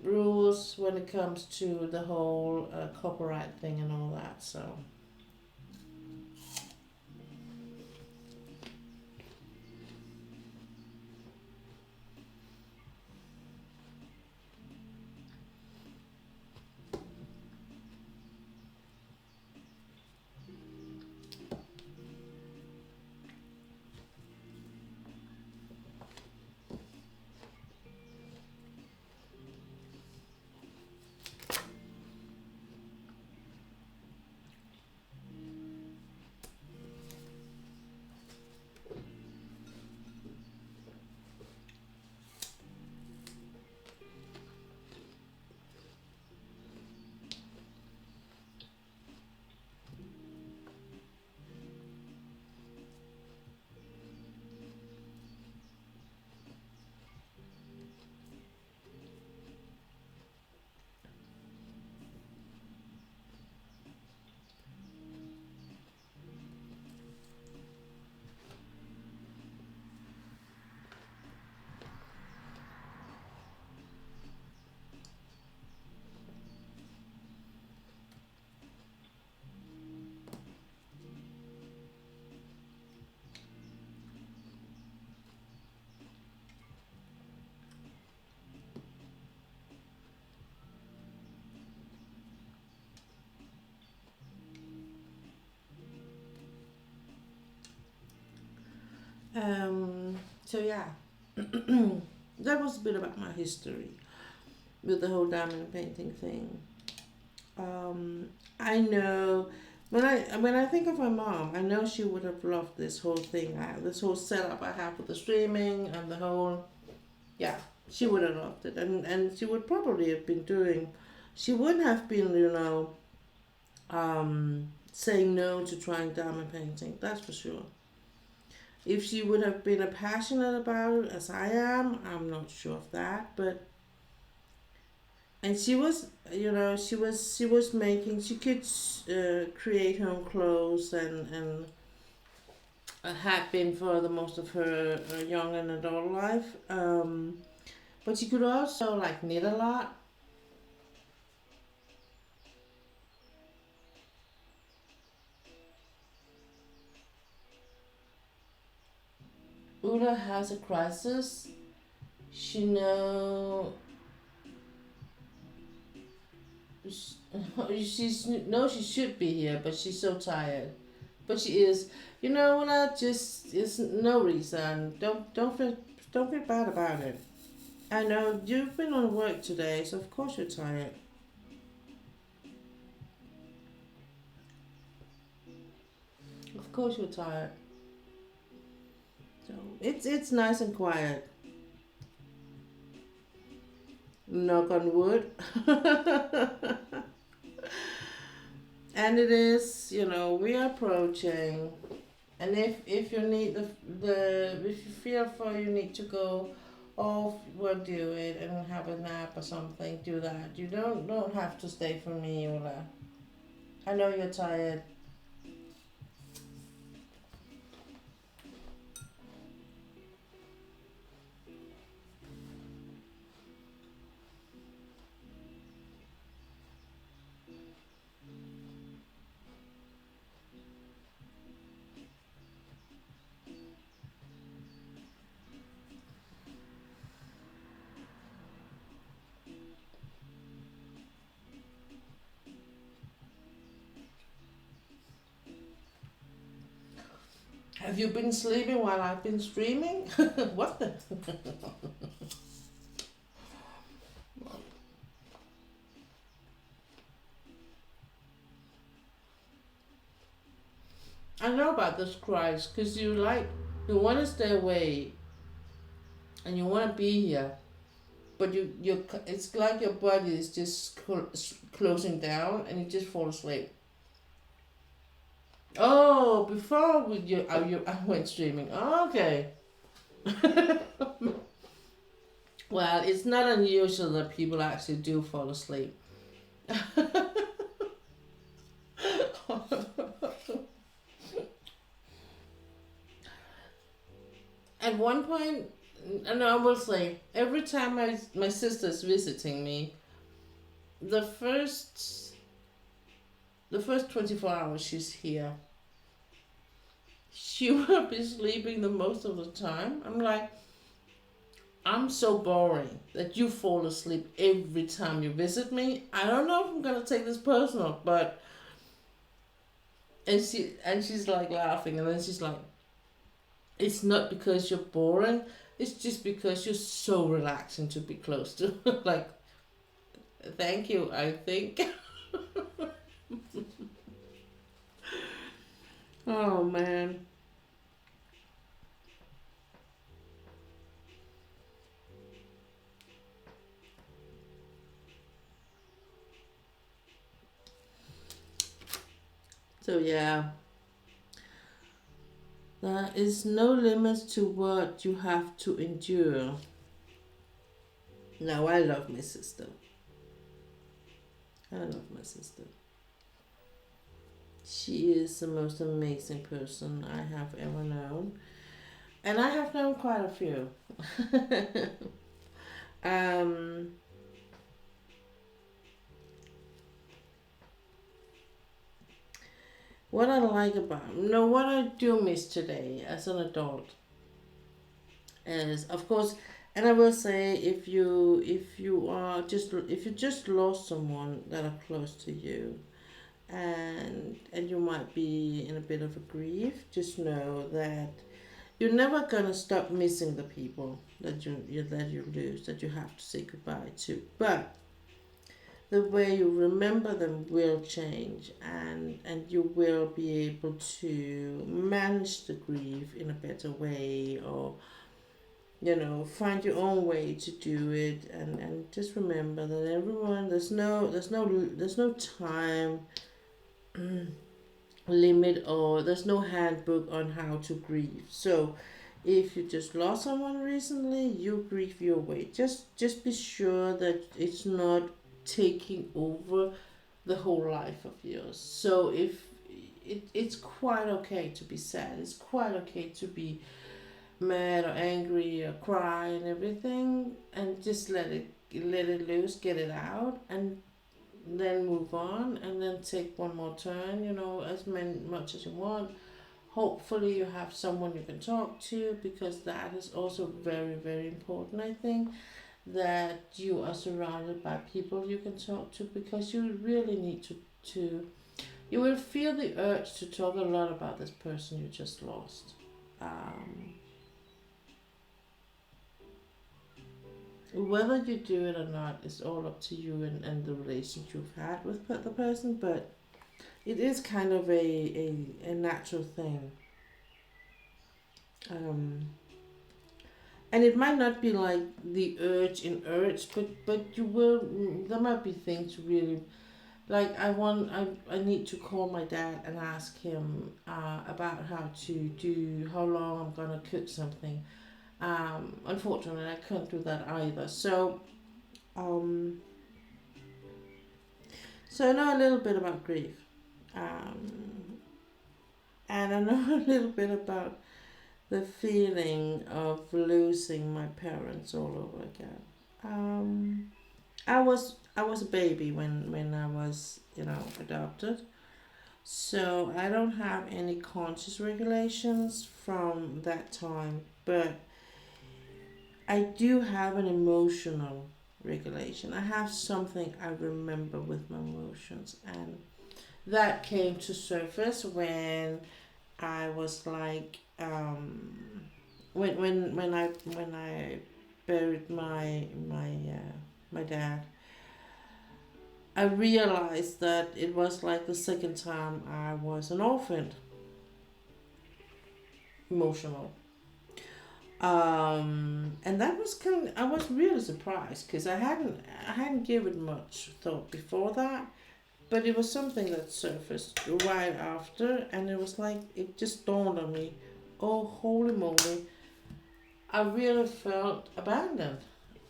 rules when it comes to the whole copyright thing and all that. So so yeah, that was a bit about my history with the whole diamond painting thing. Um, I know when I think of my mom, I know she would have loved this whole thing, this whole setup I have with the streaming and the whole, yeah, she would have loved it, and she would probably have been doing, she would have been, saying no to trying diamond painting. That's for sure. If she would have been passionate about it as I am, I'm not sure of that, but and she was, she was making, she could create her own clothes and had been for the most of her young and adult life. But she could also like knit a lot. Uda has a crisis. She know She's no, she should be here, but she's so tired. But she is. You know what? Just it's no reason. Don't feel bad about it. I know you've been on work today, so of course you're tired. Of course you're tired. So it's nice and quiet. Knock on wood. And it is, we are approaching. And if you need if you feel for you need to go off, well, do it and have a nap or something. Do that. You don't have to stay for me, Ola. I know you're tired. Have you been sleeping while I've been streaming? What the? I know about this cries because you want to stay away and you want to be here, but it's like your body is just closing down and you just fall asleep. Oh, before I went streaming. Okay. Well, it's not unusual that people actually do fall asleep. At one point, and I will say, every time my sister's visiting me, the first the first 24 hours she's here, she will be sleeping the most of the time. I'm like, I'm so boring that you fall asleep every time you visit me. I don't know if I'm gonna take this personal, but she's like laughing, and then she's like, it's not because you're boring. It's just because you're so relaxing to be close to. Like, thank you. I think. Oh man. So yeah, there is no limit to what you have to endure. Now I love my sister. I love my sister. She is the most amazing person I have ever known. And I have known quite a few. um, what I like about, no, what I do miss today as an adult is, of course, and I will say, if you just lost someone that are close to you, and you might be in a bit of a grief, just know that you're never gonna stop missing the people that you lose, that you have to say goodbye to. But the way you remember them will change, and you will be able to manage the grief in a better way, or find your own way to do it, and just remember that everyone, there's no time limit, or there's no handbook on how to grieve. So if you just lost someone recently, you grieve your way. Just be sure that it's not taking over the whole life of yours. So if it's quite okay to be sad, it's quite okay to be mad or angry or cry and everything, and just let it loose, get it out, and then move on, and then take one more turn, as much as you want. Hopefully you have someone you can talk to, because that is also very, very important, I think. that you are surrounded by people you can talk to, because you really need to you will feel the urge to talk a lot about this person you just lost. Um, Whether you do it or not is all up to you and the relationship you've had with the person, but it is kind of a natural thing. Um, and it might not be like the urge, but you will, there might be things really, like I need to call my dad and ask him about how long I'm gonna cook something. Unfortunately, I couldn't do that either. Um, so I know a little bit about grief, um, and I know a little bit about the feeling of losing my parents all over again. I was a baby when I was adopted, so I don't have any conscious regulations from that time, but I do have an emotional regulation. I have something I remember with my emotions, and that came to surface when I was like, when I buried my dad. I realized that it was like the second time I was an orphan, emotional. And that was I was really surprised because I hadn't given much thought before that, but it was something that surfaced right after, and it was like it just dawned on me, oh holy moly, I really felt abandoned,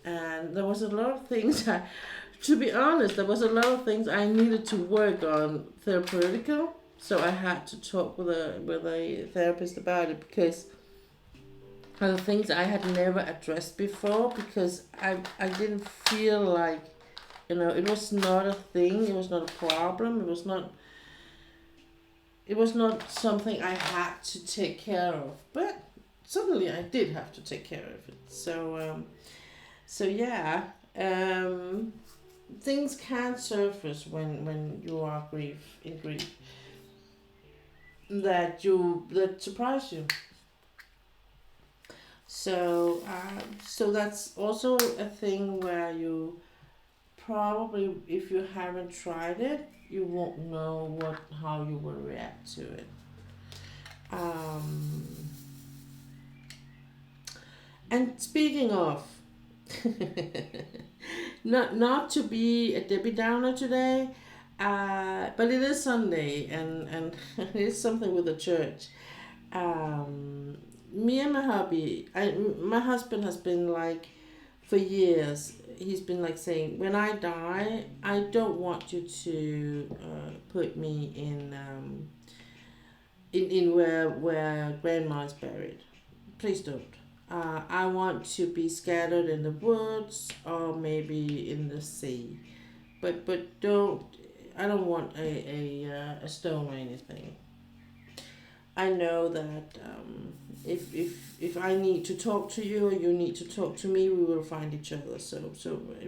and there was a lot of things to be honest, there was a lot of things I needed to work on therapeutical, so I had to talk with a therapist about it because are the things I had never addressed before, because I didn't feel like it was not a thing, it was not a problem, it was not something I had to take care of, but suddenly I did have to take care of it. So yeah, um, things can surface when you are in grief that surprise you. So that's also a thing where you probably, if you haven't tried it, you won't know how you will react to it. Um, and speaking of, not to be a Debbie Downer today, but it is Sunday, and it is something with the church. Um, Me and my husband has been like, for years, he's been like saying, when I die, I don't want you to put me in where grandma's buried. Please don't. I want to be scattered in the woods or maybe in the sea, but don't. I don't want a stone or anything. I know that if I need to talk to you or you need to talk to me, we will find each other. So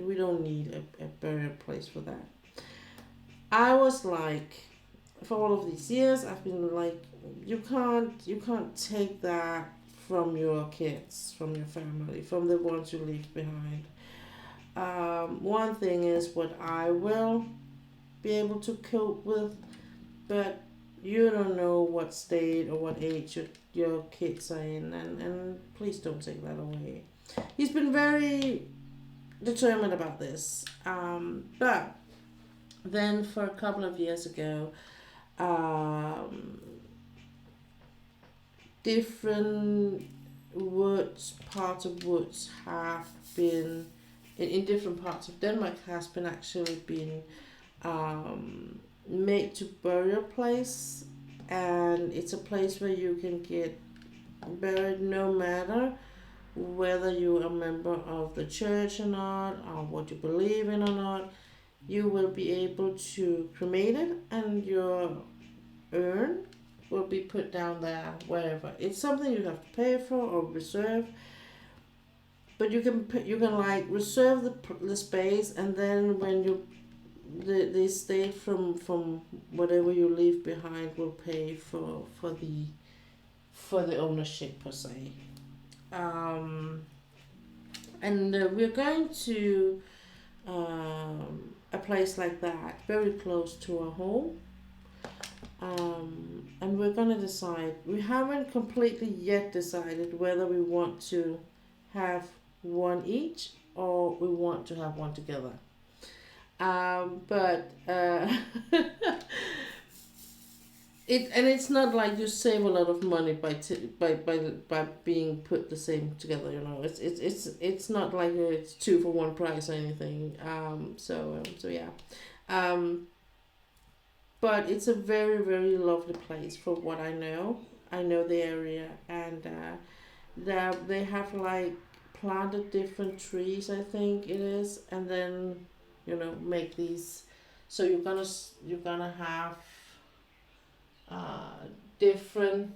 we don't need a burial place for that. I was like, for all of these years, I've been like, you can't take that from your kids, from your family, from the ones you leave behind. One thing is what I will be able to cope with, but you don't know what state or what age your kids are in, and please don't take that away. He's been very determined about this. But then for a couple of years ago, um, different parts of woods have been, in different parts of Denmark, has been actually been made to burial place, and it's a place where you can get buried no matter whether you're a member of the church or not, or what you believe in or not. You will be able to cremate it, and your urn will be put down there wherever. It's something you have to pay for or reserve, but you can like reserve the space, and then when you the estate from whatever you leave behind will pay for the ownership per se. Um, and we're going to a place like that, very close to our home. And we're gonna decide. We haven't completely yet decided whether we want to have one each or we want to have one together. But it's not like you save a lot of money by being put the same together. You know, it's not like it's two for one price or anything. So yeah. Um, but it's a very very lovely place for what I know. I know the area, and they have like planted different trees. I think it is, and then make these. So you're gonna have different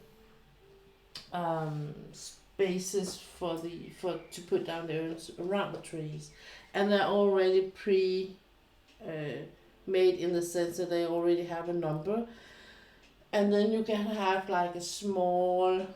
spaces for to put down the urns around the trees, and they're already uh, made in the sense that they already have a number, and then you can have like a small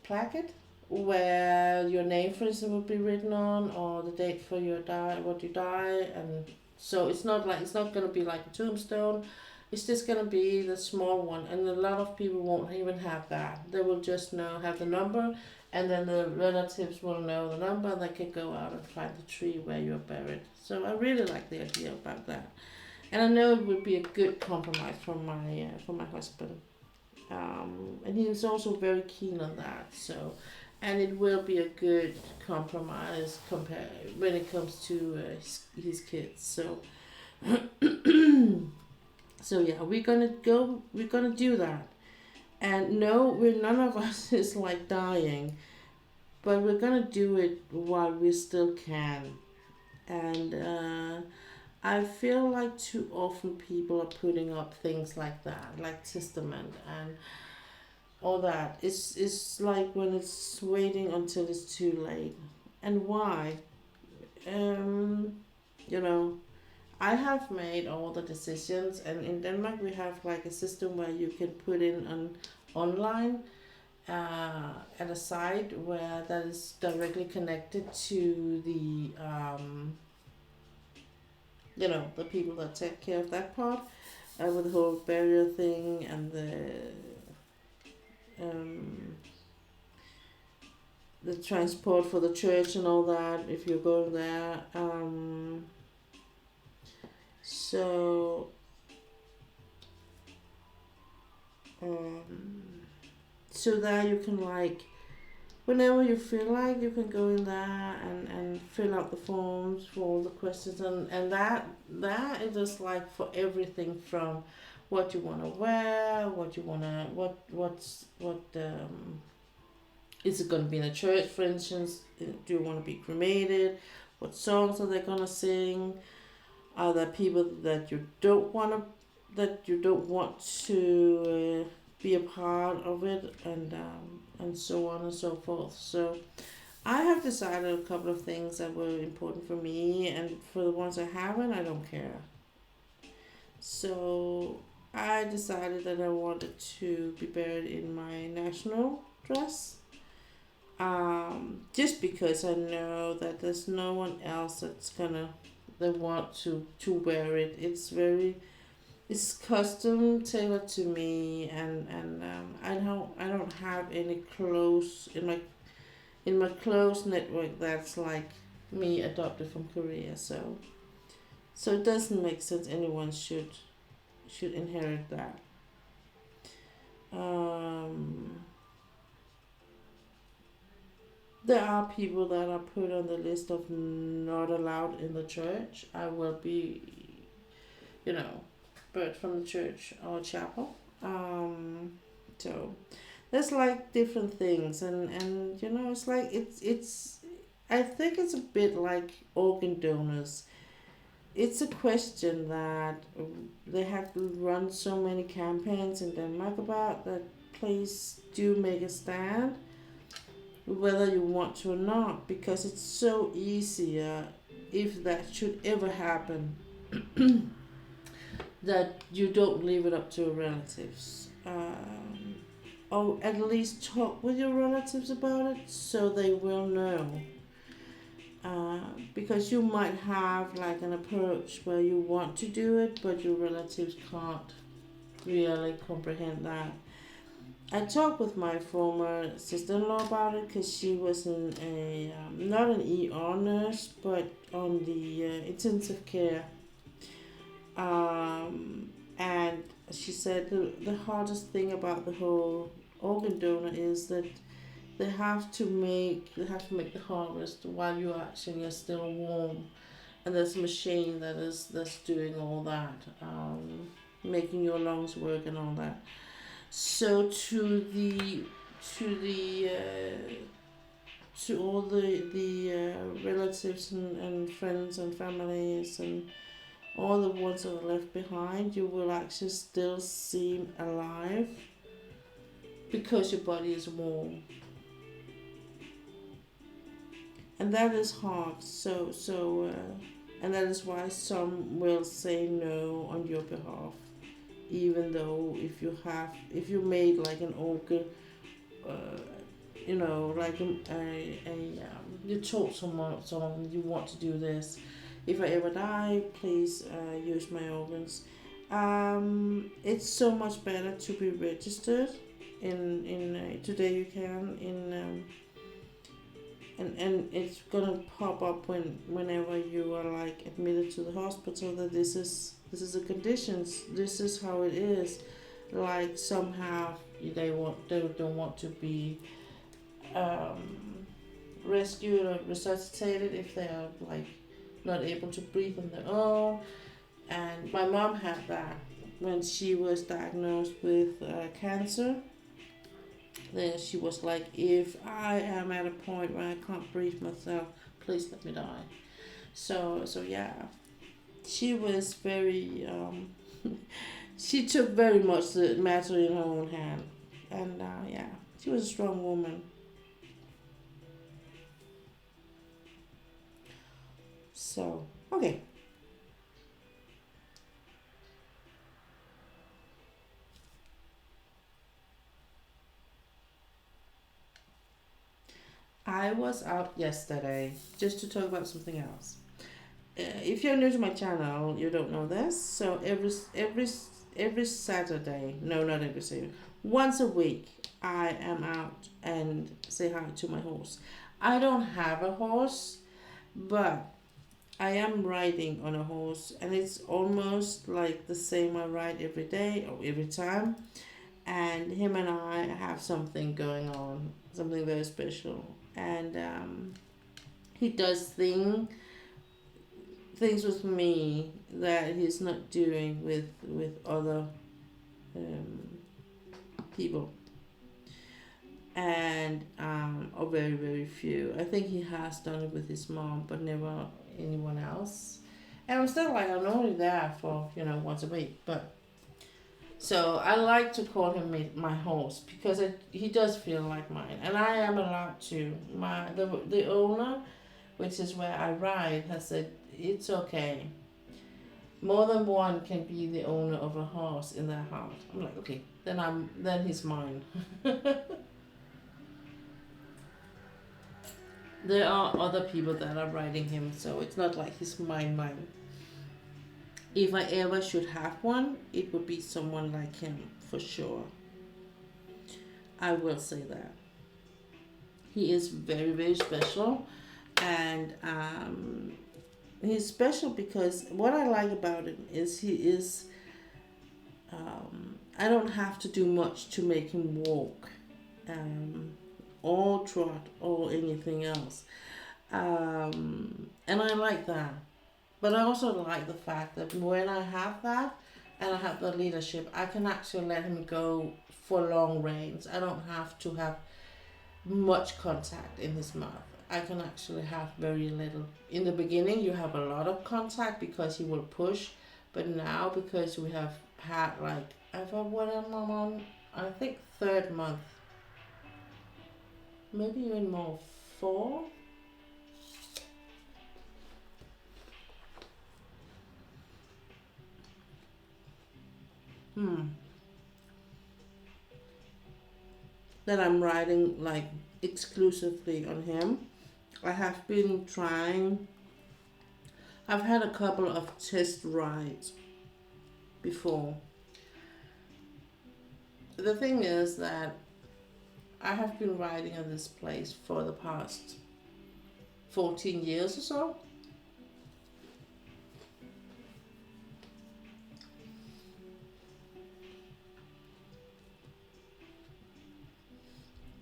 placket where your name, for instance, will be written on, or the date for your what you die, and so it's not gonna be like a tombstone. It's just gonna be the small one, and a lot of people won't even have that. They will just have the number, and then the relatives will know the number, and they can go out and find the tree where you're buried. So I really like the idea about that, and I know it would be a good compromise for my husband, and he is also very keen on that. So, and it will be a good compromise when it comes to his kids. So. So yeah, we're gonna do that. And no, we're none of us is like dying, but we're gonna do it while we still can. And I feel like too often people are putting up things like that, like testament and all that. It's like when it's waiting until it's too late. And why? Um, you know, I have made all the decisions, and in Denmark we have like a system where you can put in an online at a site where that is directly connected to the people that take care of that part, with the whole barrier thing and um, the transport for the church and all that if you're going there. So um, so there you can like whenever you feel like you can go in there and fill out the forms for all the questions, and that is just like for everything from what you want to wear, what you want to what is it going to be in a church, for instance. Do you want to be cremated? What songs are they going to sing? Are there people that you don't want to be a part of it, and so on and so forth. So I have decided a couple of things that were important for me, and for the ones I haven't, I don't care. So I decided that I wanted to be buried in my national dress. Just because I know that there's no one else that's gonna they want to wear it. It's custom tailored to me, and I don't have any close in my close network that's like me adopted from Korea. So it doesn't make sense anyone should inherit that. Um, there are people that are put on the list of not allowed in the church. I will be, you know, buried from the church or chapel. So there's like different things, and it's like it's I think it's a bit like organ donors. It's a question that they have to run so many campaigns in Denmark about that. Please do make a stand whether you want to or not, because it's so easier if that should ever happen that you don't leave it up to your relatives. Or at least talk with your relatives about it so they will know. Because you might have like an approach where you want to do it, but your relatives can't really comprehend that. I talked with my former sister-in-law about it because she was in a not an ER nurse, but on the intensive care. And she said the hardest thing about the whole organ donor is that they have to make the harvest while you actually are still warm, and there's a machine that's doing all that, making your lungs work and all that. So to all the relatives and friends and families and all the ones that are left behind, you will actually still seem alive because your body is warm, and that is hard. And that is why some will say no on your behalf, even though if you made like an organ, uh, like you told someone you want to do this. If I ever die, please use my organs. It's so much better to be registered in today you can in and it's gonna pop up whenever you are like admitted to the hospital that this is a conditions, this is how it is. Like somehow they don't want to be rescued or resuscitated if they are like not able to breathe on their own. And my mom had that when she was diagnosed with cancer. Then she was like, if I am at a point where I can't breathe myself, please let me die. So yeah, she was very she took very much the matter in her own hand, and yeah, she was a strong woman. So okay. I was out yesterday just to talk about something else. If you're new to my channel, you don't know this. So every Saturday, no, not every Saturday, once a week, I am out and say hi to my horse. I don't have a horse, but I am riding on a horse, and it's almost like the same I ride every day or every time. And him and I have something going on, something very special. And he does things with me that he's not doing with other um, people, and or very very few. I think he has done it with his mom, but never anyone else. And I'm still like I'm only there for once a week, but so I like to call him my horse because he does feel like mine, and I am allowed to. The owner, which is where I ride, has said it's okay. More than one can be the owner of a horse in their house. I'm like, okay, then he's mine. There are other people that are riding him, so it's not like he's mine. If I ever should have one, it would be someone like him for sure. I will say that. He is very, very special, and he's special because what I like about him is he is. I don't have to do much to make him walk, or trot, or anything else, and I like that. But I also like the fact that when I have that and I have the leadership, I can actually let him go for long range. I don't have to have much contact in his mouth. I can actually have very little. In the beginning, you have a lot of contact because he will push, but now because we have had like I've had what I'm on, I think third month. maybe even more, 4. Hmm. That I'm riding like exclusively on him. I have been trying. I've had a couple of test rides before. The thing is that I have been riding on this place for the past 14 years or so.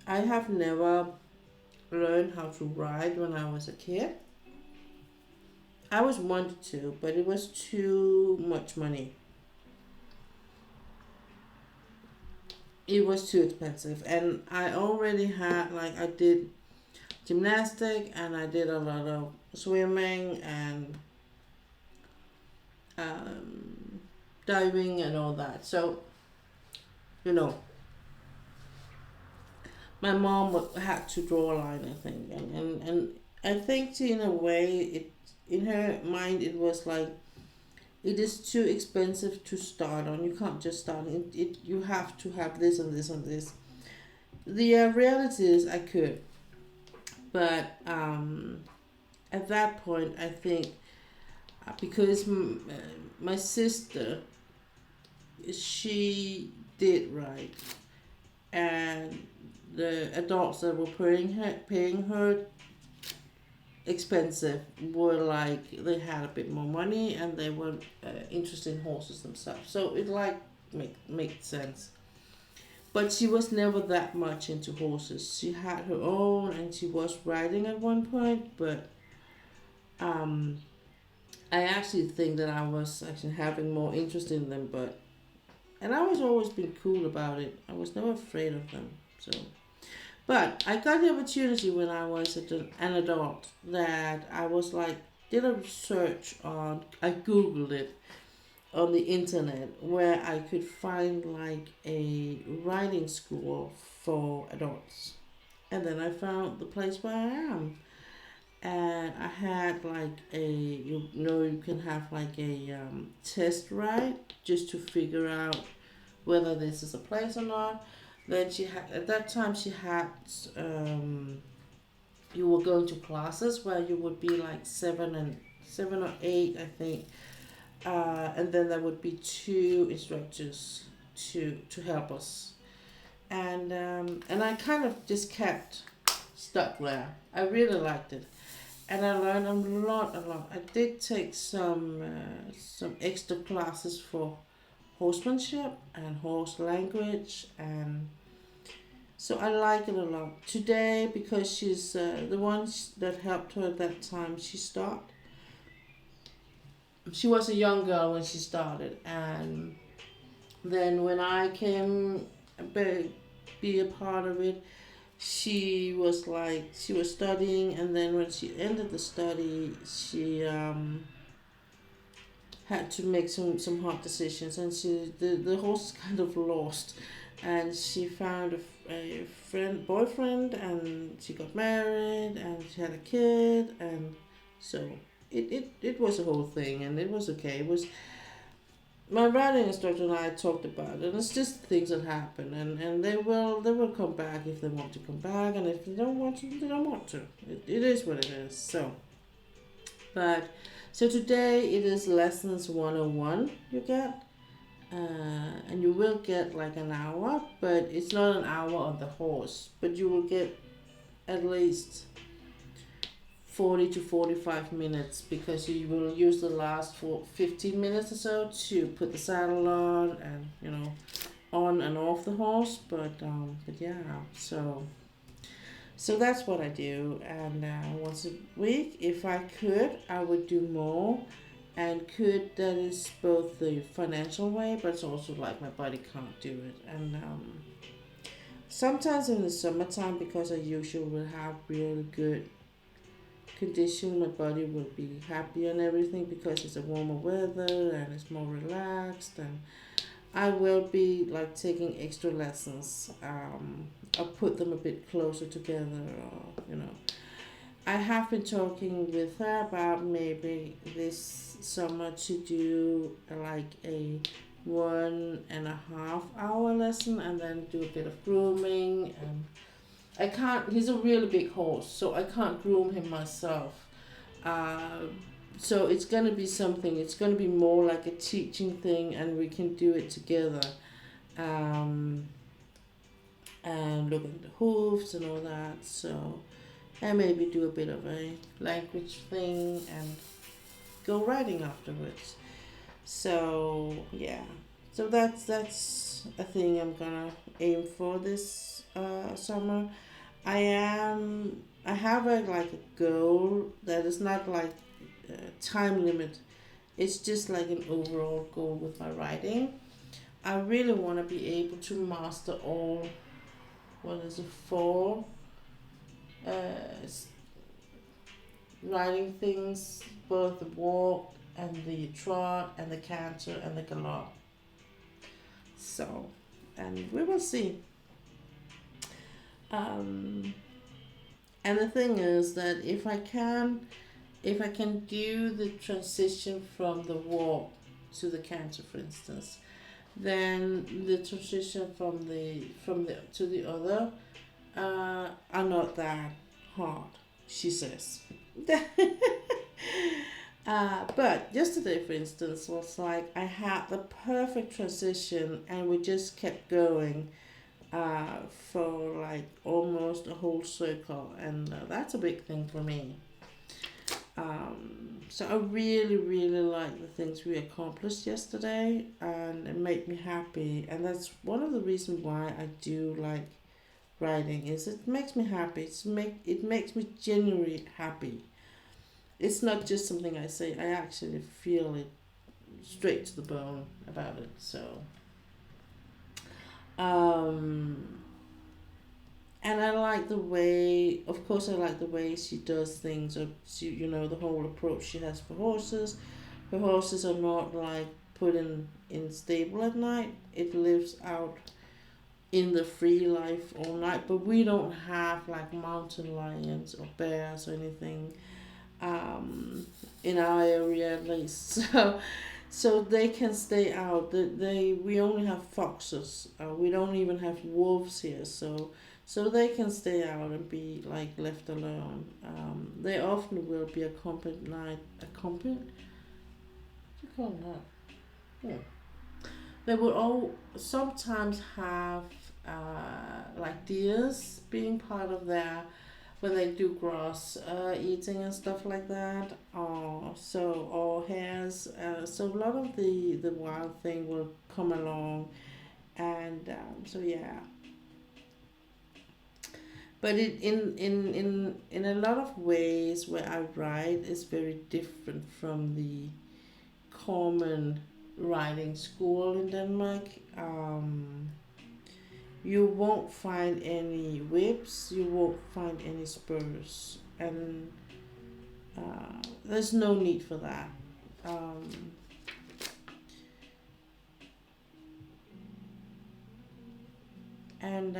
I have never learned how to ride when I was a kid. I was wanted to, but it was too much money. It was too expensive, and I already had like I did gymnastic and I did a lot of swimming and um, diving and all that. So you know, my mom had to draw a line, I think, and I think in a way it in her mind it was like it is too expensive to start on. You can't just start it. You have to have this and this and this. The reality is I could, but at that point I think because my sister she did right, and the adults that were paying her expensive were like they had a bit more money and they were interested in horses themselves, so it like made sense. But she was never that much into horses. She had her own and she was riding at one point, but um I actually think that I was actually having more interest in them, but and I was always been cool about it. I was never afraid of them. So but I got the opportunity when I was an adult that I was like, did a search on, I googled it on the internet where I could find like a riding school for adults. And then I found the place where I am. And I had like you can have like a test ride just to figure out whether this is a place or not. Then she had at that time she had um, you were going to classes where you would be like 7 or 8 I think, and then there would be 2 instructors to help us, and I kind of just kept stuck there. I really liked it, and I learned a lot. I did take some extra classes for horsemanship and horse language, and so I like it a lot. Today, because she's the one that helped her at that time, she stopped. She was a young girl when she started, and then when I came be a part of it, she was studying, and then when she ended the study, she had to make some hard decisions, and the horse kind of lost, and she found a boyfriend, and she got married, and she had a kid, and so it was a whole thing, and it was okay. It was my riding instructor and I talked about it, and it's just things that happen, and they will come back if they want to come back, and if they don't want to, they don't want to. It is what it is. So, but so today it is lessons 101 you get, and you will get like an hour, but it's not an hour on the horse, but you will get at least 40 to 45 minutes because you will use the last 15 minutes or so to put the saddle on and on and off the horse, but yeah, so that's what I do, and once a week if I could I would do more, and could that is both the financial way, but it's also like my body can't do it, and sometimes in the summertime because I usually will have really good condition, my body will be happy and everything because it's a warmer weather and it's more relaxed, and I will be like taking extra lessons or put them a bit closer together, or you know. I have been talking with her about maybe this summer to do like a 1.5 hour lesson and then do a bit of grooming. And I can't, he's a really big horse, so I can't groom him myself. Uh, so it's going to be something, it's going to be more like a teaching thing, and we can do it together. Um, and look at the hooves and all that. So, and maybe do a bit of a language thing and go riding afterwards. So yeah, so that's a thing I'm gonna aim for this summer. I have a like a goal that is not like time limit. It's just like an overall goal with my writing. I really want to be able to master all, what is it, four uh, riding things, both the walk and the trot and the canter and the gallop. So, and we will see. Um, and the thing is that if I can do the transition from the walk to the canter, for instance, then the transition from the to the other are not that hard, she says. But yesterday, for instance, was like I had the perfect transition, and we just kept going for like almost a whole circle, and that's a big thing for me. So I really, really like the things we accomplished yesterday, and it made me happy. And that's one of the reasons why I do like writing. Is it makes me happy. It makes me genuinely happy. It's not just something I say. I actually feel it straight to the bone about it. So, um, and I like the way, of course, I like the way she does things. Or she, you know, the whole approach she has for horses. Her horses are not like put in stable at night. It lives out in the free life all night. But we don't have like mountain lions or bears or anything in our area at least. So they can stay out. We only have foxes. We don't even have wolves here. So they can stay out and be like left alone. They often will be accompanied. What do you call that? Yeah. They will all sometimes have like deers being part of their when they do grass eating and stuff like that, or hares. So a lot of the wild thing will come along, and so yeah. But in a lot of ways, where I ride is very different from the common riding school in Denmark. You won't find any whips, you won't find any spurs, and there's no need for that. Um, and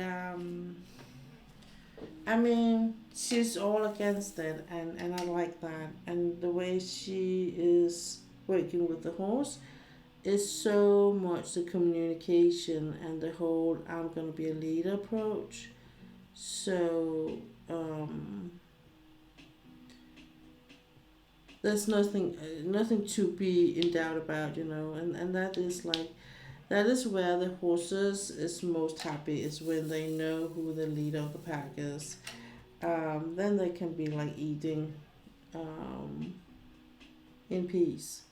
I mean, she's all against it, and I like that. And the way she is working with the horse is so much the communication and the whole I'm gonna be a leader approach. So there's nothing to be in doubt about, you know, and that is like that is where the horses is most happy, is when they know who the leader of the pack is. Then they can be like eating um, in peace.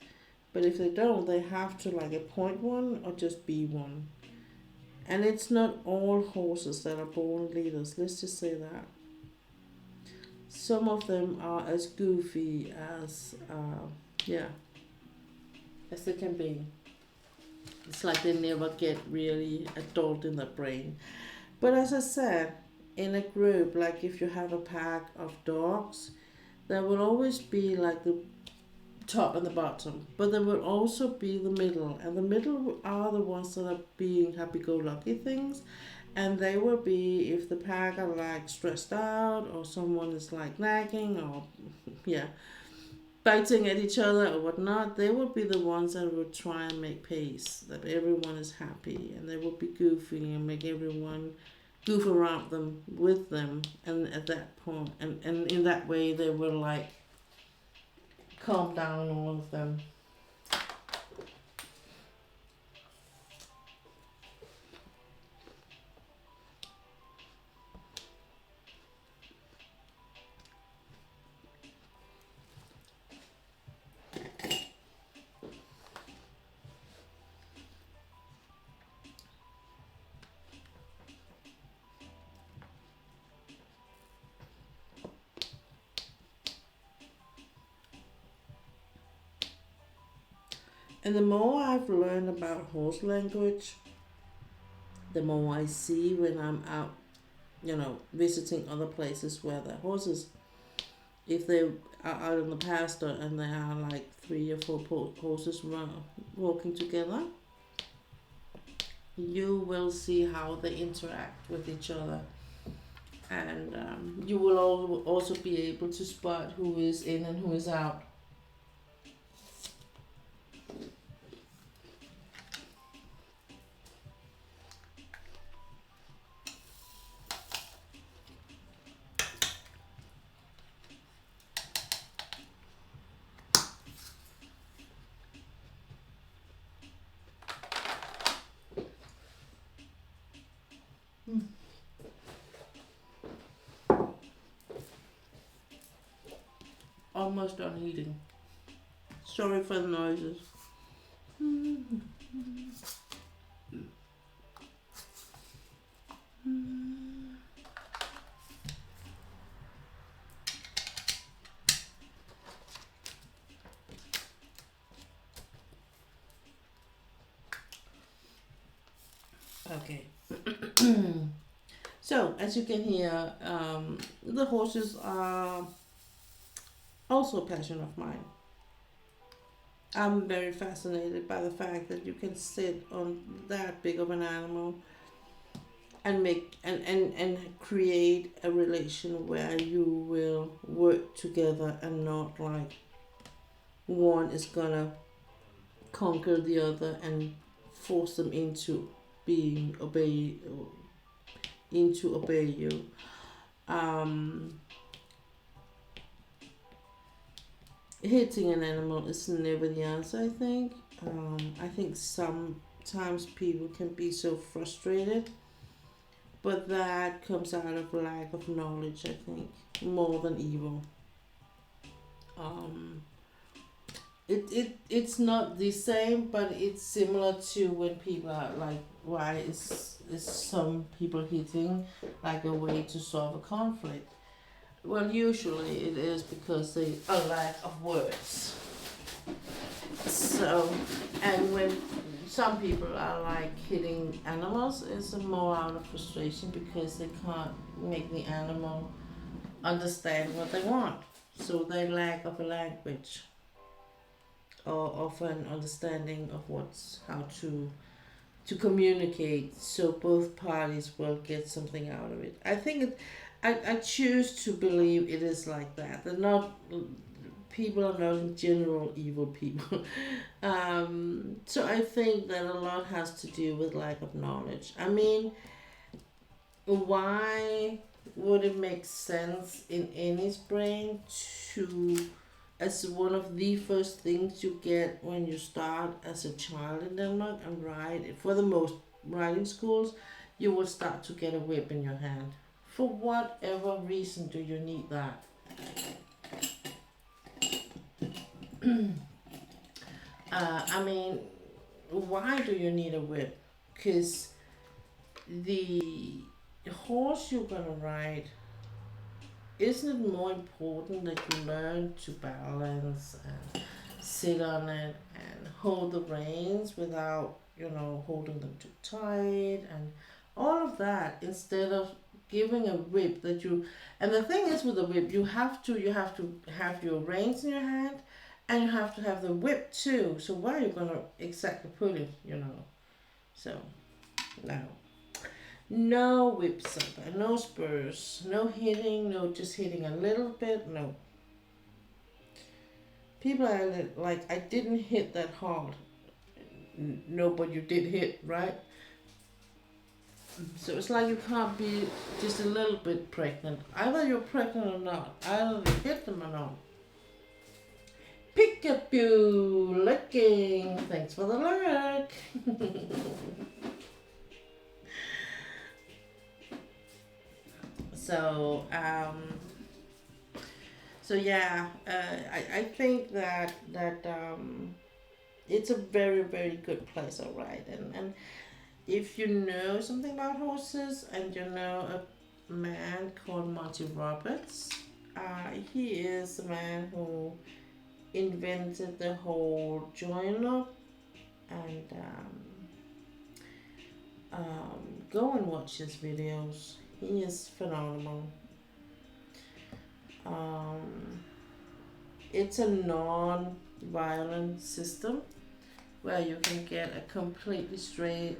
But if they don't, they have to like appoint one or just be one. And it's not all horses that are born leaders, let's just say that. Some of them are as goofy yeah, as they can be. It's like they never get really adult in their brain. But as I said, in a group, like if you have a pack of dogs, there will always be like the top and the bottom, but there will also be the middle, and the middle are the ones that are being happy-go-lucky things, And they will be, if the pack are like stressed out or someone is like nagging or yeah, biting at each other or whatnot, they will be the ones that will try and make pace, that everyone is happy, and they will be goofy and make everyone goof around them with them, and at that point, and in that way they will like calm down all of them. And the more I've learned about horse language, the more I see when I'm out, visiting other places where the horses, if they are out in the pasture and there are like three or four horses walking together, you will see how they interact with each other. And you will also be able to spot who is in and who is out. Almost done eating. Sorry for the noises. Okay. So, as you can hear, the horses are also a passion of mine. I'm very fascinated by the fact that you can sit on that big of an animal and and create a relation where you will work together and not like one is gonna conquer the other and force them being obey into obey you. Um, Hitting an animal is never the answer, I think. I think sometimes people can be so frustrated, but that comes out of lack of knowledge, I think, more than evil. Um, it's not the same, but it's similar to when people are like, why is some people hitting like a way to solve a conflict? Well, usually it is because they a lack of words. So, and when some people are like hitting animals, it's more out of frustration because they can't make the animal understand what they want. So they lack of a language or of an understanding of how to communicate so both parties will get something out of it. I think I choose to believe it is like that. They're not people are not in general evil people. So I think that a lot has to do with lack of knowledge. I mean, why would it make sense in any's brain to, as one of the first things you get when you start as a child in Denmark and ride, for the most riding schools, you will start to get a whip in your hand. For whatever reason do you need that? I mean, why do you need a whip? Because the horse you're gonna ride, isn't it more important that you learn to balance and sit on it and hold the reins without, holding them too tight and all of that, instead of giving a whip that you, and the thing is with a whip, you have to have your reins in your hand and you have to have the whip too. So where are you gonna exactly put it, So no. No whips up, no spurs, no hitting, no just hitting a little bit, no. People are like, I didn't hit that hard. No, but you did hit, right? So it's like you can't be just a little bit pregnant. Either you're pregnant or not. Either you hit them or not. Peekaboo, looking. Thanks for the look. so, so yeah, I think that it's a very very good place, all right. And if you know something about horses and you know a man called Monty Roberts, he is the man who invented the whole joiner, and go and watch his videos. He is phenomenal. Um, it's a non-violent system where you can get a completely strange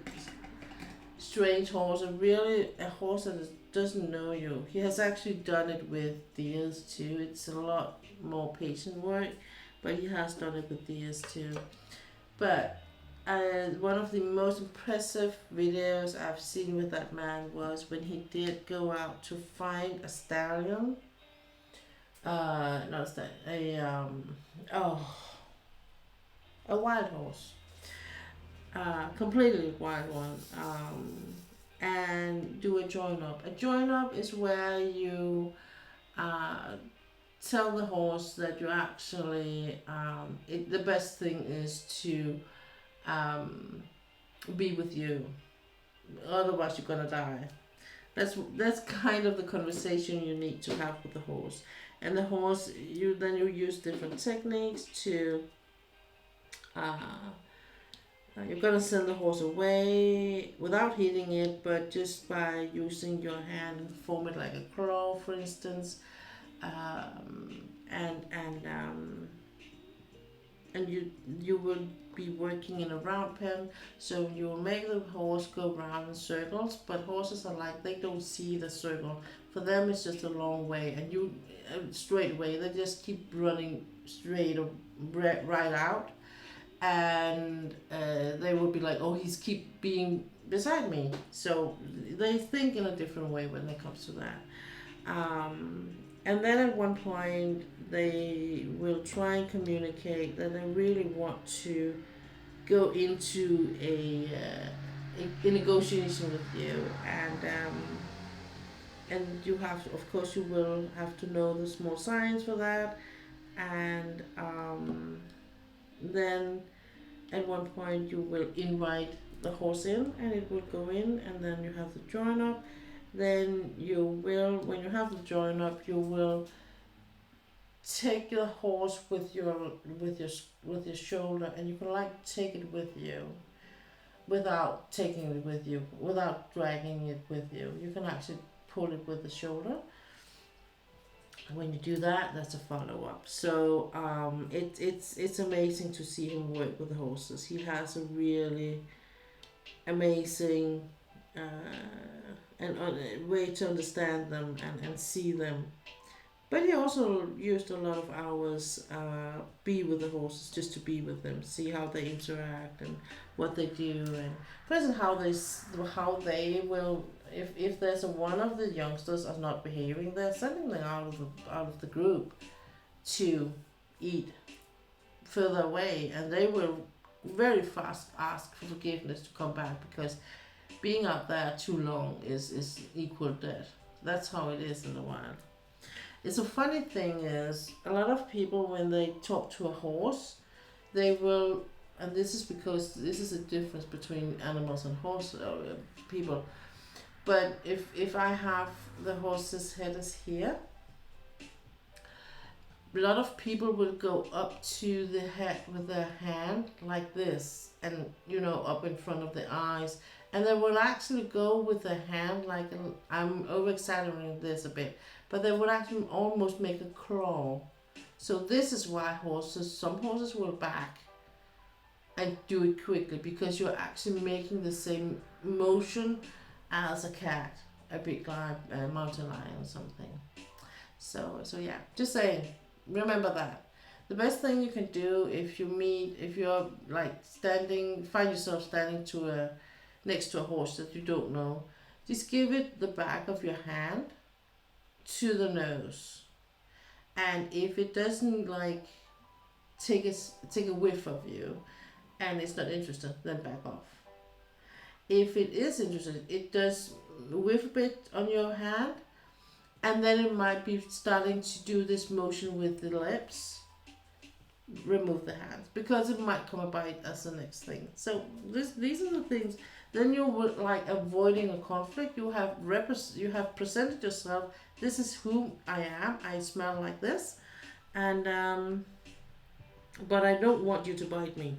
horse, a horse that doesn't know you. He has actually done it with deers too. It's a lot more patient work, but he has done it with deers too. But one of the most impressive videos I've seen with that man was when he did go out to find a stallion. Not a stallion, a wild horse, completely wild one, and do a join up. A join up is where you uh, tell the horse that you actually, the best thing is to um, be with you, otherwise you're gonna die. That's kind of the conversation you need to have with the horse, and the horse you use different techniques to. You're gonna send the horse away without hitting it, but just by using your hand and form it like a claw, for instance, and you will be working in a round pen, so you will make the horse go round in circles. But horses are like, they don't see the circle. For them, it's just a long way, and you straight way. They just keep running straight or right out, and they will be like, oh, he's keep being beside me. So they think in a different way when it comes to that. And then at one point they will try and communicate that they really want to go into a negotiation with you, and you have, of course, you will have to know the small signs for that, and then at one point you will invite the horse in and it will go in, and then you have the join up. Then you will, when you have the join up, you will take your horse with your shoulder, and you can like take it with you without taking it with you, without dragging it with you. You can actually pull it with the shoulder. When you do that, that's a follow up. So it's amazing to see him work with the horses. He has a really amazing and way to understand them and see them. But he also used a lot of hours be with the horses, just to be with them, see how they interact and what they do, and for instance how they will, if there's one of the youngsters are not behaving, they're sending them out of the group to eat further away, and they will very fast ask for forgiveness to come back, because being out there too long is equal death. That's how it is in the wild. It's a funny thing is, a lot of people, when they talk to a horse, they will, and this is because this is a difference between animals and horse people. But if I have the horse's head is here, a lot of people will go up to the head with their hand like this, and up in front of the eyes, and they will actually go with the hand like, I'm over exaggerating this a bit, but they would actually almost make a claw. So this is why some horses will back and do it quickly, because you're actually making the same motion as a cat, a big lion, a mountain lion or something. So yeah, just saying, remember that. The best thing you can do if you're like standing, find yourself standing next to a horse that you don't know, just give it the back of your hand to the nose. And if it doesn't like take a whiff of you and it's not interested, then back off. If it is interested, it does whiff a bit on your hand, and then it might be starting to do this motion with the lips. Remove the hand because it might come a bite as the next thing. So these are the things. Then you're like avoiding a conflict. You have presented yourself. This is who I am. I smell like this, and but I don't want you to bite me.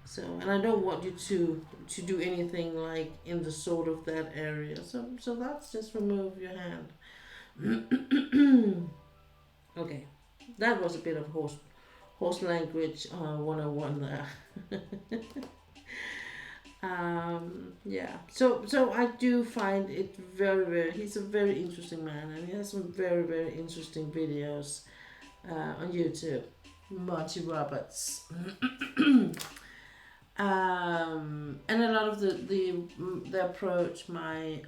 So, and I don't want you to do anything like in the sort of that area. So that's just remove your hand. Okay, that was a bit of horse language 101 there. Yeah. So I do find it very. He's a very interesting man, and he has some very interesting videos on YouTube. Monty Roberts. And a lot of the approach my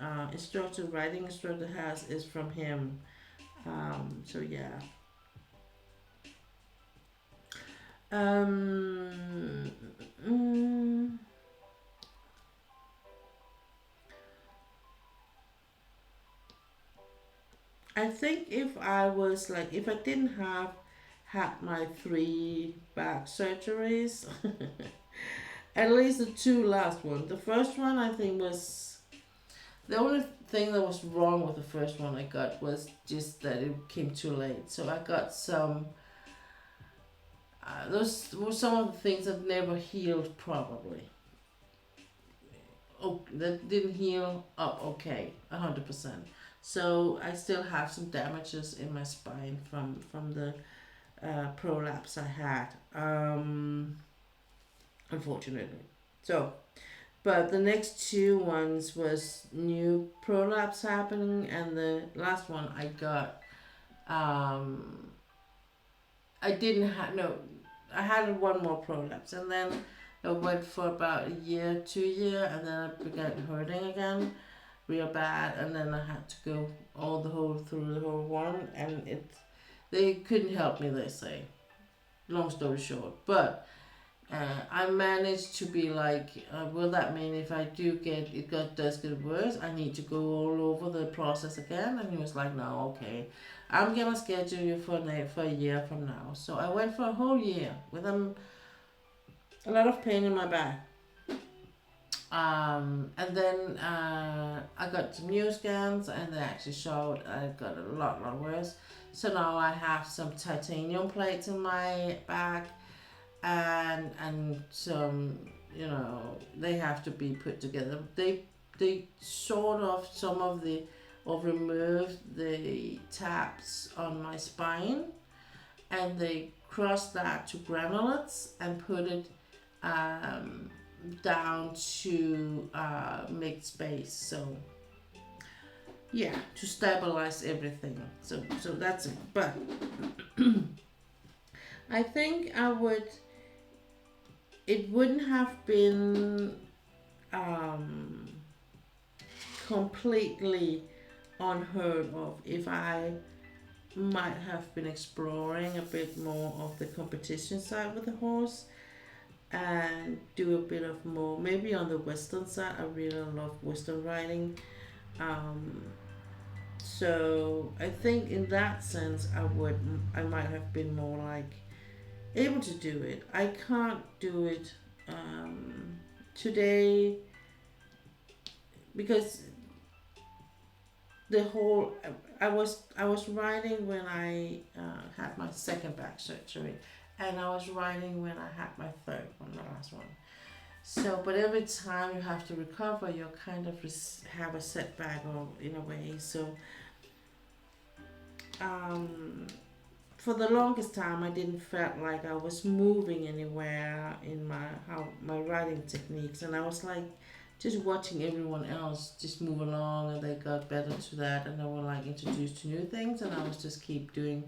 writing instructor has is from him. So yeah. I think if I didn't have had my 3 back surgeries, at least the 2 last ones. The first one I think was the only thing that was wrong with the first one I got was just that it came too late. So I got some. Those were some of the things that never healed properly. Oh, that didn't heal up okay, 100%. So I still have some damages in my spine from the prolapse I had, unfortunately. So, but the next 2 ones was new prolapse happening, and the last one I got, I didn't have no. I had 1 more prolapse, and then I went for about a year, 2 year, and then it began hurting again, real bad, and then I had to go through the whole one, and they couldn't help me, they say. Long story short, but I managed to be like, will that mean if I does get worse, I need to go all over the process again? And he was like, no, okay, I'm gonna schedule you for a year from now. So I went for a whole year with a lot of pain in my back. And then I got some new scans, and they actually showed I got a lot worse. So now I have some titanium plates in my back, and some, they have to be put together. They sort of removed the tabs on my spine, and they crossed that to granulates and put it down to make space. So yeah, to stabilize everything. So that's it. But I think it wouldn't have been completely unheard of if I might have been exploring a bit more of the competition side with the horse, and do a bit of more, maybe on the western side. I really love western riding. So I think in that sense I might have been more like able to do it. I can't do it today because I was riding when I had my 2nd back surgery, and I was riding when I had my 3rd one, the last one. So, but every time you have to recover, you kind of have a setback, or in a way. So, for the longest time, I didn't feel like I was moving anywhere in my riding techniques, and I was like just watching everyone else just move along, and they got better to that, and they were like introduced to new things, and I was just keep doing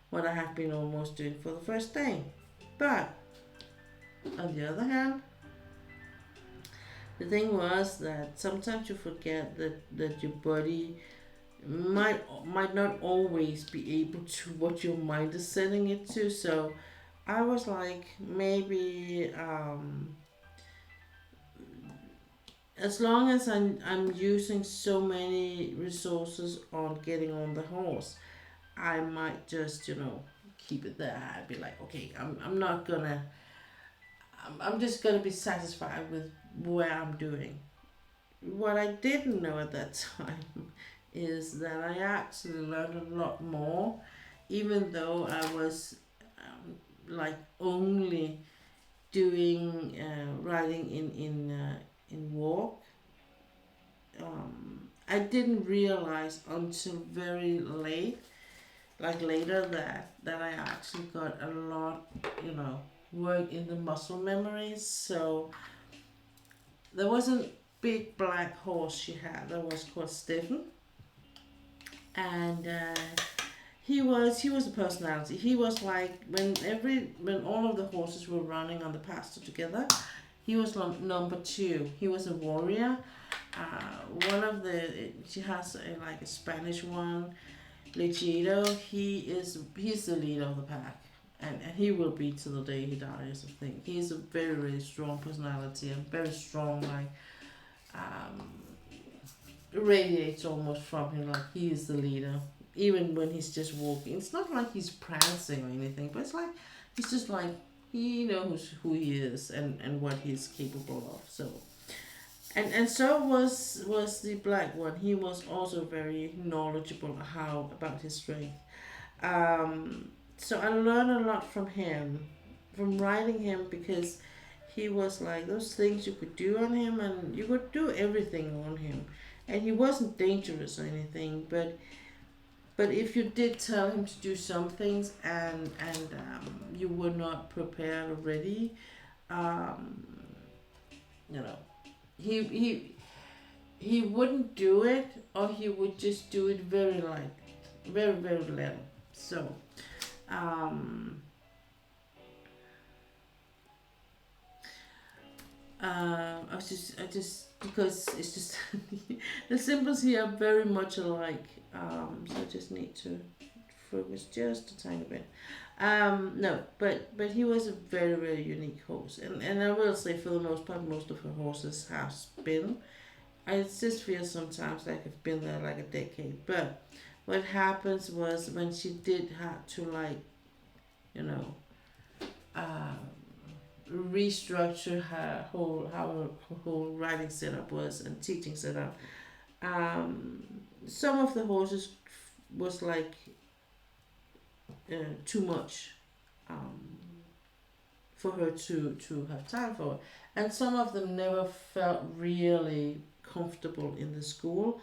what I have been almost doing for the first day. But on the other hand, the thing was that sometimes you forget that your body might not always be able to what your mind is setting it to. So I was like, maybe as long as I'm using so many resources on getting on the horse, I might just, keep it there. I'd be like, okay, I'm not gonna, I'm just gonna be satisfied with where I'm doing. What I didn't know at that time is that I actually learned a lot more, even though I was like only doing riding in walk. I didn't realize until very late, like later, that I actually got a lot, work in the muscle memories. So there was a big black horse she had that was called Stefan, and he was a personality. He was like when all of the horses were running on the pasture together, he was number two. He was a warrior. One of the she has like a Spanish one, Legido. He's the leader of the pack, and he will be to the day he dies. I think he's a very very strong personality and very strong, like um, radiates almost from him, like he is the leader. Even when he's just walking, it's not like he's prancing or anything, but it's like he's just like he knows who he is and what he's capable of. So and so was the black one. He was also very knowledgeable how about his strength. So I learned a lot from him, from riding him, because he was like those things you could do on him, and you could do everything on him, and he wasn't dangerous or anything. But if you did tell him to do some things and you were not prepared or ready, um, you know, he he he wouldn't do it, or he would just do it very light, very very little. So um, I just because it's just the symbols here are very much alike. So I just need to focus just a tiny bit. No, but he was a very very unique horse, and I will say for the most part, most of her horses have been. I just feel sometimes like I've been there like a decade. But what happens was when she did have to like, you know, um, restructure her whole how her whole writing setup was and teaching setup. Um, some of the horses was like too much um, for her to have time for, and some of them never felt really comfortable in the school.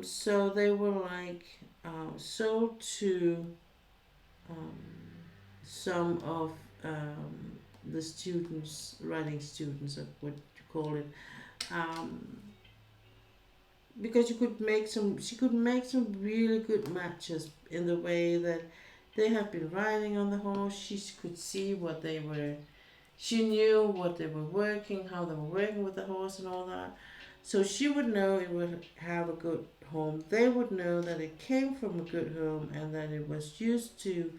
So they were like sold to um, some of the students, writing students, or what you call it, um, because she could make some really good matches in the way that they have been riding on the horse. She could see what they were, she knew what they were working, how they were working with the horse and all that. So she would know it would have a good home. They would know that it came from a good home and that it was used to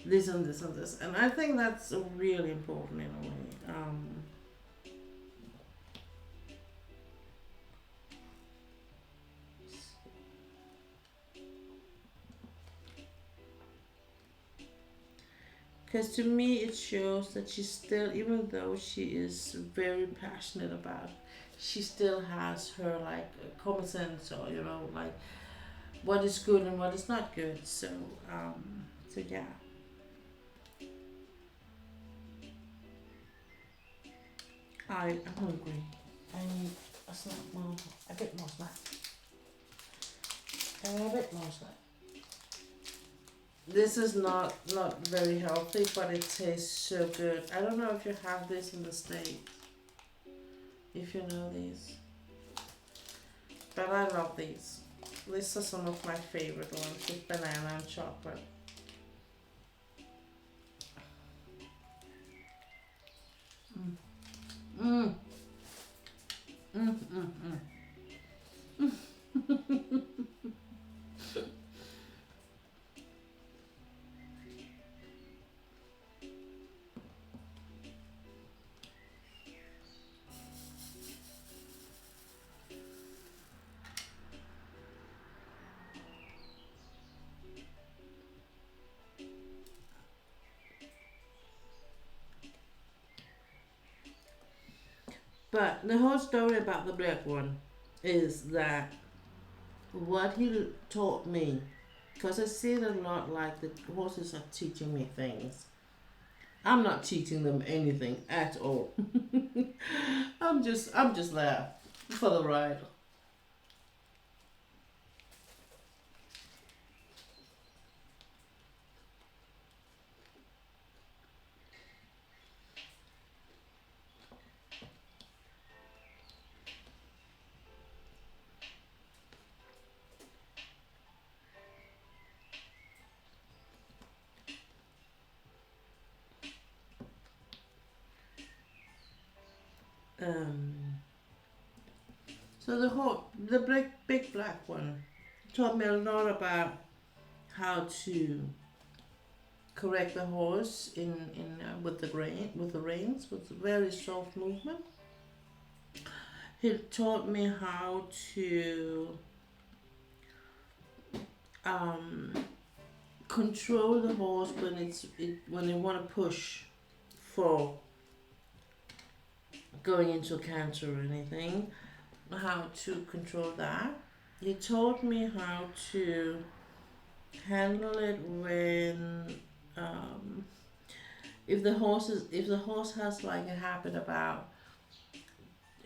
this and this and this. And I think that's really important in a way. Because to me, it shows that she still, even though she is very passionate about, she still has her like common sense, or like what is good and what is not good. So yeah. I'm hungry. I need a snack more, a bit more snack, a bit more snack. This is not very healthy, but it tastes so good. I don't know if you have this in the States. if you know these. But I love these. These are some of my favorite ones with banana and chocolate. Mm. Mm, mm, mm. But the whole story about the black one is that what he taught me, because I see it a lot like the horses are teaching me things. I'm not teaching them anything at all. I'm just there for the ride. Um, so the big black one taught me a lot about how to correct the horse in with the reins with very soft movement. He taught me how to um, control the horse when they want to push for going into a canter or anything. How to control that. He taught me how to handle it when if the horse has like a habit about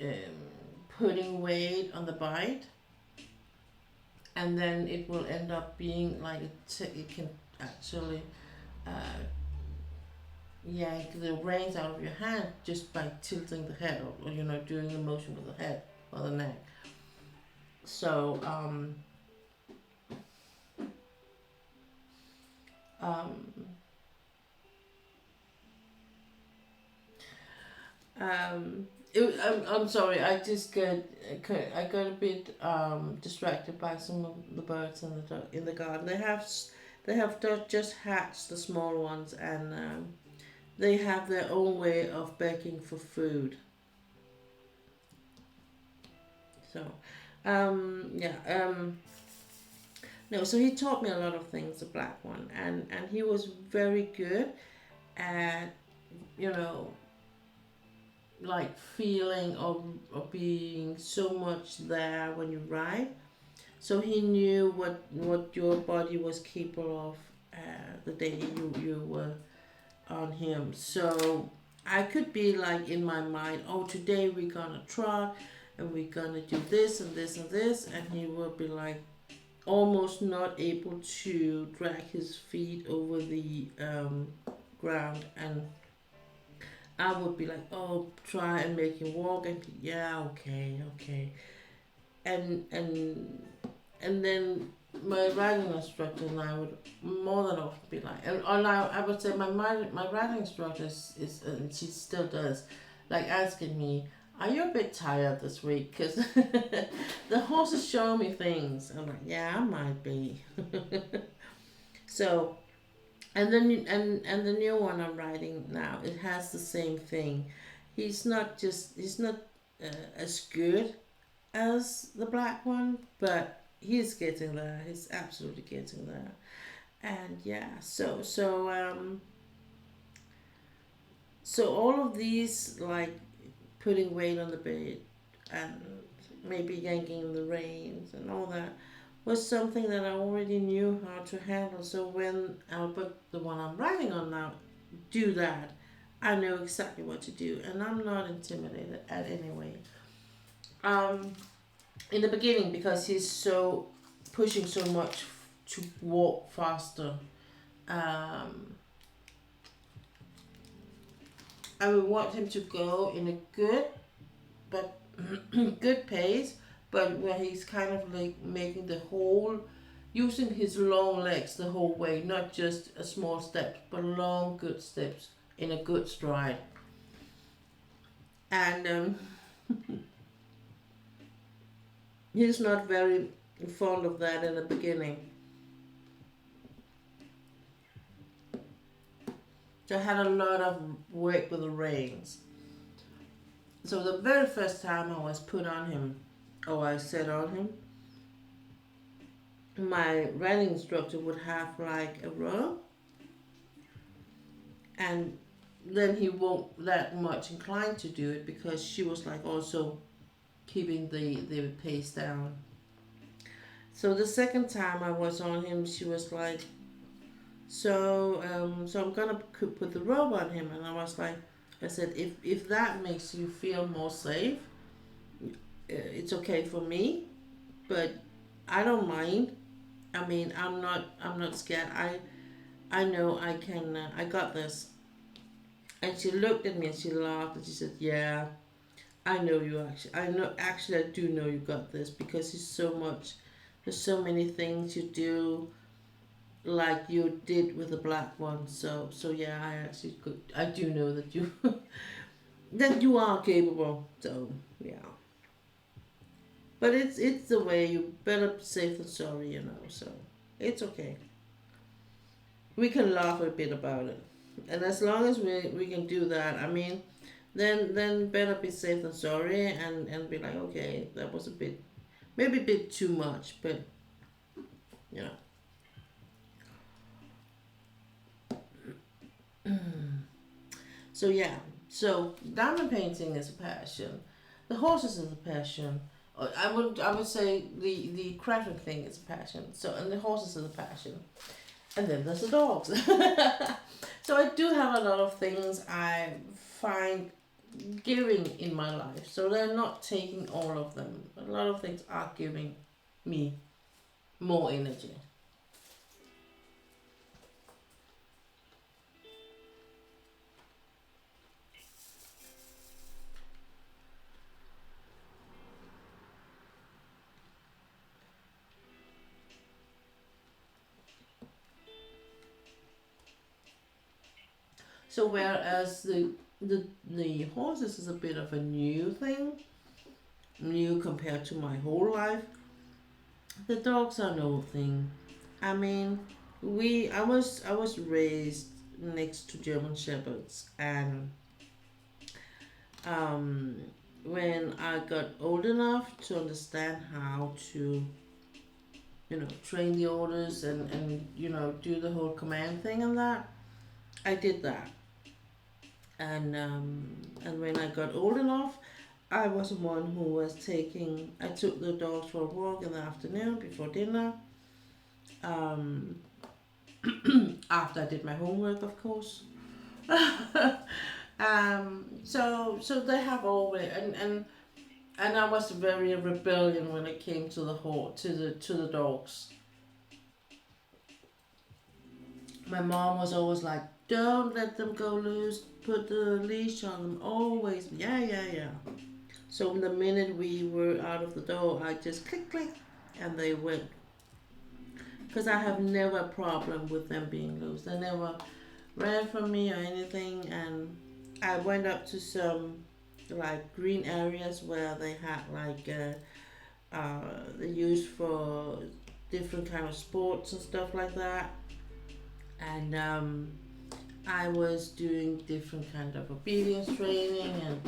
um, putting weight on the bite, and then it will end up being like it can actually uh, yank the reins out of your hand just by tilting the head, or doing the motion with the head or the neck. So um, I'm sorry. I got a bit distracted by some of the birds in the garden. They have just hatched the small ones, and they have their own way of begging for food. So, yeah. No, so he taught me a lot of things, the black one, and he was very good at you know like feeling or being so much there when you ride. So he knew what your body was capable of the day you were on him. So I could be like in my mind, oh, today we're gonna trot and we're gonna do this and this and this, and he will be like almost not able to drag his feet over the ground, and I would be like, oh, try and make him walk, and yeah, okay, okay, and and then my riding instructor and I would more than often be like, and I would say my riding instructor is and she still does, like asking me, are you a bit tired this week? Because the horse is showing me things. I'm like, yeah, I might be. So, and the new one I'm riding now, it has the same thing. He's not as good as the black one, but he's getting there. He's absolutely getting there. And yeah, so all of these, like putting weight on the bed and maybe yanking the reins and all that, was something that I already knew how to handle. So when Albert, the one I'm riding on now, do that, I know exactly what to do, and I'm not intimidated at any way. Um, in the beginning, because he's so pushing so much to walk faster, um, I would want him to go in a good but good pace, but where he's kind of like making the whole, using his long legs the whole way, not just a small step, but long good steps in a good stride. And he's not very fond of that in the beginning. So I had a lot of work with the reins. So the very first time I was put on him, or I sat on him, my running instructor would have like a row, and then he won't that much inclined to do it because she was like also keeping the pace down. So the second time I was on him, she was like, so I'm gonna put the rope on him, and I was like, I said, if that makes you feel more safe, it's okay for me, but I don't mind. I mean, I'm not scared. I know I can. I got this. And she looked at me and she laughed and she said, "Yeah, I know you actually. I know actually I do know you got this because it's so much. There's so many things you do like you did with the black one. So yeah, I actually could. I do know that you that you are capable. So yeah, but it's the way you better safe than sorry, you know. So it's okay. We can laugh a bit about it, and as long as we can do that, I mean, then better be safe than sorry, and be like, okay, that was a bit, maybe a bit too much, but you know. So yeah, so diamond painting is a passion. The horses is a passion. I would say the crafting thing is a passion. So and the horses is a passion. And then there's the dogs. So I do have a lot of things I find giving in my life. So they're not taking all of them. A lot of things are giving me more energy. So whereas the horses is a bit of a new thing, new compared to my whole life, the dogs are no thing. I mean, I was raised next to German shepherds, and um, when I got old enough to understand how to train the orders and do the whole command thing and that, I did that. And when I got old enough, I was the one who was taking. I took the dogs for a walk in the afternoon before dinner. Um, After I did my homework, of course. So they have always and I was very rebellion when it came to the dogs. My mom was always like, "Don't let them go loose. Put the leash on them. Always, yeah, yeah, yeah." So the minute we were out of the door, I just click, click, and they went. Because I have never a problem with them being loose. They never ran from me or anything. And I went up to some like green areas where they had like they used for different kind of sports and stuff like that. And I was doing different kind of obedience training, and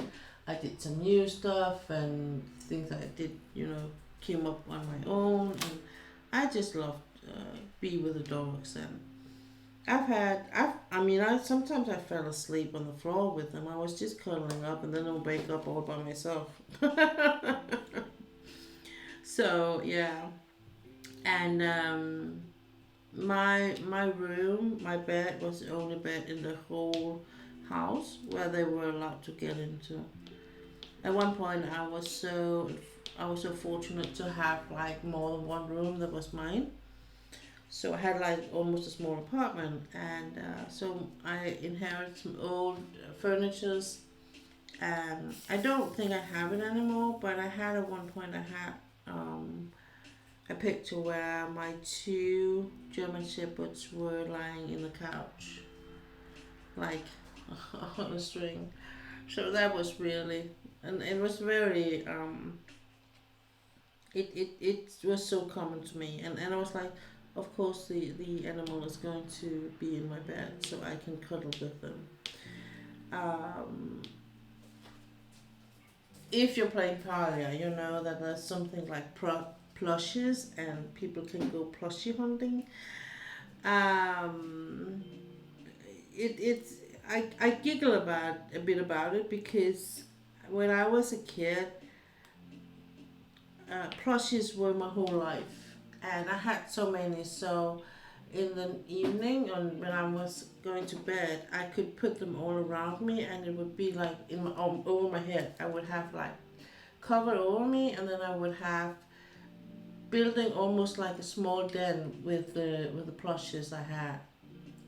I did some new stuff and things I did, came up on my own, and I just loved be with the dogs. And I mean, I sometimes I fell asleep on the floor with them. I was just cuddling up, and then I'll wake up all by myself. So yeah, and my room, my bed was the only bed in the whole house where they were allowed to get into. At one point, I was so fortunate to have like more than one room that was mine. So I had like almost a small apartment, and so I inherited some old furnitures, I don't think I have it anymore, but I had at one point, I had a picture where my two German Shepherds were lying in the couch, like on a string. So that was really, and it was very, it was so common to me. And I was like, of course, the animal is going to be in my bed so I can cuddle with them. Um, if you're playing Paria, you know that there's something like plushes, and people can go plushie hunting. Um, it's I giggle about a bit about it because when I was a kid, plushies were my whole life, and I had so many. So in the evening, and when I was going to bed, I could put them all around me, and it would be like in my over my head. I would have like cover over me, and then I would have building almost like a small den with the plushes I had,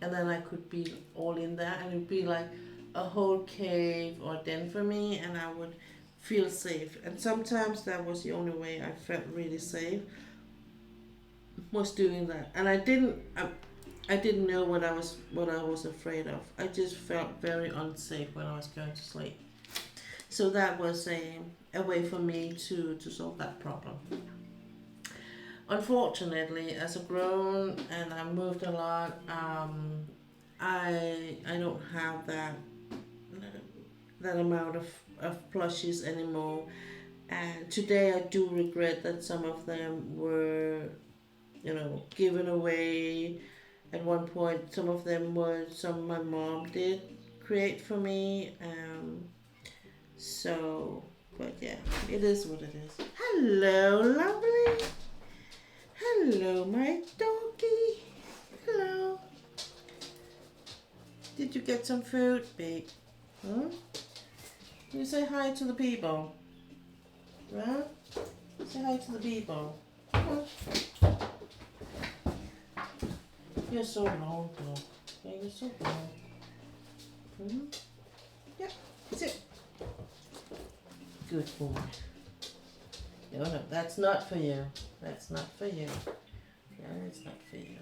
and then I could be all in there, and it'd be like a whole cave or den for me, and I would feel safe. And sometimes that was the only way I felt really safe, was doing that. And I didn't know what I was afraid of. I just felt very unsafe when I was going to sleep. So that was a way for me to solve that problem. Unfortunately, as a grown and I moved a lot, I don't have that amount of plushies anymore. And today I do regret that some of them were, given away. At one point, some of them were some my mom did create for me. So, but yeah, it is what it is. Hello, lovely. Hello, my doggy. Hello. Did you get some food, babe? Huh? You say hi to the people. Huh? Say hi to the people. Huh? You're so long, dog. Yeah, you're so long. Mm-hmm. Yep, sit. Good boy. No, that's not for you. That's not for you. No, it's not for you.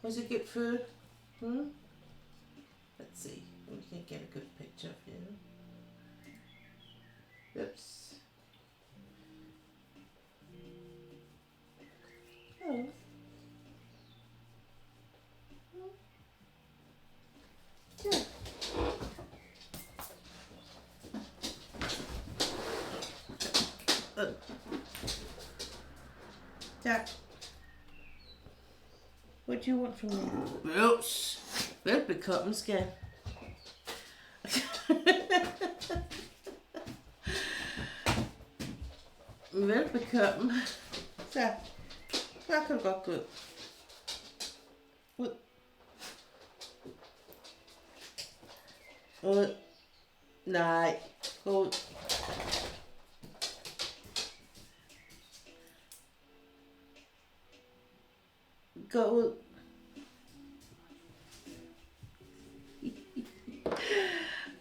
Was it good food? Let's see. We can get a good picture of you. Oops. Oh. Yeah. Jack, what do you want from me? Oops. Velbekomme, skal. Velbekomme. Så. Så kan du godt gå ud. Ud. Ud. Nej. Gå ud. Gå ud.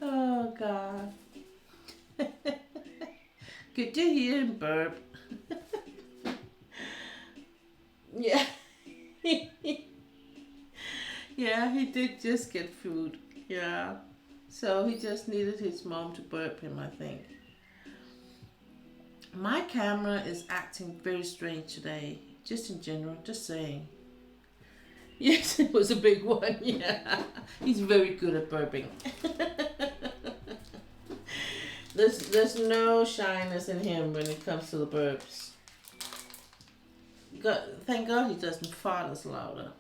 Oh God. Could you hear him burp? Yeah. Yeah, he did just get food. Yeah. So he just needed his mom to burp him, I think. My camera is acting very strange today. Just in general, just saying. Yes, it was a big one, yeah. He's very good at burping. There's no shyness in him when it comes to the burps. Thank God he doesn't fart as louder.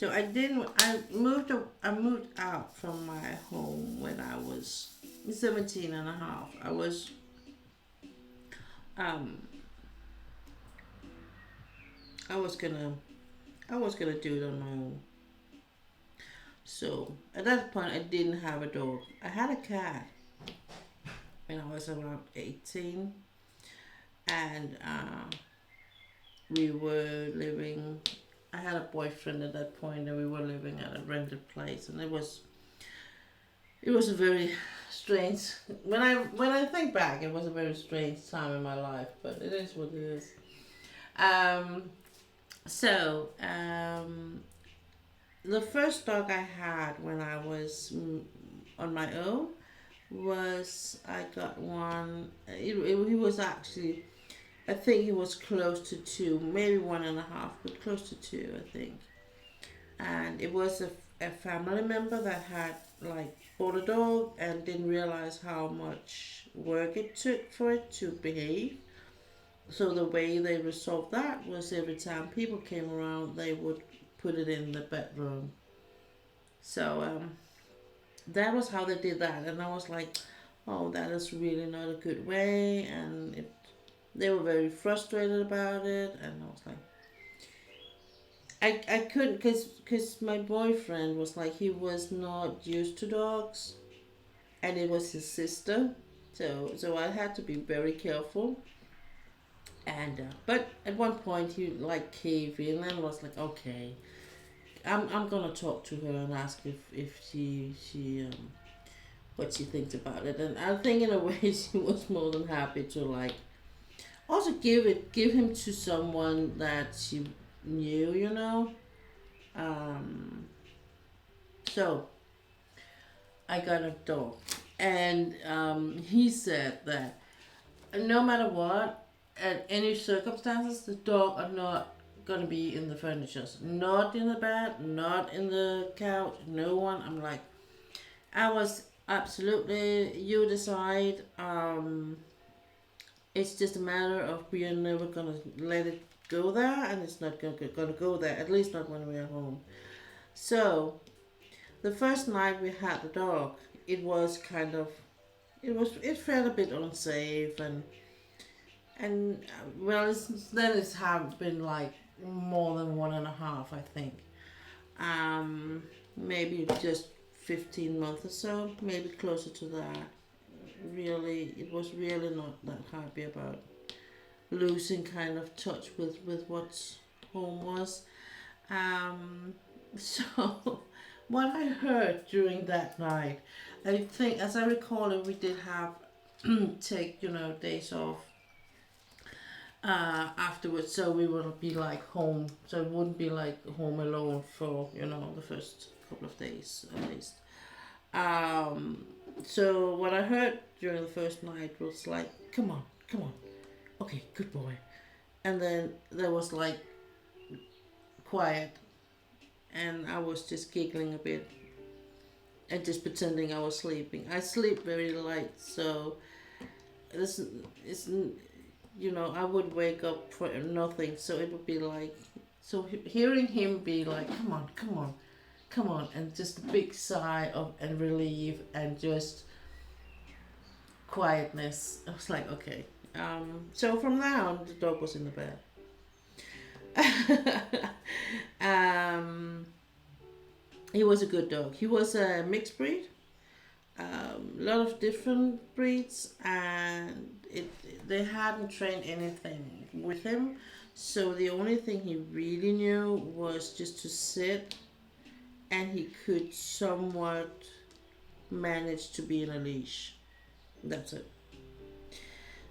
So I didn't. I moved out from my home when I was 17 and a half. Um I was gonna I was gonna do it on my own. So at that point, I didn't have a dog. I had a cat when I was around 18, and we were living. I had a boyfriend at that point, and we were living at a rented place, and it was a very strange. When I think back, it was a very strange time in my life, but it is what it is. Um, so the first dog I had when I was on my own was I got one. He was actually, I think he was close to two, maybe one and a half, but close to two, I think. And it was a family member that had like bought a dog and didn't realize how much work it took for it to behave. So the way they resolved that was every time people came around, they would put it in the bedroom. So that was how they did that, and I was like, "Oh, that is really not a good way." And they were very frustrated about it, and I was like, I couldn't, cause my boyfriend was like he was not used to dogs, and it was his sister, so I had to be very careful. And but at one point he like caved in and was like, okay, I'm gonna talk to her and ask if she what she thinks about it. And I think in a way she was more than happy to like also give him to someone that she knew, Um, so I got a dog, and he said that no matter what, at any circumstances, the dog are not gonna be in the furniture, not in the bed, not in the couch, no one. I'm like, I was absolutely, you decide. It's just a matter of we are never gonna let it go there, and it's not gonna go there. At least not when we are home. So the first night we had the dog, it was kind of it felt a bit unsafe, and well, it's have been like more than one and a half, I think. Maybe just 15 months or so, maybe closer to that. Really, it was really not that happy about losing kind of touch with what home was. Um, so what I heard during that night, I think, as I recall it, we did have take days off afterwards, so we would be like home, so it wouldn't be like home alone for the first couple of days at least. um so what I heard during the first night was like, come on, come on, okay, good boy. And then there was like quiet, and I was just giggling a bit and just pretending I was sleeping. I sleep very light, so this is I would wake up for nothing. So it would be like, so hearing him be like, come on, come on, come on, and just a big sigh of and relief and just quietness. I was like, okay. So from now on, the dog was in the bed. um, he was a good dog. He was a mixed breed. A lot of different breeds, and they hadn't trained anything with him, so the only thing he really knew was just to sit, and he could somewhat manage to be in a leash. That's it.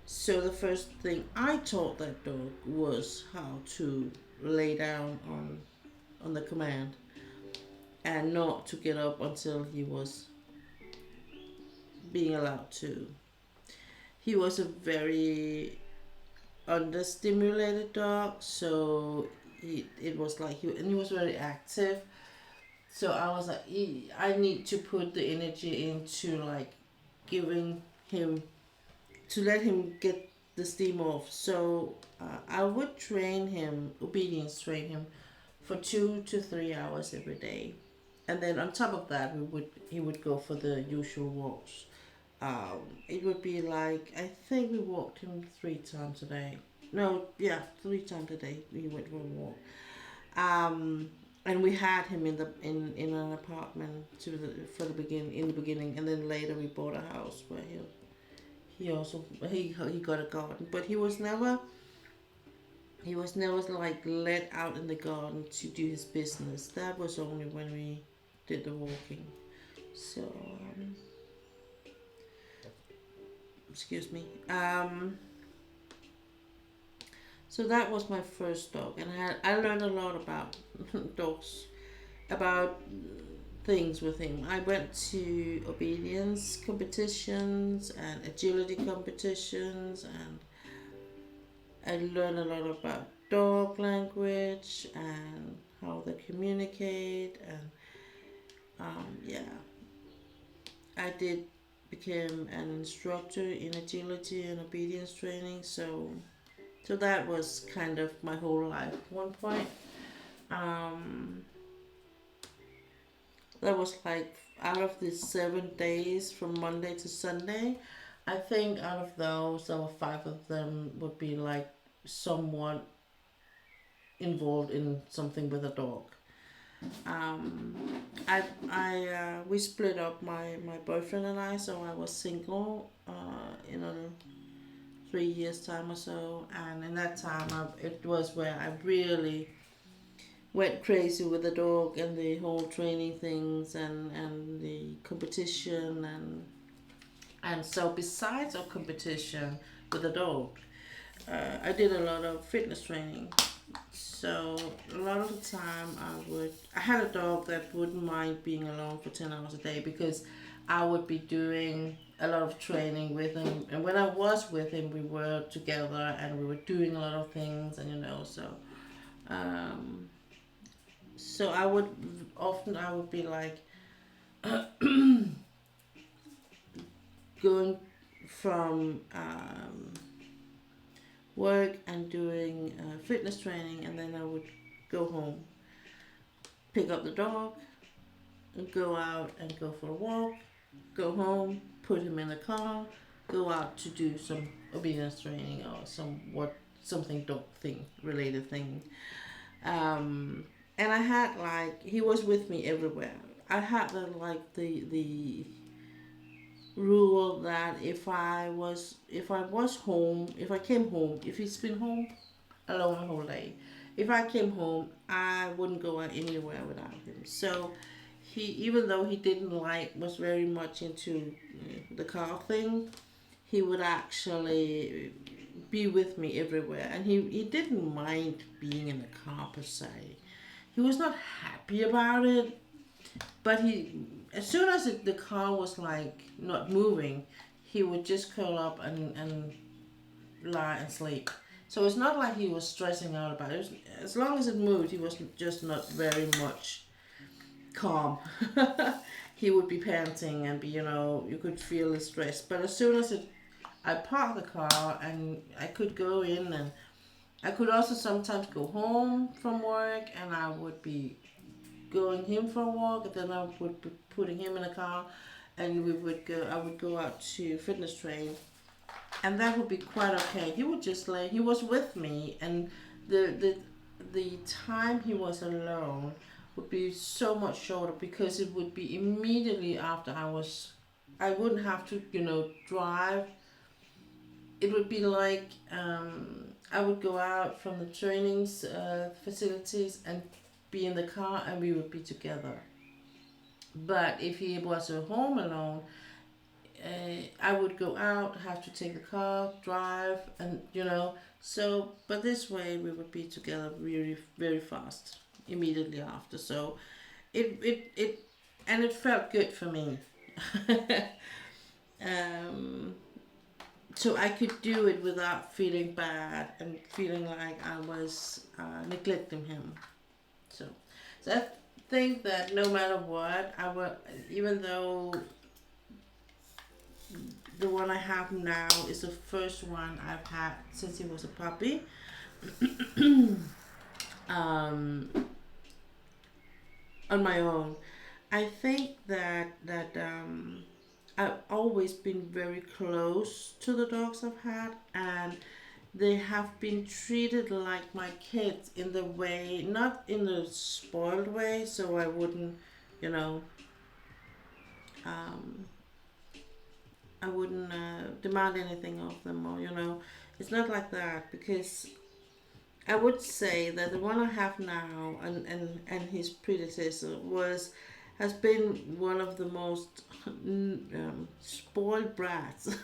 So the first thing I taught that dog was how to lay down on the command, and not to get up until he was being allowed to. He was a very understimulated dog, so it was like he was very active. So I was like, I need to put the energy into like giving him to let him get the steam off. So I would train him, obedience train him for 2 to 3 hours every day. And then on top of that, he would go for the usual walks. It would be like, I think we walked him 3 times a day. No, yeah, 3 times a day we went for a walk. And we had him in an apartment for the beginning, and then later we bought a house where he got a garden, but he was never like let out in the garden to do his business. That was only when we did the walking. So excuse me. So that was my first dog, and I learned a lot about dogs, about things with him. I went to obedience competitions and agility competitions, and I learned a lot about dog language and how they communicate, and yeah, I did became an instructor in agility and obedience training. So that was kind of my whole life at one point. Um, that was like out of the 7 days from Monday to Sunday. I think out of those, there were 5 of them would be like somewhat involved in something with a dog. Um, we split up my boyfriend and I, so I was single in a 3 years time or so, and in that time it was where I really went crazy with the dog and the whole training things and the competition and so besides our competition with the dog, I did a lot of fitness training. So a lot of the time I had a dog that wouldn't mind being alone for 10 hours a day, because I would be doing a lot of training with him, and when I was with him we were together and we were doing a lot of things, and um, so I would be like going from work and doing fitness training, and then I would go home, pick up the dog, and go out and go for a walk, go home, put him in the car, go out to do some obedience training or something dog thing related thing. And I had like he was with me everywhere. I had the rule that if I came home, if he's been home alone the whole day, if I came home, I wouldn't go out anywhere without him. So he, even though he didn't was very much into the car thing, he would actually be with me everywhere, and he didn't mind being in the car per se. He was not happy about it, but as soon as the car was like not moving, he would just curl up and lie and sleep. So it's not like he was stressing out about it. As long as it moved, he was just not very much calm. He would be panting and you could feel the stress. But as soon as I parked the car and I could go in, and I could also sometimes go home from work, and I would be going him for a walk, and then I would be putting him in a car, and I would go out to fitness train, and that would be quite okay. He would just he was with me, and the time he was alone would be so much shorter, because it would be immediately after I wouldn't have to drive. It would be like I would go out from the trainings facilities and be in the car, and we would be together. But if he was at home alone, I would go out, have to take the car, drive, and so. But this way we would be together very very fast immediately after. So it and it felt good for me. um, so I could do it without feeling bad and feeling like I was neglecting him. So, so I think that no matter what, even though the one I have now is the first one I've had since he was a puppy. um, on my own. I think I've always been very close to the dogs I've had, and they have been treated like my kids in the way, not in a spoiled way, so I wouldn't, you know, um, I wouldn't demand anything of them, or it's not like that, because I would say that the one I have now, and his predecessor was has been one of the most spoiled brats.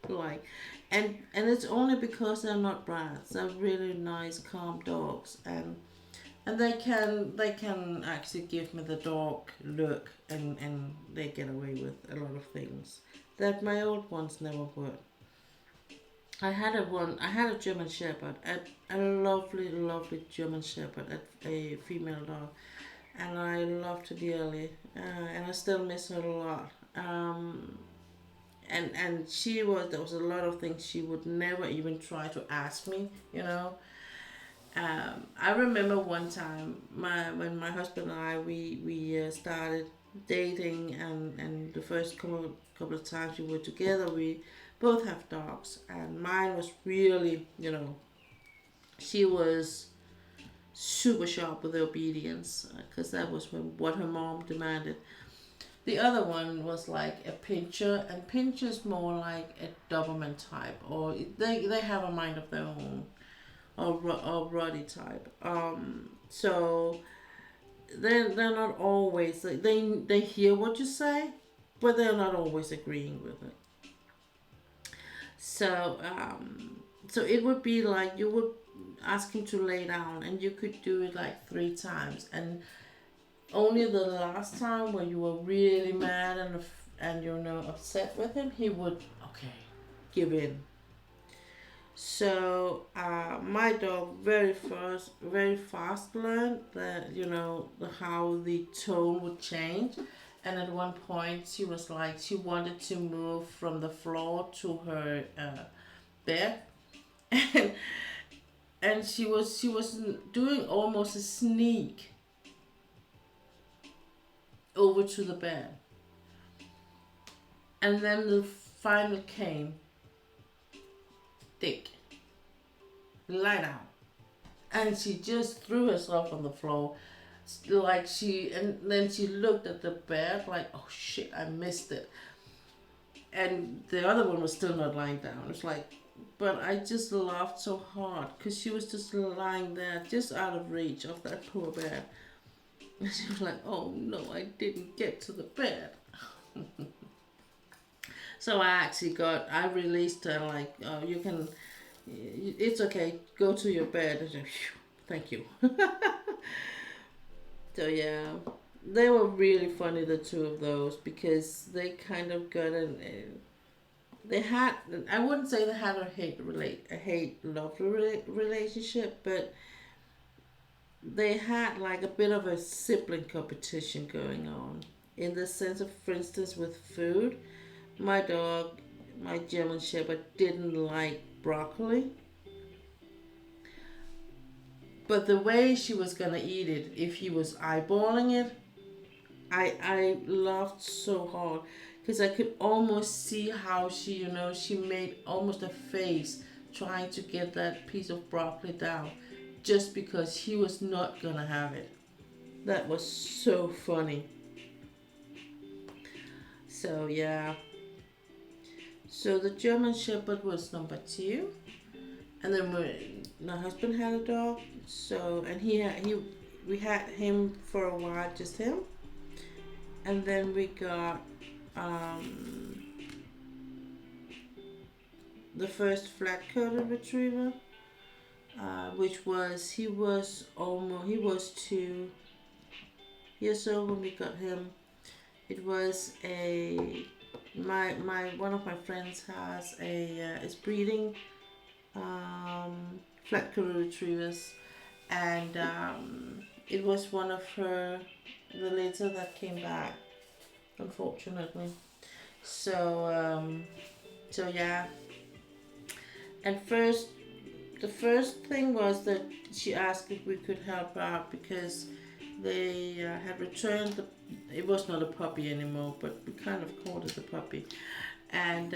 like, and it's only because they're not brats. They're really nice, calm dogs, and they can actually give me the dog look, and they get away with a lot of things that my old ones never would. I had a German Shepherd, a lovely, lovely German Shepherd, a female dog, and I loved her dearly, and I still miss her a lot. And there was a lot of things she would never even try to ask me, I remember one time when my husband and I we started dating, and the first couple of times we were together, we both have dogs, and mine was really, she was super sharp with obedience, because that was what her mom demanded. The other one was like a pincher, and pincher's more like a Doberman type, or they have a mind of their own, or Roddy type. So they're not always like, they hear what you say, but they're not always agreeing with it. So so it would be like you would ask him to lay down, and you could do it like 3 times, and only the last time when you were really mad and upset with him, he would, okay, give in. So my dog very fast learned that, how the tone would change, and at one point she was like, she wanted to move from the floor to her bed, and she was doing almost a sneak over to the bed, and then the final came, Dick, lie down. And she just threw herself on the floor, and then she looked at the bed like, oh shit, I missed it. And the other one was still not lying down. It's like, but I just laughed so hard because she was just lying there, just out of reach of that poor bed. And she was like, oh no, I didn't get to the bed. So I released her, like, oh, you can, it's okay, go to your bed. And said, thank you. So yeah, they were really funny, the two of those, because they kind of got they had, I wouldn't say they had a hate love relationship, but they had like a bit of a sibling competition going on, in the sense of, for instance, with food. My dog, my German Shepherd, didn't like broccoli, but the way she was gonna eat it, if he was eyeballing it, I laughed so hard, because I could almost see how she made almost a face trying to get that piece of broccoli down, just because he was not gonna have it. That was so funny. So yeah. So the German Shepherd was number 2, and then my husband had a dog. So, and we had him for a while, just him, and then we got the first flat-coated retriever, which was he was 2 years old when we got him. It was my one of my friends has is breeding flat-coated retrievers, and it was one of the litter that came back, unfortunately. So yeah, and the first thing was that she asked if we could help her out, because they had returned it was not a puppy anymore, but we kind of called it a puppy. And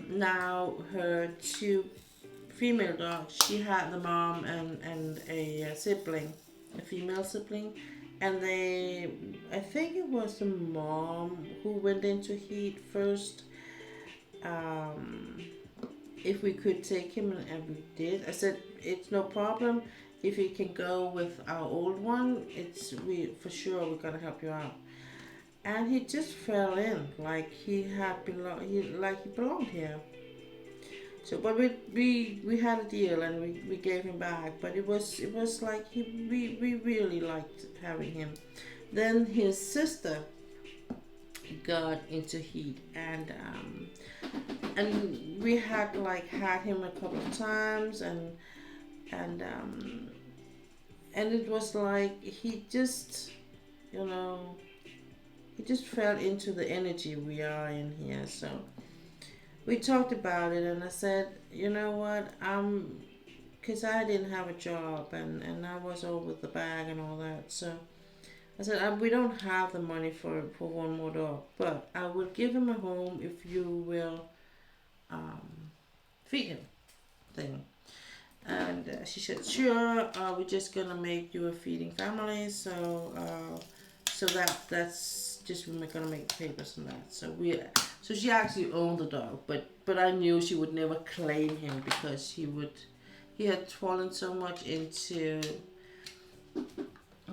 now her two female dogs, she had the mom and a sibling, a female sibling. And I think it was the mom who went into heat first. Um, if we could take him, and we did. I said it's no problem if you can go with our old one. We for sure we're gonna help you out. And he just fell in like he belonged here. So, but we had a deal and we gave him back. But it was like we really liked having him. Then his sister got into heat, and we had him a couple of times, and it was like he just fell into the energy we are in here. So we talked about it, and I said, you know what, because I didn't have a job, and I was all with the bag and all that. So I said, we don't have the money for one more dog, but I will give him a home if you will feed him thing. And she said, sure, we're just gonna make you a feeding family. So that's just, we're gonna make papers and that. So she actually owned the dog, but I knew she would never claim him because he had fallen so much into,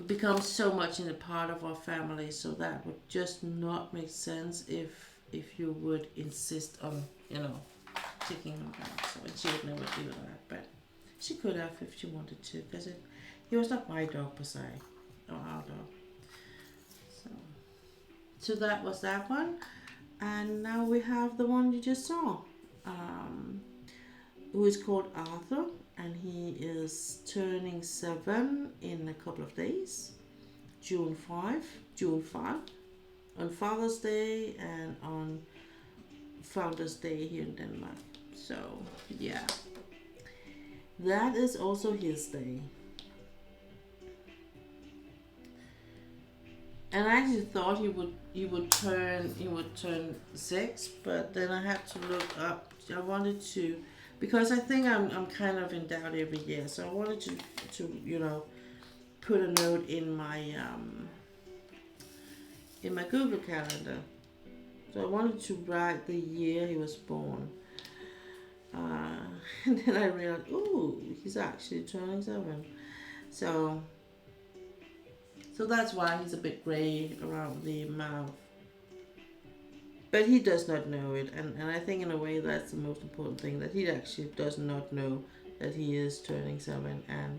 become so much in a part of our family. So that would just not make sense if you would insist on, taking him back. So, and she would never do that, but she could have if she wanted to, because he was not my dog per se, or our dog. So that was that one, and now we have the one you just saw, who is called Arthur, and he is turning 7 in a couple of days, June 5, on Father's Day and on Founders Day here in Denmark. So yeah, that is also his day. And I actually thought he would turn 6, but then I had to look up. I wanted to, because I think I'm kind of in doubt every year, so I wanted to put a note in my Google Calendar. So I wanted to write the year he was born. And then I realized, ooh, he's actually turning 7. So that's why he's a bit gray around the mouth. But he does not know it, and I think in a way that's the most important thing, that he actually does not know that he is turning 7, and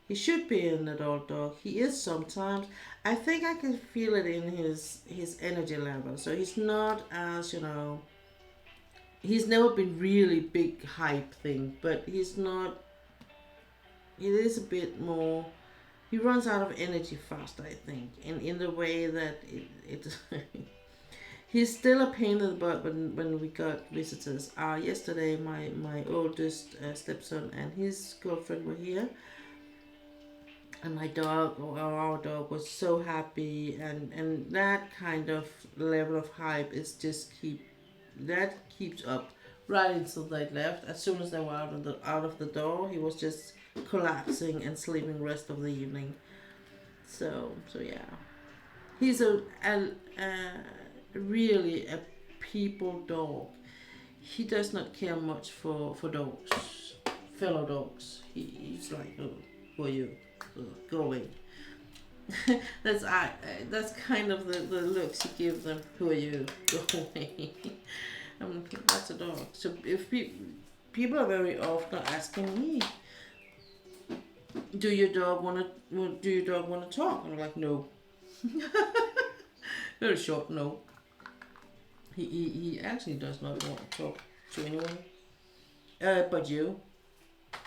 he should be an adult dog. He is sometimes. I think I can feel it in his energy level. So he's not as, he's never been really big hype thing, but he's not, it is a bit more, he runs out of energy fast, I think, in the way that it he's still a pain in the butt when we got visitors. Yesterday my oldest stepson and his girlfriend were here, and my dog, or our dog, was so happy, and that kind of level of hype is just keeps up right until they left. As soon as they were out of the door, he was just collapsing and sleeping rest of the evening. So yeah, he's a really a people dog. He does not care much for dogs, fellow dogs. He's like, oh, who are you? Go away. That's kind of the looks you give them. Who are you? Go away. That's a dog. So if people are very often asking me, do your dog want to talk? I'm like, no. Very short no. He actually does not want to talk to anyone, but you.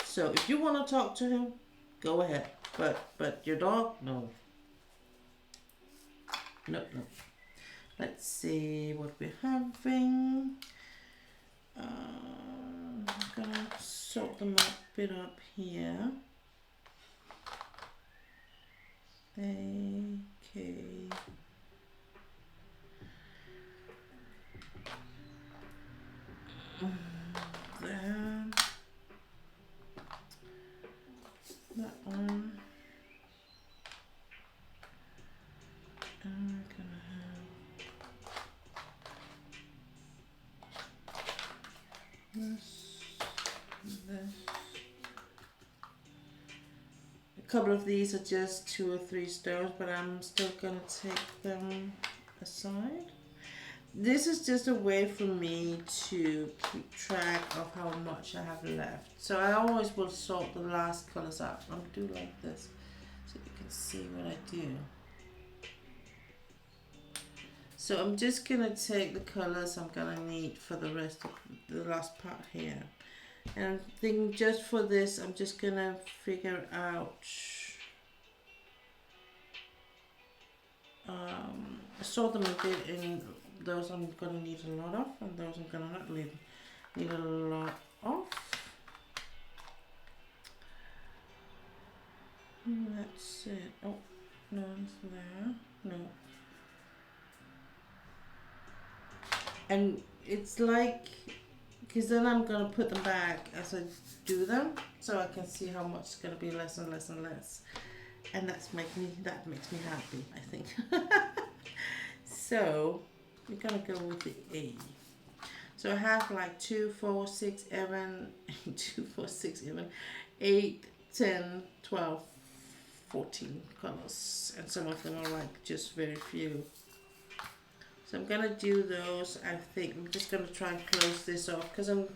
So if you want to talk to him, go ahead. But your dog, no. No. Let's see what we're having. I'm gonna sort them up, bit up here. A-K. There. That one. And we're gonna have this. A couple of these are just 2 or 3 stones, but I'm still gonna take them aside. This is just a way for me to keep track of how much I have left. So I always will sort the last colors out. I'll do like this so you can see what I do. So I'm just gonna take the colors I'm gonna need for the rest of the last part here. And I think just for this, I'm just gonna figure out sort them a bit in those I'm gonna need a lot of, and those I'm gonna not need a lot of. That's it. Oh, no, it's there. No. And it's like, because then I'm gonna put them back as I do them, so I can see how much is gonna be less and less and less, and that makes me happy, I think. So we're gonna go with the A. So I have like 2, 4, 6, 7, 2, 4, 6, 7, 8, 10, 12, 14 colors, and some of them are like just very few. So I'm gonna do those. I think I'm just gonna try and close this off because I'm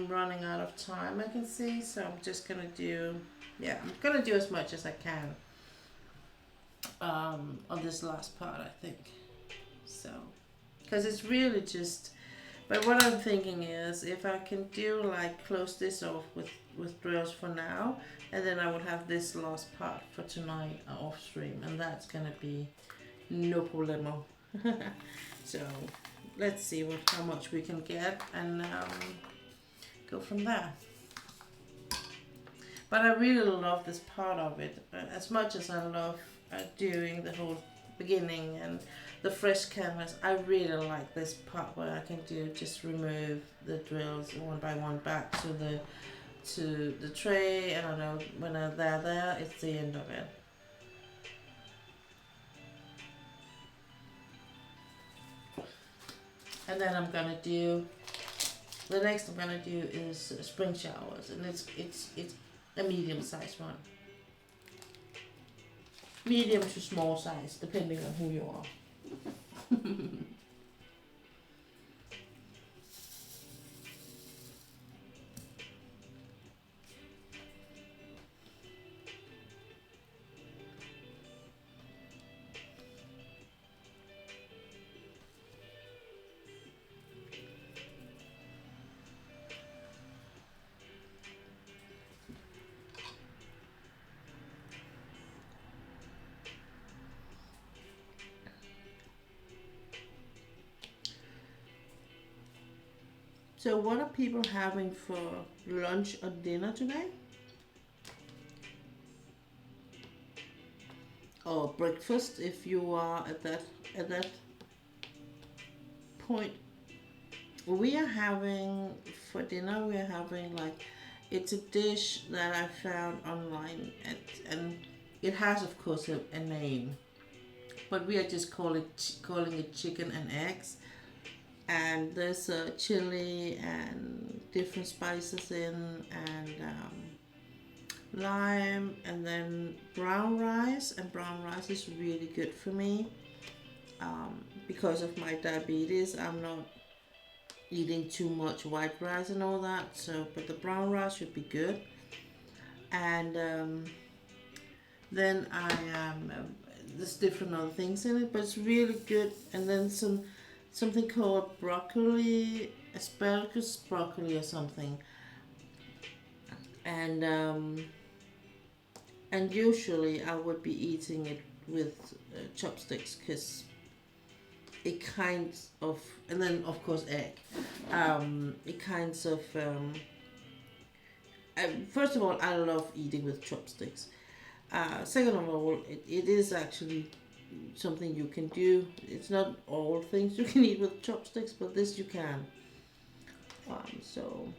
running out of time, I can see. So I'm just gonna do, yeah, I'm gonna do as much as I can on this last part, I think. So, because it's really just, but what I'm thinking is if I can do like close this off with drills for now, and then I would have this last part for tonight off stream, and that's gonna be no problemo. So let's see how much we can get, and go from there. But I really love this part of it, as much as I love doing the whole beginning and the fresh canvas. I really like this part where I can just remove the drills one by one back to the tray, and I know when they're there, it's the end of it. And then I'm gonna do, the next I'm gonna do is spring showers, and it's a medium sized one. Medium to small size, depending on who you are. So what are people having for lunch or dinner today? Or breakfast, if you are at that point. We are having, for dinner, we are having like, it's a dish that I found online, and it has of course a name, but we are just calling it chicken and eggs. And there's chili and different spices in, and lime, and then brown rice. And brown rice is really good for me because of my diabetes. I'm not eating too much white rice and all that, so but the brown rice should be good. And then there's different other things in it, but it's really good. And then something called broccoli, asparagus broccoli or something. And usually I would be eating it with chopsticks, because it kinds of, and then of course egg. It kinds of, first of all, I love eating with chopsticks. Second of all, it is actually something you can do. It's not all things you can eat with chopsticks, but this you can. So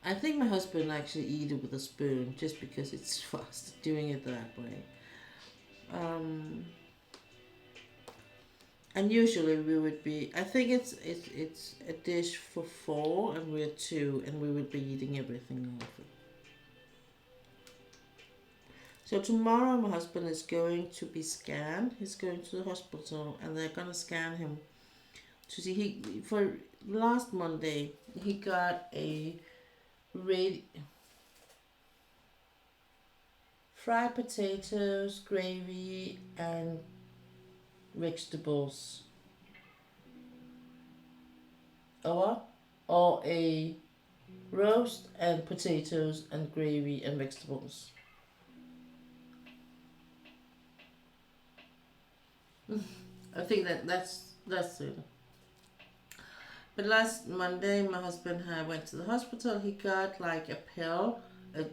I think my husband actually eat it with a spoon just because it's fast doing it that way. Um, and usually we would be. I think it's a dish for four, and we're two, and we would be eating everything off it. So tomorrow my husband is going to be scanned. He's going to the hospital, and they're gonna scan him to see. He for last Monday he got a radi- fried potatoes, gravy, and vegetables. Or what? Or a roast and potatoes and gravy and vegetables. I think that's it. But last Monday, my husband had went to the hospital. He got like a pill.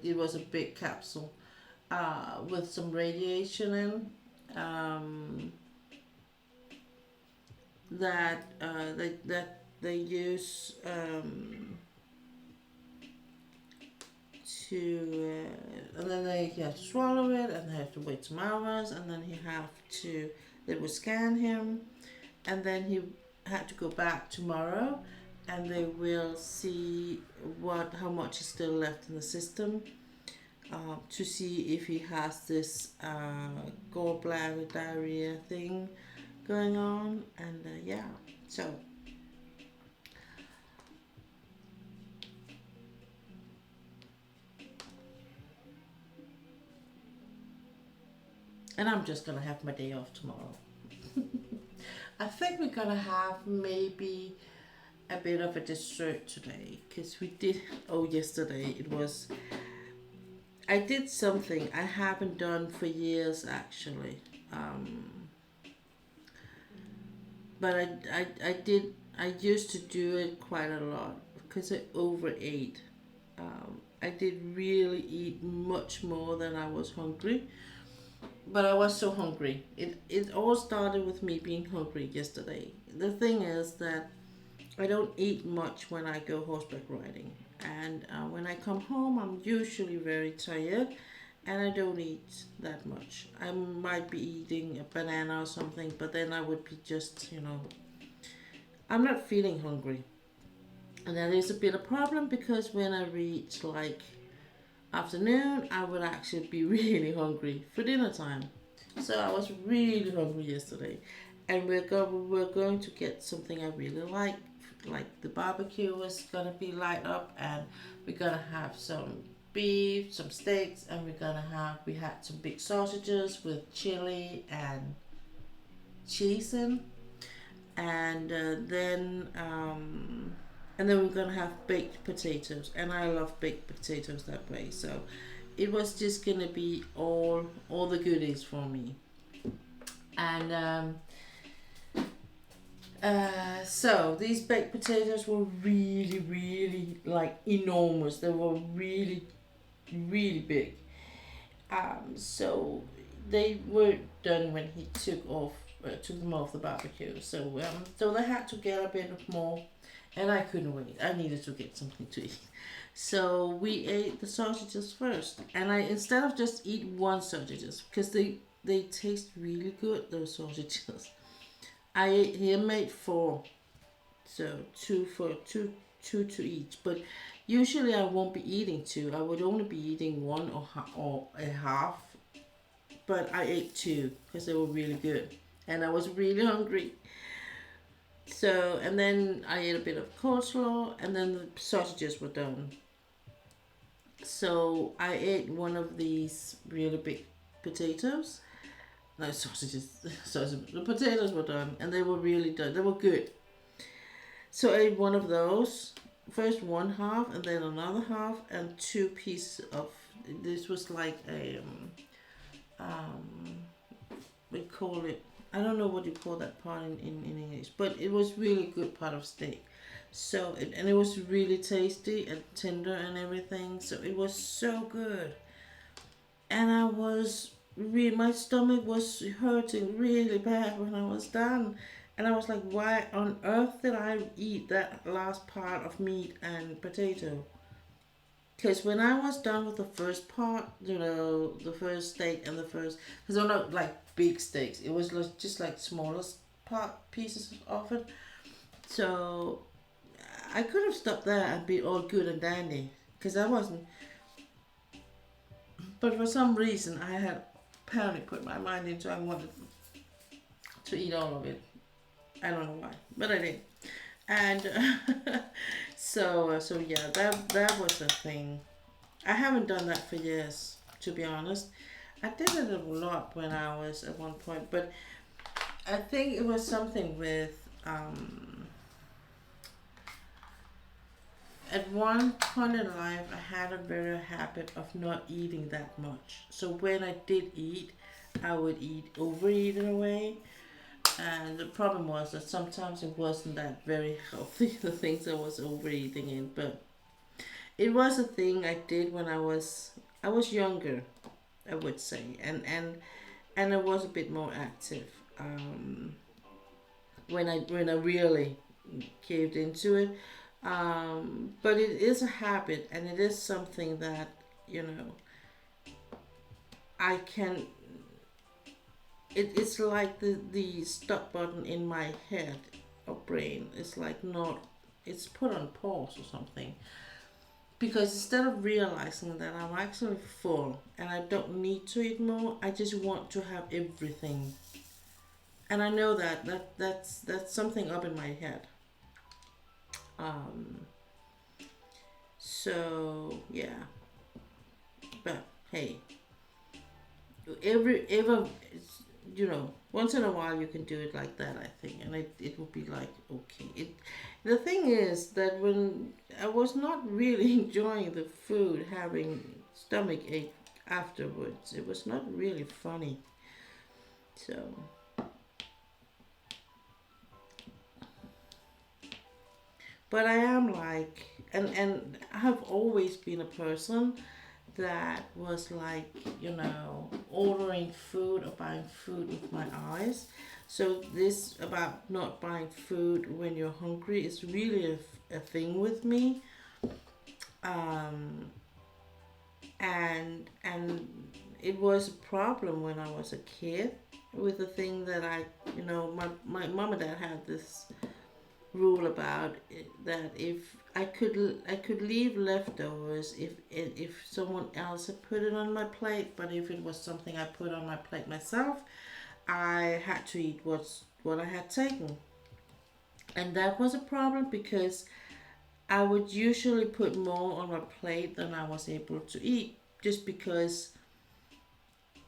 It was a big capsule, with some radiation in. Um, that they use to and then he have to swallow it, and they have to wait some hours, and then he have to they will scan him, and then he had to go back tomorrow, and they will see what how much is still left in the system, to see if he has this gallbladder diarrhea thing going on, and yeah, so. And I'm just gonna have my day off tomorrow. I think we're gonna have maybe a bit of a dessert today, because we did. Oh, yesterday it was. I did something I haven't done for years actually, but I did. I used to do it quite a lot because I overate. I did really eat much more than I was hungry, but I was so hungry. It all started with me being hungry yesterday. The thing is that I don't eat much when I go horseback riding, and when I come home, I'm usually very tired, and I don't eat that much. I might be eating a banana or something, but then I would be just, I'm not feeling hungry. And that is a bit of a problem because when I reach like afternoon, I would actually be really hungry for dinner time. So I was really hungry yesterday, and we're going to get something I really like. Like the barbecue was gonna be light up, and we're gonna have some beef, some steaks, and we had some big sausages with chili and cheese in, and then we're gonna have baked potatoes, and I love baked potatoes that way. So it was just gonna be all the goodies for me, and so these baked potatoes were really, really like enormous. They were really, really big. So they were done when he took them off the barbecue. So they had to get a bit more, and I couldn't wait. I needed to get something to eat. So we ate the sausages first, and I instead of just eat one sausages because they taste really good, those sausages. He made four, so two to each. But usually I won't be eating two. I would only be eating one or a half. But I ate two because they were really good, and I was really hungry. So and then I ate a bit of coleslaw, and then the sausages were done. So I ate one of these really big potatoes. No sausages, sausages. The potatoes were done, and they were really done. They were good. So I ate one of those. First one half, and then another half, and two pieces of. This was like a we call it. I don't know what you call that part in English, but it was really good part of steak. So and it was really tasty and tender and everything. So it was so good. and my stomach was hurting really bad when I was done. And I was like, why on earth did I eat that last part of meat and potato? Because when I was done with the first part, the first steak and the first, because they're not like big steaks, it was just like smaller part pieces of it. So I could have stopped there and be all good and dandy, because I wasn't. But for some reason, I had apparently put my mind into I wanted to eat all of it. I don't know why, but I did. And so yeah, that was the thing. I haven't done that for years, to be honest. I did it a lot when I was at one point, but I think it was something with at one point in life I had a very habit of not eating that much. So when I did eat, I would overeat in a way. And the problem was that sometimes it wasn't that very healthy, the things I was overeating in. But it was a thing I did when I was younger, I would say, and I was a bit more active. When I really caved into it. But it is a habit, and it is something that you know I can. It's like the stop button in my head or brain. It's like not. It's put on pause or something. Because instead of realizing that I'm actually full and I don't need to eat more, I just want to have everything. And I know that's something up in my head. Um, so yeah, but hey, ever once in a while you can do it like that, I think, and it will be like okay. The thing is that when I was not really enjoying the food, having stomach ache afterwards, it was not really funny. So, but I am like, and I have always been a person that was like, ordering food or buying food with my eyes. So this about not buying food when you're hungry is really a thing with me. Um, and it was a problem when I was a kid with the thing that my mom and dad had this rule about it, that if I could leave leftovers if someone else had put it on my plate, but if it was something I put on my plate myself, I had to eat what I had taken. And that was a problem because I would usually put more on my plate than I was able to eat, just because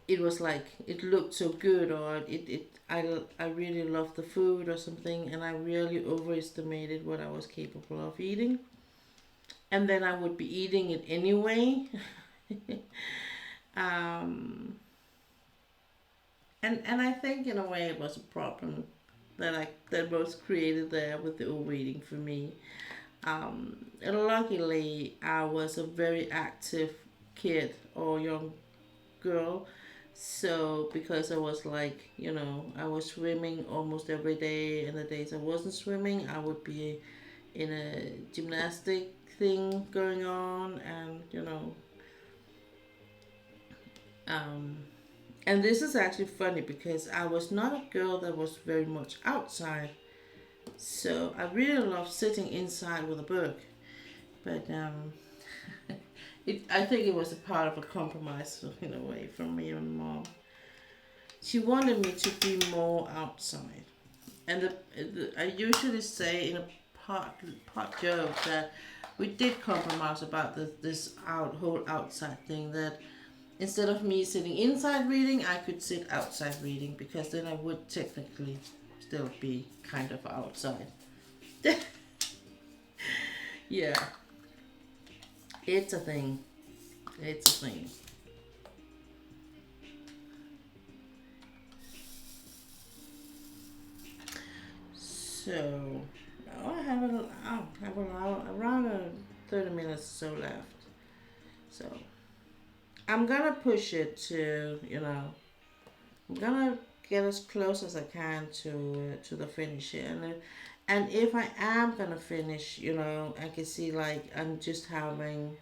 it was like it looked so good, or I really loved the food or something, and I really overestimated what I was capable of eating, and then I would be eating it anyway. um, and I think in a way it was a problem that was created there with the overeating for me. And luckily I was a very active kid or young girl. So because I was like, I was swimming almost every day, and the days I wasn't swimming, I would be in a gymnastic thing going on, and um, and this is actually funny because I was not a girl that was very much outside. So I really love sitting inside with a book, but I think it was a part of a compromise in a way from me and mom. She wanted me to be more outside, and I usually say in a part joke that we did compromise about this whole outside thing, that instead of me sitting inside reading, I could sit outside reading, because then I would technically still be kind of outside. Yeah, it's a thing. It's a thing. So, I have around 30 minutes or so left. So, I'm gonna push it to, I'm gonna get as close as I can to the finish here, and if I am gonna finish, I can see like I'm just having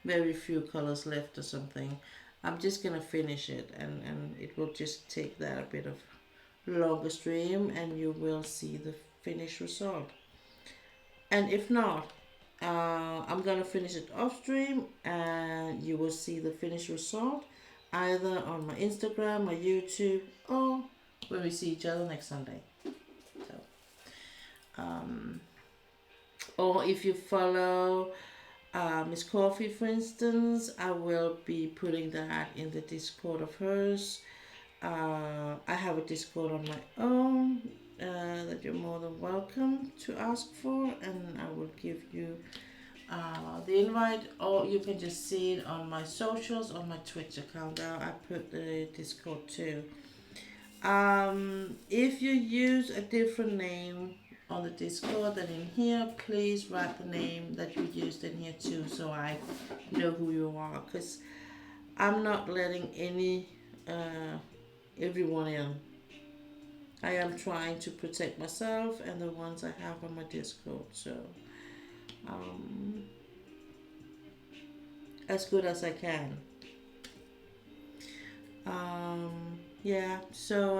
very few colors left or something. I'm just gonna finish it, and it will just take that a bit of longer stream, and you will see the finished result. And if not, I'm gonna finish it off stream, and you will see the finished result either on my Instagram or YouTube, or when we see each other next Sunday. So, or if you follow Miss Coffee, for instance, I will be putting that in the Discord of hers. I have a Discord on my own that you're more than welcome to ask for, and I will give you the invite, or you can just see it on my socials, on my Twitch account. I put the Discord too. If you use a different name on the Discord than in here, please write the name that you used in here too, so I know who you are, because I'm not letting everyone in. I am trying to protect myself and the ones I have on my Discord, so as good as I can. Yeah, so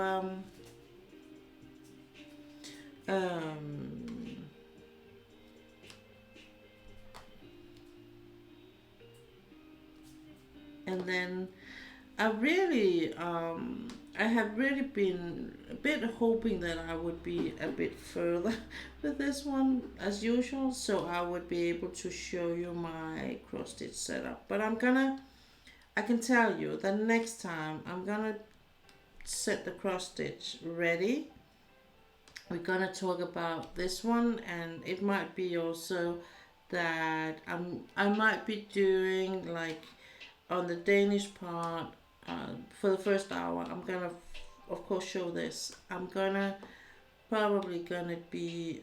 and then I have really been a bit hoping that I would be a bit further with this one as usual, so I would be able to show you my cross stitch setup. But I can tell you that next time I'm gonna set the cross stitch ready. We're gonna talk about this one, and it might be also that I might be doing like on the Danish part for the first hour. I'm gonna of course show this. I'm probably gonna be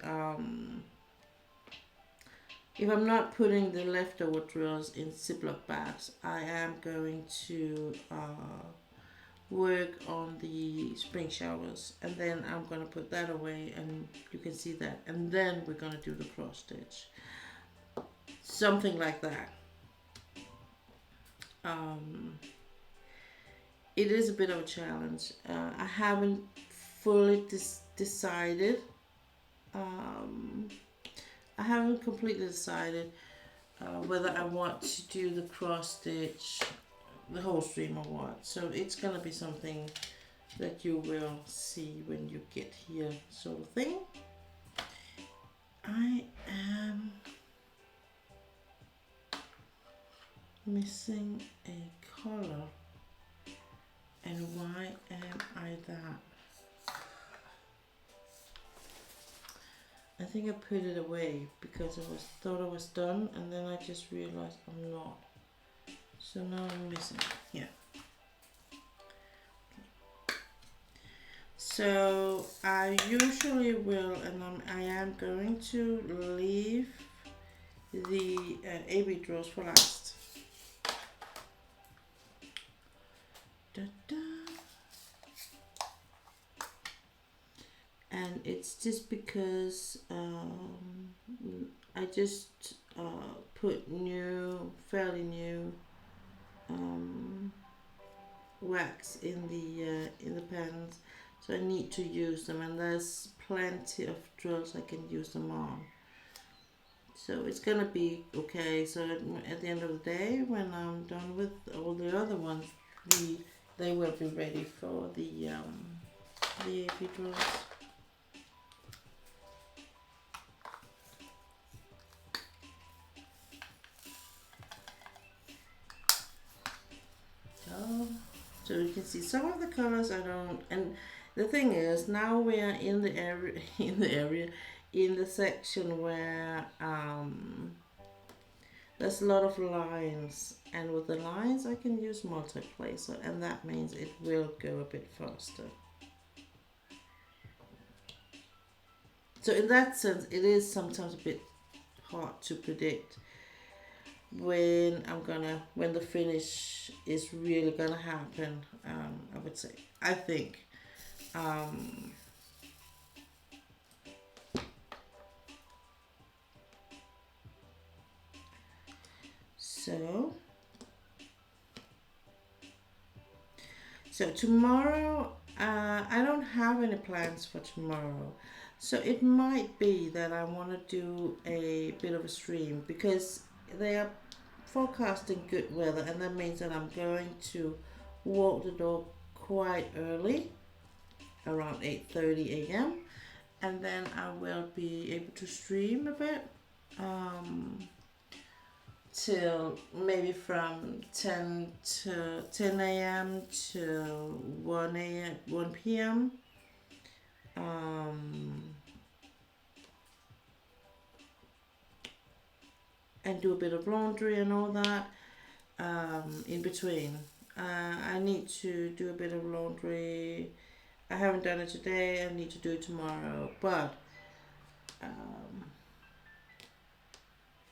if I'm not putting the leftover drills in Ziploc bags, I am going to work on the spring showers, and then I'm gonna put that away, and you can see that, and then we're gonna do the cross stitch, something like that. It is a bit of a challenge. I haven't fully decided. I haven't completely decided whether I want to do the cross stitch the whole stream or what. So it's gonna be something that you will see when you get here, sort of thing. I am missing a color, and why am I that? I think I put it away because I thought I was done, and then I just realized I'm not. So now I'm missing it here. So I usually will, and I am going to leave the AB drills for last. Da, da. And it's just because I just put fairly new wax in the pens, so I need to use them, and there's plenty of drills I can use them on. So it's gonna be okay. So at the end of the day, when I'm done with all the other ones, they will be ready for the AP drills. So you can see some of the colors I don't, and the thing is, now we are in the in the section where there's a lot of lines, and with the lines I can use multiplacer, and that means it will go a bit faster. So in that sense, it is sometimes a bit hard to predict when the finish is really gonna happen. I would say. I think. Um, so tomorrow, I don't have any plans for tomorrow. So it might be that I want to do a bit of a stream because they are forecasting good weather, and that means that I'm going to walk the dog quite early, around 8:30 a.m., and then I will be able to stream a bit. Um, till maybe from 10 to 10 a.m. to 1 a.m. 1 p.m. Um, and do a bit of laundry and all that in between. I need to do a bit of laundry. I haven't done it today. I need to do it tomorrow. But um,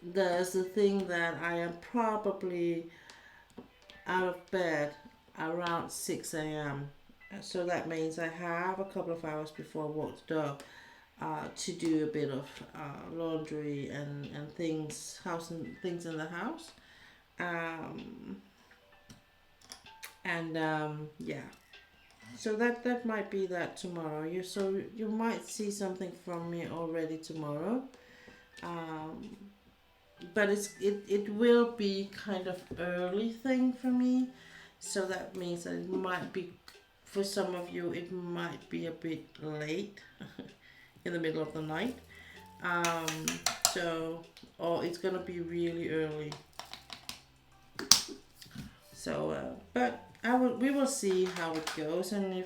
there's the thing that I am probably out of bed around 6 a.m. So that means I have a couple of hours before I walk the dog to do a bit of laundry and things, house and things in the house. Um, yeah. So that might be that tomorrow. You might see something from me already tomorrow. Um, but it will be kind of early thing for me, so that means that it might be, for some of you it might be a bit late in the middle of the night. um or it's gonna be really early. So but we will see how it goes, and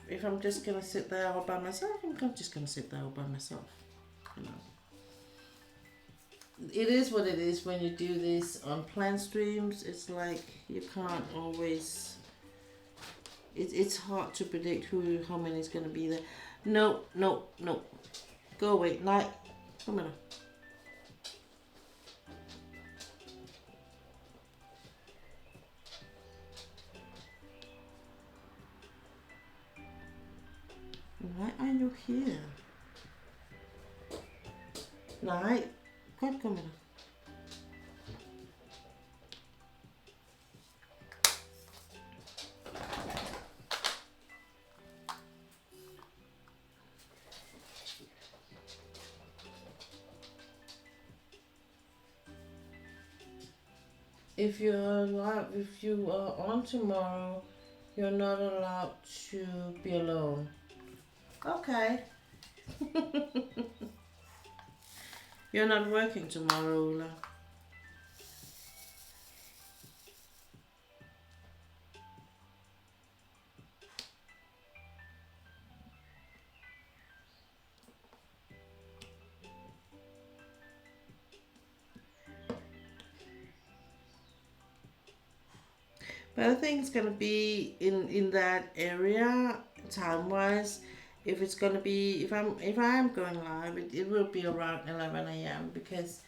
if I'm just gonna sit there all by myself, I'm just gonna sit there all by myself, you know. It is what it is when you do this on plan streams. It's like you can't always. It's hard to predict how many is gonna be there. No, no, no. Go away. Night. Come on. Why are you here? Night. Godt, kom med dig. If you are on tomorrow, you're not allowed to be alone. Okay. You're not working tomorrow, Ola. But I think it's gonna be in that area time wise. If it's gonna be if I am going live, it will be around 11 a.m. because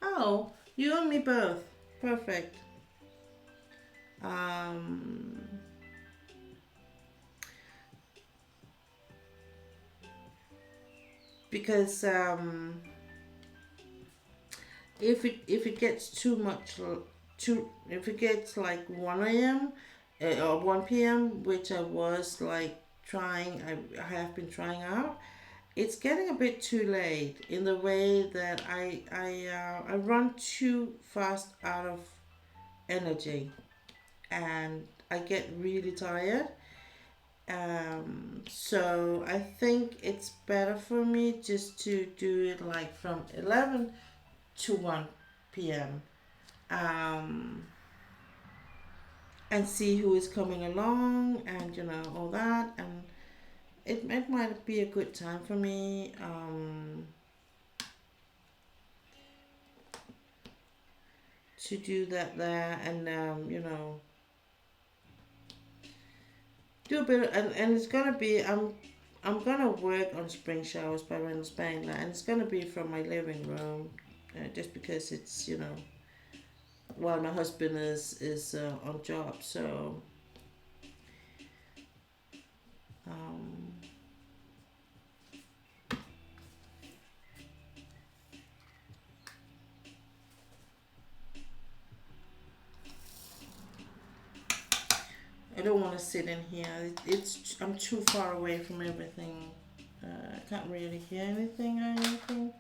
oh, you and me both. Perfect. Um, because if it gets too much if it gets like 1 a.m. Or 1 p.m., which I was like trying, I have been trying out, it's getting a bit too late in the way that I run too fast out of energy, and I get really tired. So I think it's better for me just to do it like from 11 to 1 p.m. And see who is coming along, and all that, and it might be a good time for me to do that there, and do a bit of, and it's gonna be I'm gonna work on Spring Showers by Randall Spangler, and it's gonna be from my living room. just because it's, while my husband is on job. So um, I don't want to sit in here. It's I'm too far away from everything. I can't really hear anything or anything.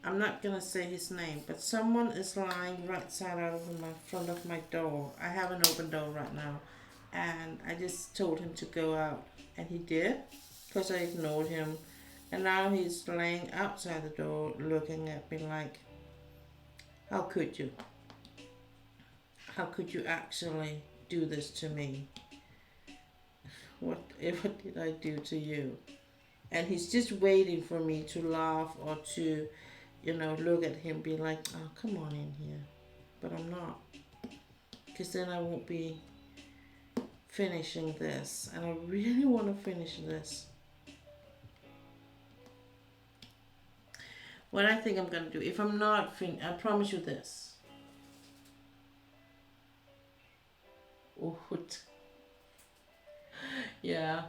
I'm not gonna say his name, but someone is lying right side out of my front of my door. I have an open door right now, and I just told him to go out, and he did, because I ignored him, and now he's laying outside the door, looking at me like, "How could you? How could you actually do this to me? Whatever did I do to you?" And he's just waiting for me to laugh or to, look at him, be like, "Oh, come on in here." But I'm not. Because then I won't be finishing this. And I really want to finish this. What I think I'm going to do, if I'm not I promise you this. Oh, yeah.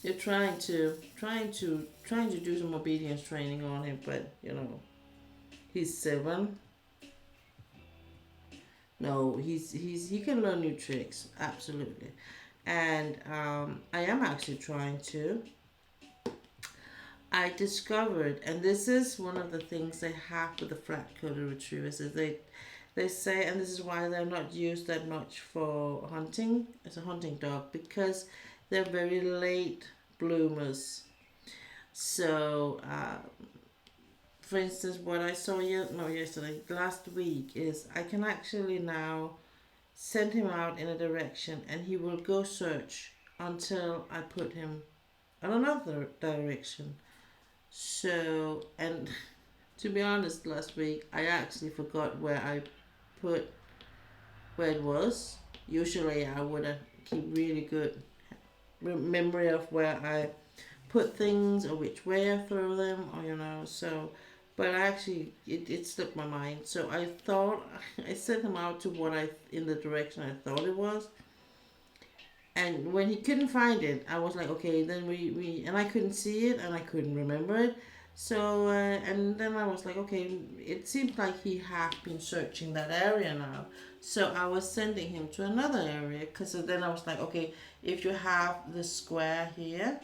You're trying to do some obedience training on him, but he's 7. No, he can learn new tricks, absolutely. And I am actually trying to. I discovered, and this is one of the things they have with the flat-coated retrievers, is they say, and this is why they're not used that much for hunting as a hunting dog, because they're very late bloomers. So, for instance, what I saw last week, is I can actually now send him out in a direction and he will go search until I put him in another direction. So, and to be honest, last week I actually forgot where it was. Usually I would keep really good memory of where I put things or which way I throw them, or so. But actually, it slipped my mind. So I thought I sent him out to in the direction I thought it was. And when he couldn't find it, I was like, okay, then and I couldn't see it and I couldn't remember it. So, and then I was like, okay, it seems like he has been searching that area now. So I was sending him to another area, because then I was like, okay, if you have the square here,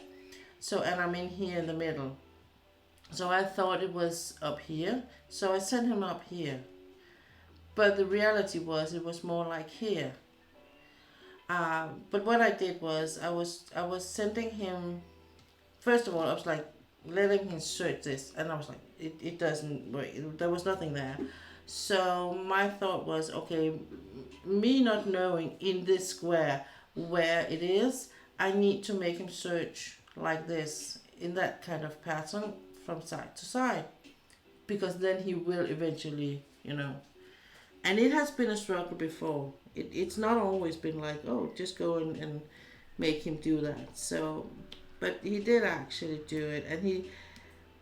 and I'm in here in the middle. So I thought it was up here. So I sent him up here. But the reality was it was more like here. But what I did was I was sending him. First of all, I was like letting him search this, and I was like, it doesn't work. There was nothing there. So my thought was, okay, me not knowing in this square where it is, I need to make him search like this, in that kind of pattern, from side to side, because then he will eventually, and it has been a struggle before. It's not always been like, oh, just go and make him do that. So, but he did actually do it, and he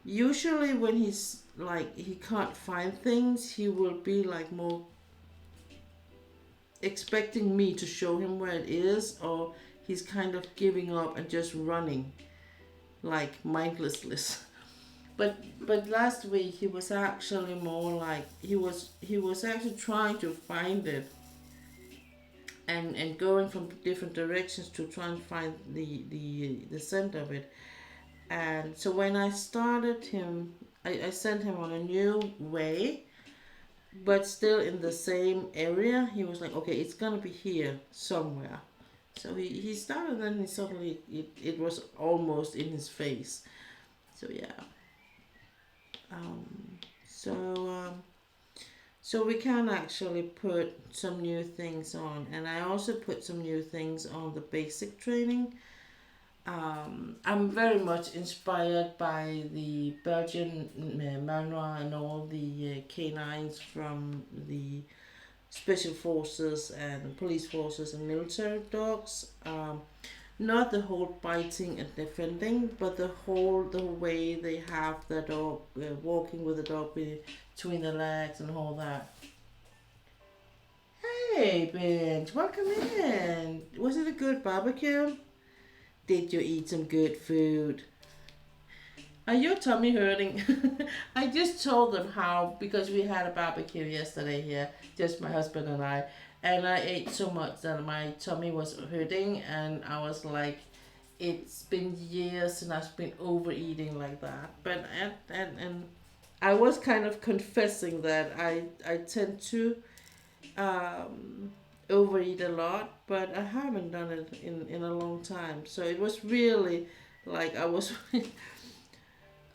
usually, when he's like he can't find things, he will be like more expecting me to show him where it is, or he's kind of giving up and just running like mindlessly. But last week he was actually more like he was actually trying to find it, and going from different directions to try and find the scent of it. And so when I started him, I sent him on a new way, but still in the same area. He was like, okay, it's gonna be here somewhere. So he started, and he suddenly it was almost in his face. So yeah. Um, so so we can actually put some new things on, and I also put some new things on the basic training. I'm very much inspired by the Belgian Malinois and all the canines from the special forces and police forces and military dogs. not the whole biting and defending, but the way they have the dog walking with the dog between the legs and all that. Hey, Benj, welcome in. Was it a good barbecue? Did you eat some good food? Are your tummy hurting? I just told them how, because we had a barbecue yesterday here, just my husband and I ate so much that my tummy was hurting, and I was like, it's been years and I've been overeating like that. But and I was kind of confessing that I tend to um, overeat a lot, but I haven't done it in a long time. So it was really like I was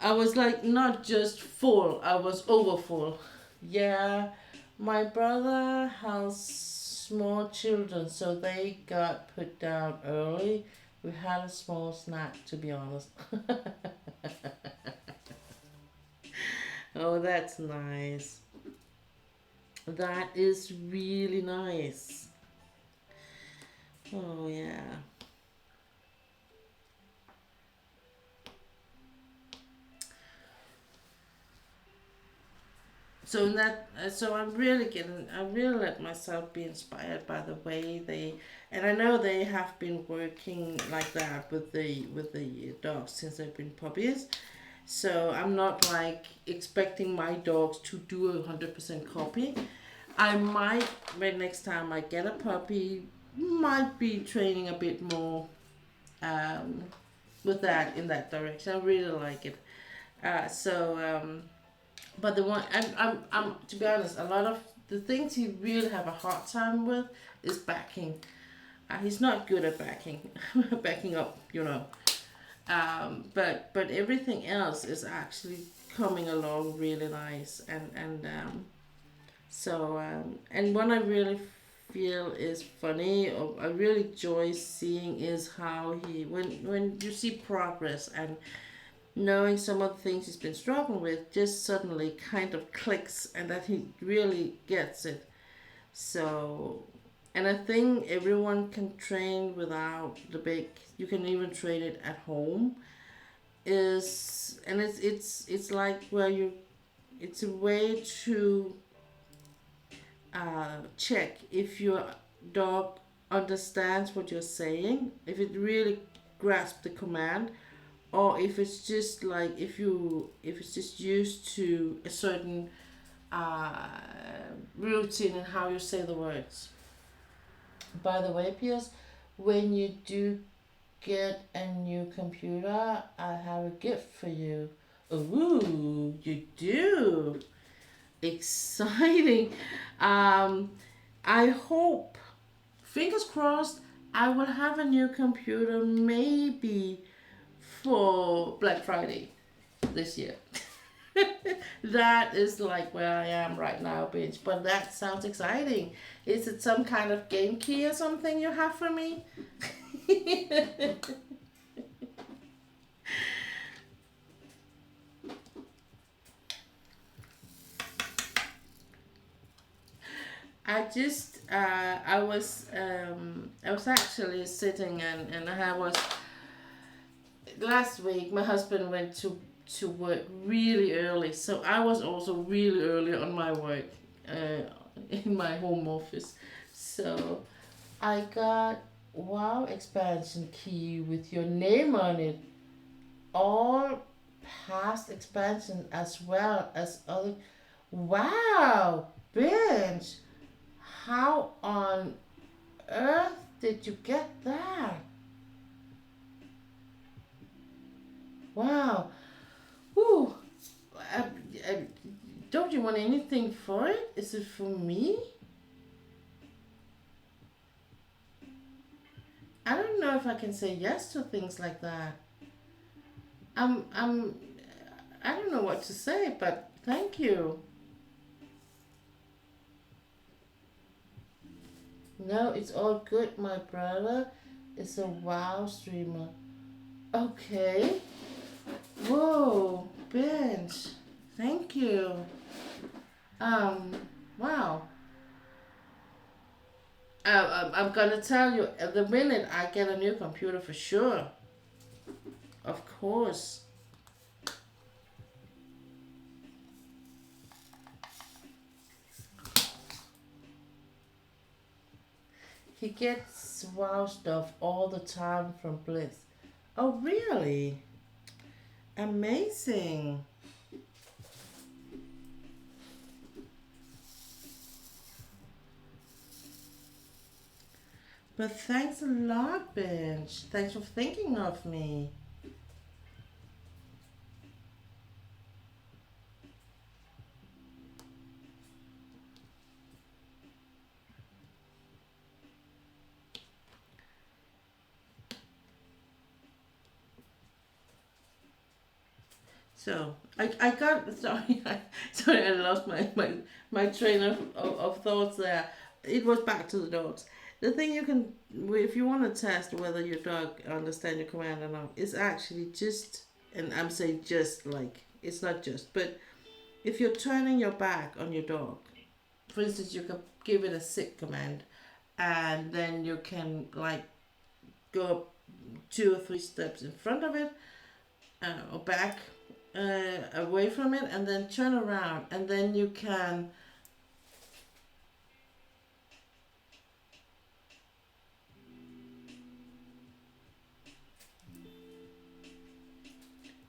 I was like not just full, I was over full. Yeah, my brother has small children, so they got put down early. We had a small snack, to be honest. Oh, that's nice. That is really nice. Oh, yeah. So I'm really I really let myself be inspired by the way they, and I know they have been working like that with the dogs since they've been puppies. So I'm not like expecting my dogs to do 100% copy. I might, when next time I get a puppy, might be training a bit more um, with that in that direction. I really like it. But the one, I'm to be honest, a lot of the things he really have a hard time with is backing. He's not good at backing, backing up, you know. But everything else is actually coming along really nice, and one I really feel is funny, or I really enjoy seeing, is how he, when you see progress and knowing some of the things he's been struggling with, just suddenly kind of clicks and that he really gets it. So, and I think everyone can train without the big, you can even train it at home. Is, and it's like where you, it's a way to check if your dog understands what you're saying, if it really grasps the command, or if it's just like, if it's just used to a certain uh, routine and how you say the words. By the way, Piers, when you do get a new computer, I have a gift for you. Ooh, you do. Exciting. Um, I hope, fingers crossed, I will have a new computer maybe for Black Friday this year. That is like where I am right now, bitch. But that sounds exciting. Is it some kind of game key or something you have for me? I was actually sitting, and I was, last week my husband went to work really early, so I was also really early on my work, in my home office. So I got wow expansion key with your name on it, all past expansion as well as other. Wow, bench. How on earth did you get that? Wow. Whew. Uh, uh, don't you want anything for it? Is it for me? I don't know if I can say yes to things like that. I'm I don't know what to say, but thank you. No, it's all good. My brother is a WoW streamer. Okay. Whoa, Bench. Thank you. Um, wow. I'm gonna tell you the minute I get a new computer for sure. Of course. He gets wow stuff all the time from Bliss. Oh, really? Amazing. But thanks a lot, Bench. Thanks for thinking of me. So I got sorry sorry I lost my train of thoughts there. It was back to the dogs. The thing you can if you want to test whether your dog understand your command or not is actually just, and I'm saying just, like it's not just, but if you're turning your back on your dog, for instance, you can give it a sit command, and then you can like go up 2 or 3 steps in front of it, or back, away from it, and then turn around, and then you can.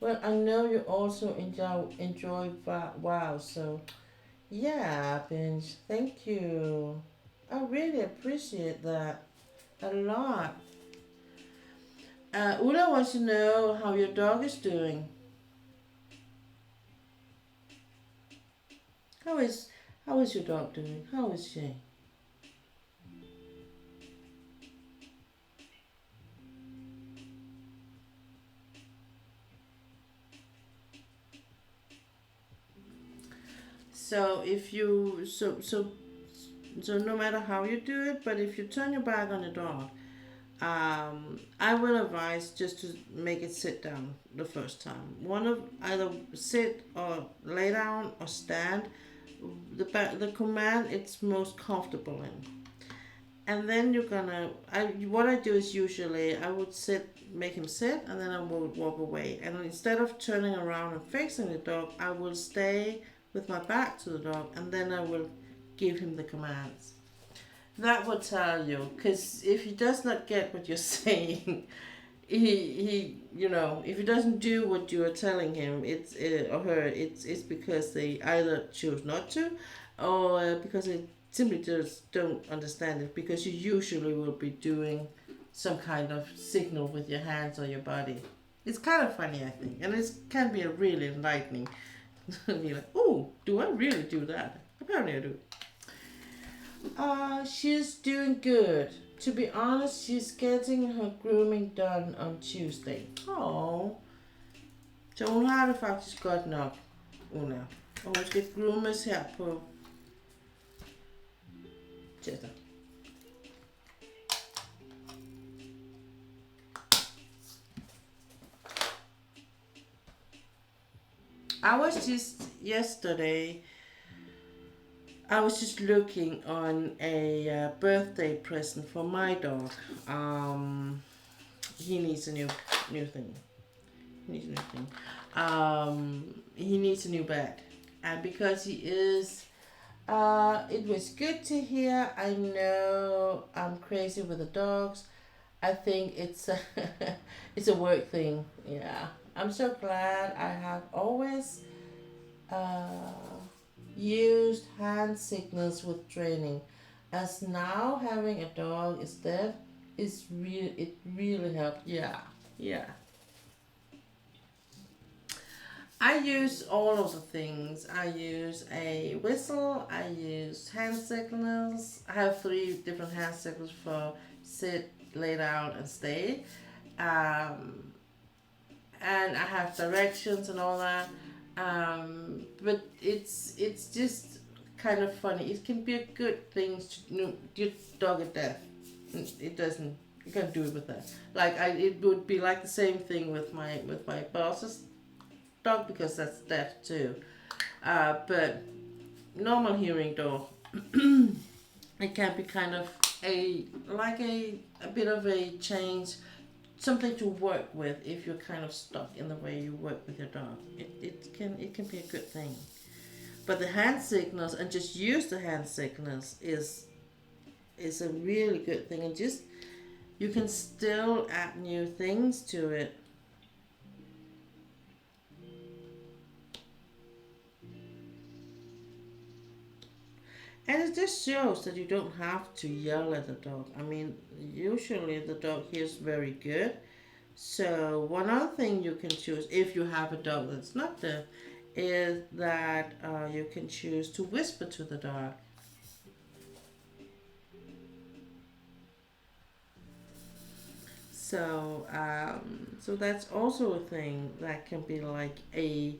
Well, I know you also enjoy wow, so yeah, Binge. Thank you. I really appreciate that a lot. Ula wants to know how your dog is doing. How is how is your dog doing? How is she? So if you so no matter how you do it, but if you turn your back on the dog, I will advise just to make it sit down the first time. One of either sit or lay down or stand. The command it's most comfortable in, and then you're gonna. What I do is usually I would make him sit, and then I would walk away. And instead of turning around and facing the dog, I will stay with my back to the dog, and then I will give him the commands. That will tell you, because if he does not get what you're saying, he if he doesn't do what you are telling him, it's or her, it's because they either choose not to, or because they simply just don't understand it. Because you usually will be doing some kind of signal with your hands or your body. It's kind of funny, I think, and it can be a really enlightening. Be like, oh, do I really do that? Apparently, I do. She's doing good. To be honest, she's getting her grooming done on Tuesday. Oh, så hun har det faktisk godt nok, Una. Og hun skal groomes her på tirsdag. I was just yesterday. I was just looking on a birthday present for my dog. He needs a new thing. He needs a new thing. He needs a new bed, and because he is, it was good to hear. I know I'm crazy with the dogs. I think it's a it's a work thing. Yeah, I'm so glad I have always used hand signals with training, as now having a dog instead is it really helped. Yeah, yeah. I use all of the things. I use a whistle. I use hand signals. I have 3 different hand signals for sit, lay down, and stay. Um, and I have directions and all that. But it's just kind of funny. It can be a good thing to your dog at death. It doesn't. You can't do it with that. Like it would be like the same thing with my boss's dog, because that's deaf too. But normal hearing dog, it can be kind of a bit of a change, something to work with if you're kind of stuck in the way you work with your dog. It can be a good thing. But the hand signals, and just use the hand signals, is a really good thing, and just you can still add new things to it. And it just shows that you don't have to yell at the dog. I mean, usually the dog hears very good. So one other thing you can choose, if you have a dog that's not deaf, is that you can choose to whisper to the dog. So that's also a thing that can be like a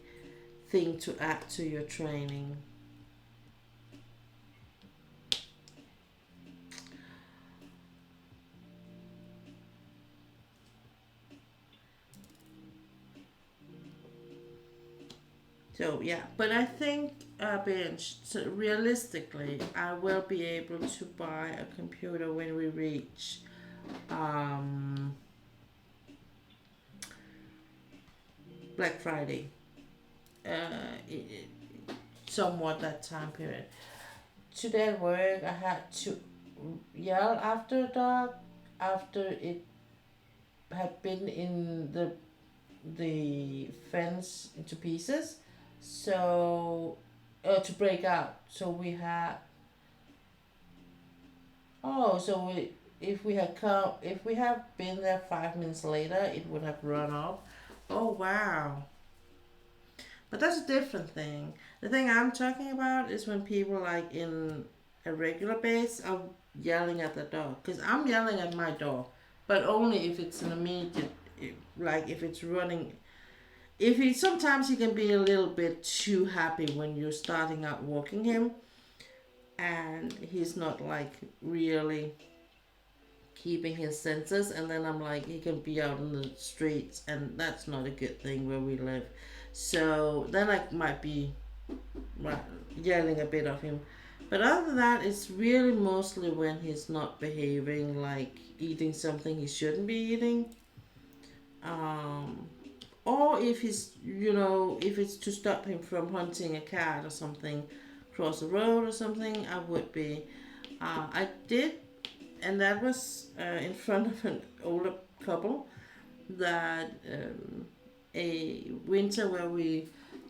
thing to add to your training. So yeah, but I think Bench, so realistically, I will be able to buy a computer when we reach um, Black Friday. It, somewhat that time period. Today at work, I had to yell after a dog after it had been in the fence into pieces. So to break out. So we had so if we have been there 5 minutes later, it would have run off. Oh wow. But that's a different thing. The thing I'm talking about is when people like in a regular base are yelling at the dog. Because I'm yelling at my dog, but only if it's an immediate, like if it's running. If he sometimes he can be a little bit too happy when you're starting out walking him, and he's not like really keeping his senses, and then I'm like he can be out in the streets, and that's not a good thing where we live. So then I might be yelling a bit of him, but other than that, it's really mostly when he's not behaving, like eating something he shouldn't be eating, um, or if he's if it's to stop him from hunting a cat or something across the road or something, I would be. I did, and that was in front of an older couple that a winter where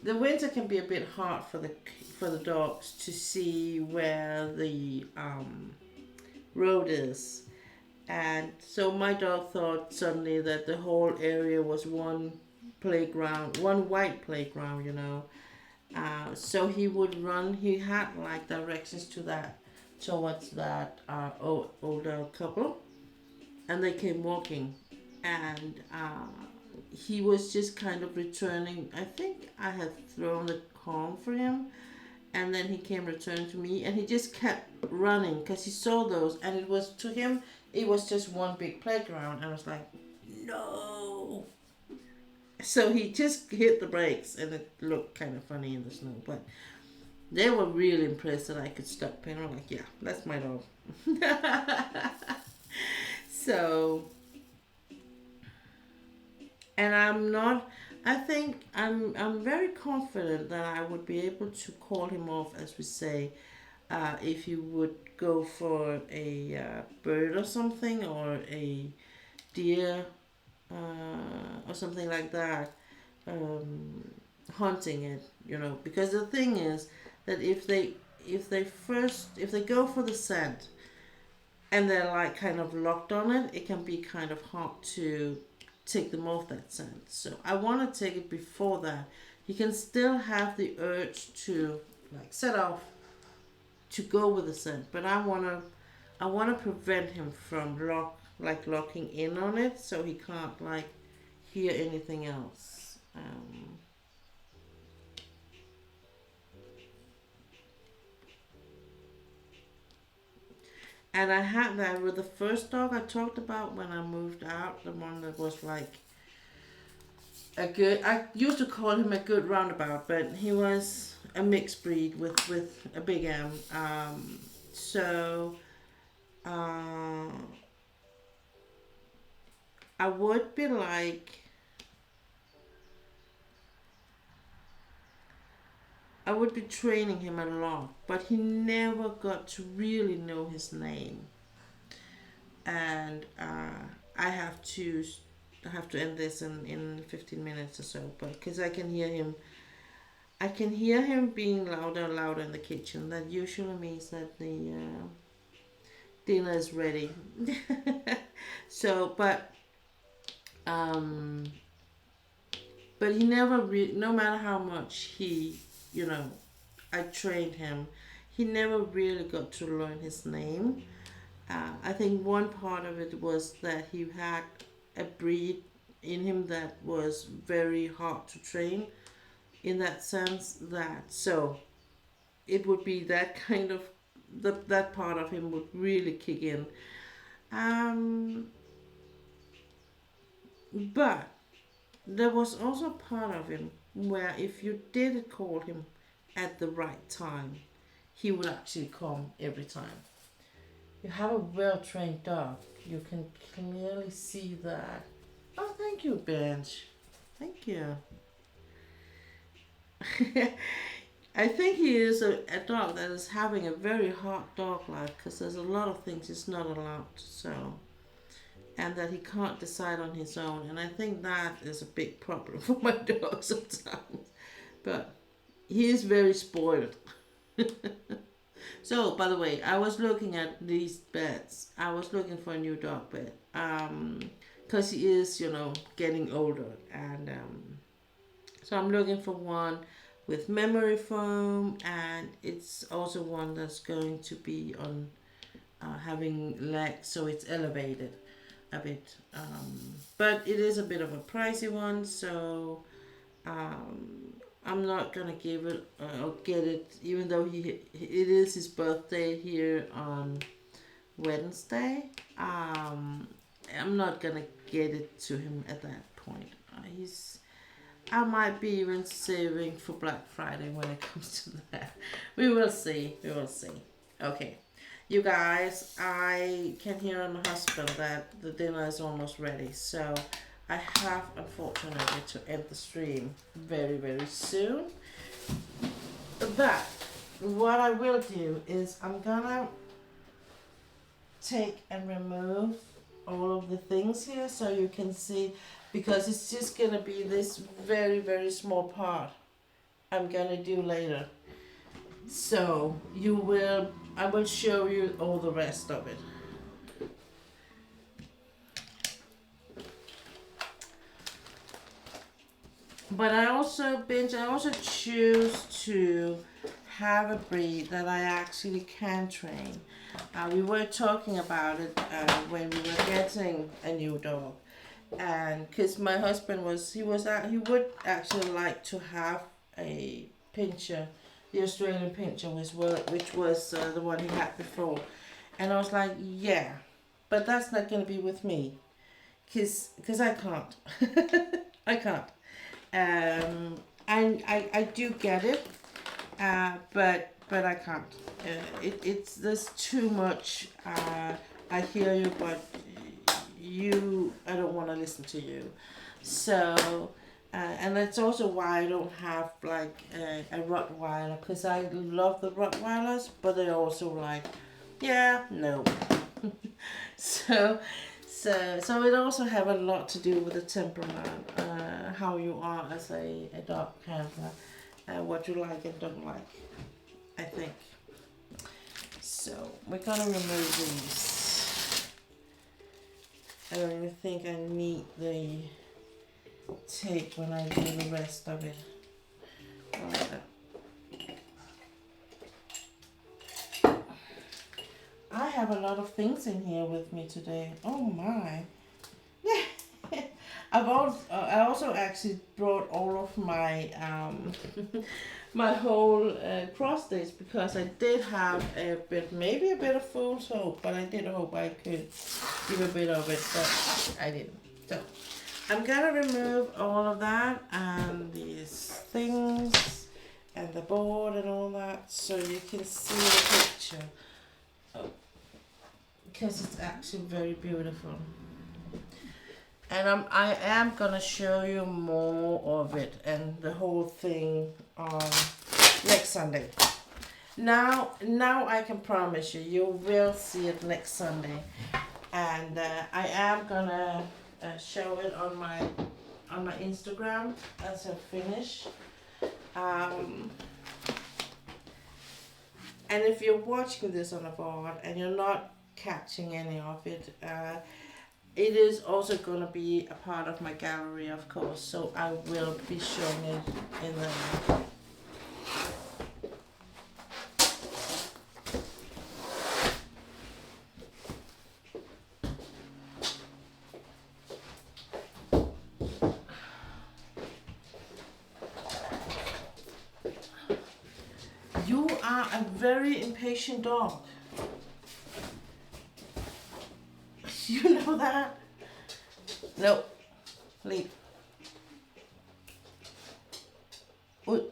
the winter can be a bit hard for the dogs to see where the road is, and so my dog thought suddenly that the whole area was one playground, one white playground, so he would run. He had like directions towards that older couple, and they came walking, and he was just kind of returning. I think I had thrown the corn for him, and then he came returning to me, and he just kept running because he saw those, and it was to him it was just one big playground. I was like, no. So he just hit the brakes, and it looked kind of funny in the snow, but they were really impressed that I could stop him. I'm like, yeah, that's my dog. So, and I think I'm very confident that I would be able to call him off, as we say, if he would go for a bird or something, or a deer, or something like that, hunting it, because the thing is that if they go for the scent and they're like kind of locked on it, it can be kind of hard to take them off that scent. So I want to take it before that. He can still have the urge to like set off to go with the scent, but I wanna prevent him from locking in on it, so he can't like hear anything else. And I had that with the first dog I talked about when I moved out, the one that was like I used to call him a good roundabout, but he was a mixed breed with a big M. So uh, I would be like, I would be training him a lot, but he never got to really know his name. And I have to end this in 15 minutes or so, but because I can hear him being louder and louder in the kitchen. That usually means that the dinner is ready. So, um, but he never no matter how much he, you know, I trained him, he never really got to learn his name. I think one part of it was that he had a breed in him that was very hard to train, in that sense that so it would be that kind of that part of him would really kick in. Um, but there was also part of him where if you did call him at the right time, he would actually come every time. You have a well trained dog, you can clearly see that. Oh, thank you, Bench. Thank you. I think he is a dog that is having a very hard dog life because there's a lot of things he's not allowed to sell and that he can't decide on his own. And I think that is a big problem for my dog sometimes. But he is very spoiled. So, by the way, I was looking at these beds. I was looking for a new dog bed. Because he is, getting older. And so I'm looking for one with memory foam. And it's also one that's going to be on having legs, so it's elevated a bit. But it is a bit of a pricey one, so I'm not gonna give it or get it, even though it is his birthday here on Wednesday. I'm not gonna get it to him at that point. I might be even saving for Black Friday when it comes to that. We will see. We will see. Okay. You guys, I can hear on my husband that the dinner is almost ready. So I have, unfortunately, to end the stream very, very soon. But what I will do is I'm gonna take and remove all of the things here so you can see, because it's just gonna be this very, very small part I'm gonna do later. So I will show you all the rest of it. But I also choose to have a breed that I actually can train. We were talking about it when we were getting a new dog, and because my husband he would actually like to have a pinscher, the Australian pinscher which was the one he had before, and I was like, yeah, but that's not gonna be with me, cause I can't, I can't. And I do get it, but I can't. It's there's too much. I hear you, but I don't want to listen to you. So, and that's also why I don't have like a Rottweiler, because I love the Rottweilers, but they're also like, yeah, no. So it also have a lot to do with the temperament, how you are as a dog handler, what you like and don't like, I think. So we're gonna remove these. I don't even think I need the tape when I do the rest of it. Like that. I have a lot of things in here with me today. Oh my. I also actually brought all of my my whole cross stitch, because I did have maybe a bit of fool's hope, but I did hope I could give a bit of it, but I didn't. So I'm gonna remove all of that and these things and the board and all that, so you can see the picture. because it's actually very beautiful. And I am gonna show you more of it and the whole thing on next Sunday. Now I can promise you, you will see it next Sunday, and I am gonna show it on my Instagram as a finish. And if you're watching this on a board and you're not catching any of it, it is also going to be a part of my gallery, of course, so I will be showing it in the... You are a very impatient dog. You know that? No. Leave. Ooh.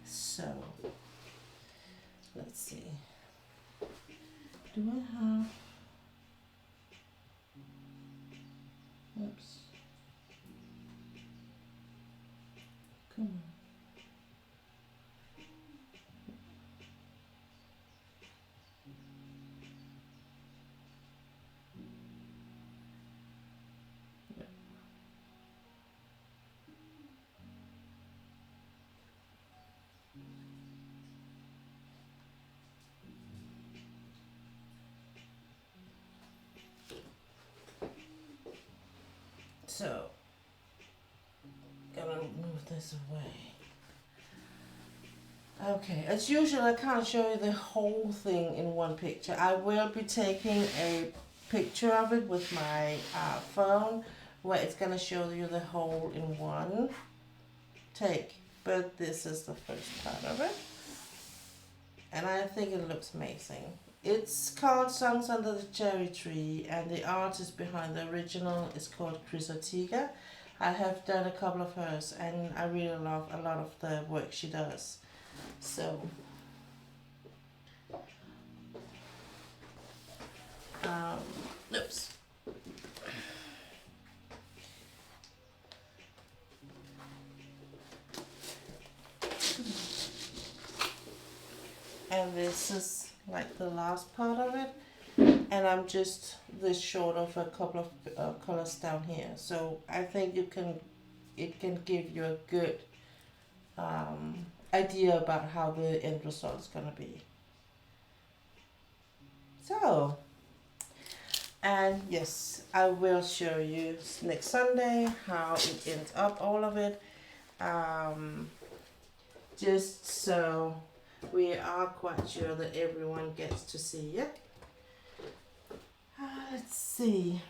So, let's see. Do I have... Oops. Come on. So, gonna move this away. Okay, as usual, I can't show you the whole thing in one picture. I will be taking a picture of it with my phone, where it's gonna show you the whole in one take. But this is the first part of it, and I think it looks amazing. It's called Songs Under the Cherry Tree, and the artist behind the original is called Chris Ortega. I have done a couple of hers, and I really love a lot of the work she does. So, oops. And this is like the last part of it, and I'm just this short of a couple of colors down here, so I think it can give you a good idea about how the end result is going to be. So, and yes, I will show you next Sunday how it ends up, all of it, just so we are quite sure that everyone gets to see it. Let's see.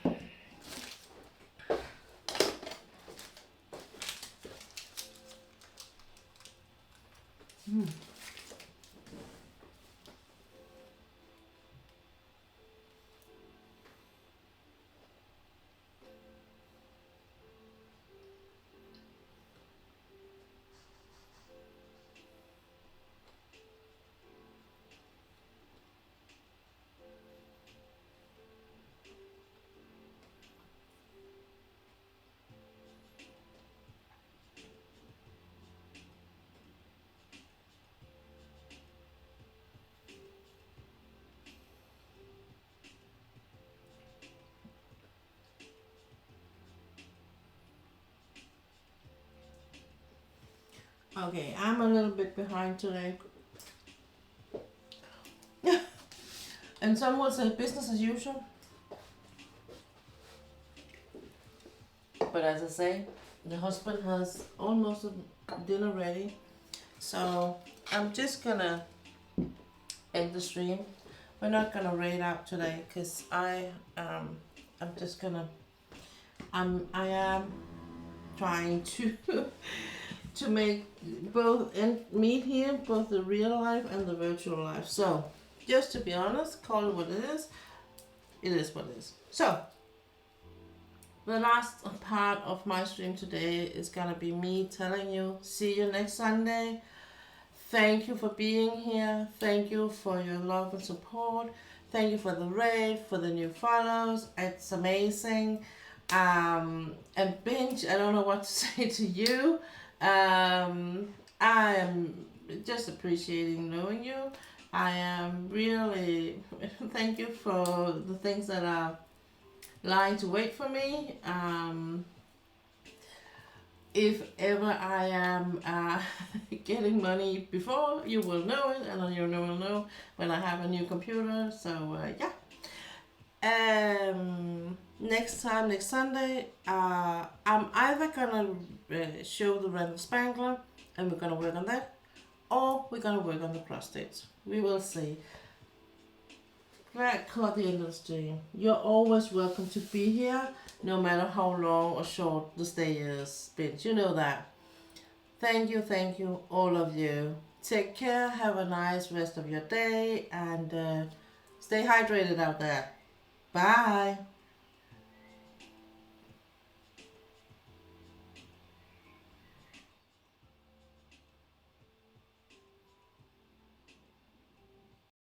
Okay, I'm a little bit behind today. And some would say business as usual. But as I say, the husband has almost dinner ready. So I'm just gonna end the stream. We're not gonna raid out today because I am trying to to make both and meet here, both the real life and the virtual life. So just to be honest, call it what it is. It is what it is. So the last part of my stream today is gonna be me telling you, see you next Sunday. Thank you for being here. Thank you for your love and support. Thank you for the raid, for the new follows. It's amazing. And Binge, I don't know what to say to you. I am just appreciating knowing you. I am really thank you for the things that are lying to wait for me. If ever I am getting money before, you will know it, and then you will know when I have a new computer. So yeah. Next time, next Sunday, I'm either gonna show the random spangler, and we're gonna work on that, or we're gonna work on the cross stitch. We will see. Right, caught the end of the stream. You're always welcome to be here, no matter how long or short the stay is. Bitch, you know that. Thank you, all of you. Take care, have a nice rest of your day, and stay hydrated out there. Bye.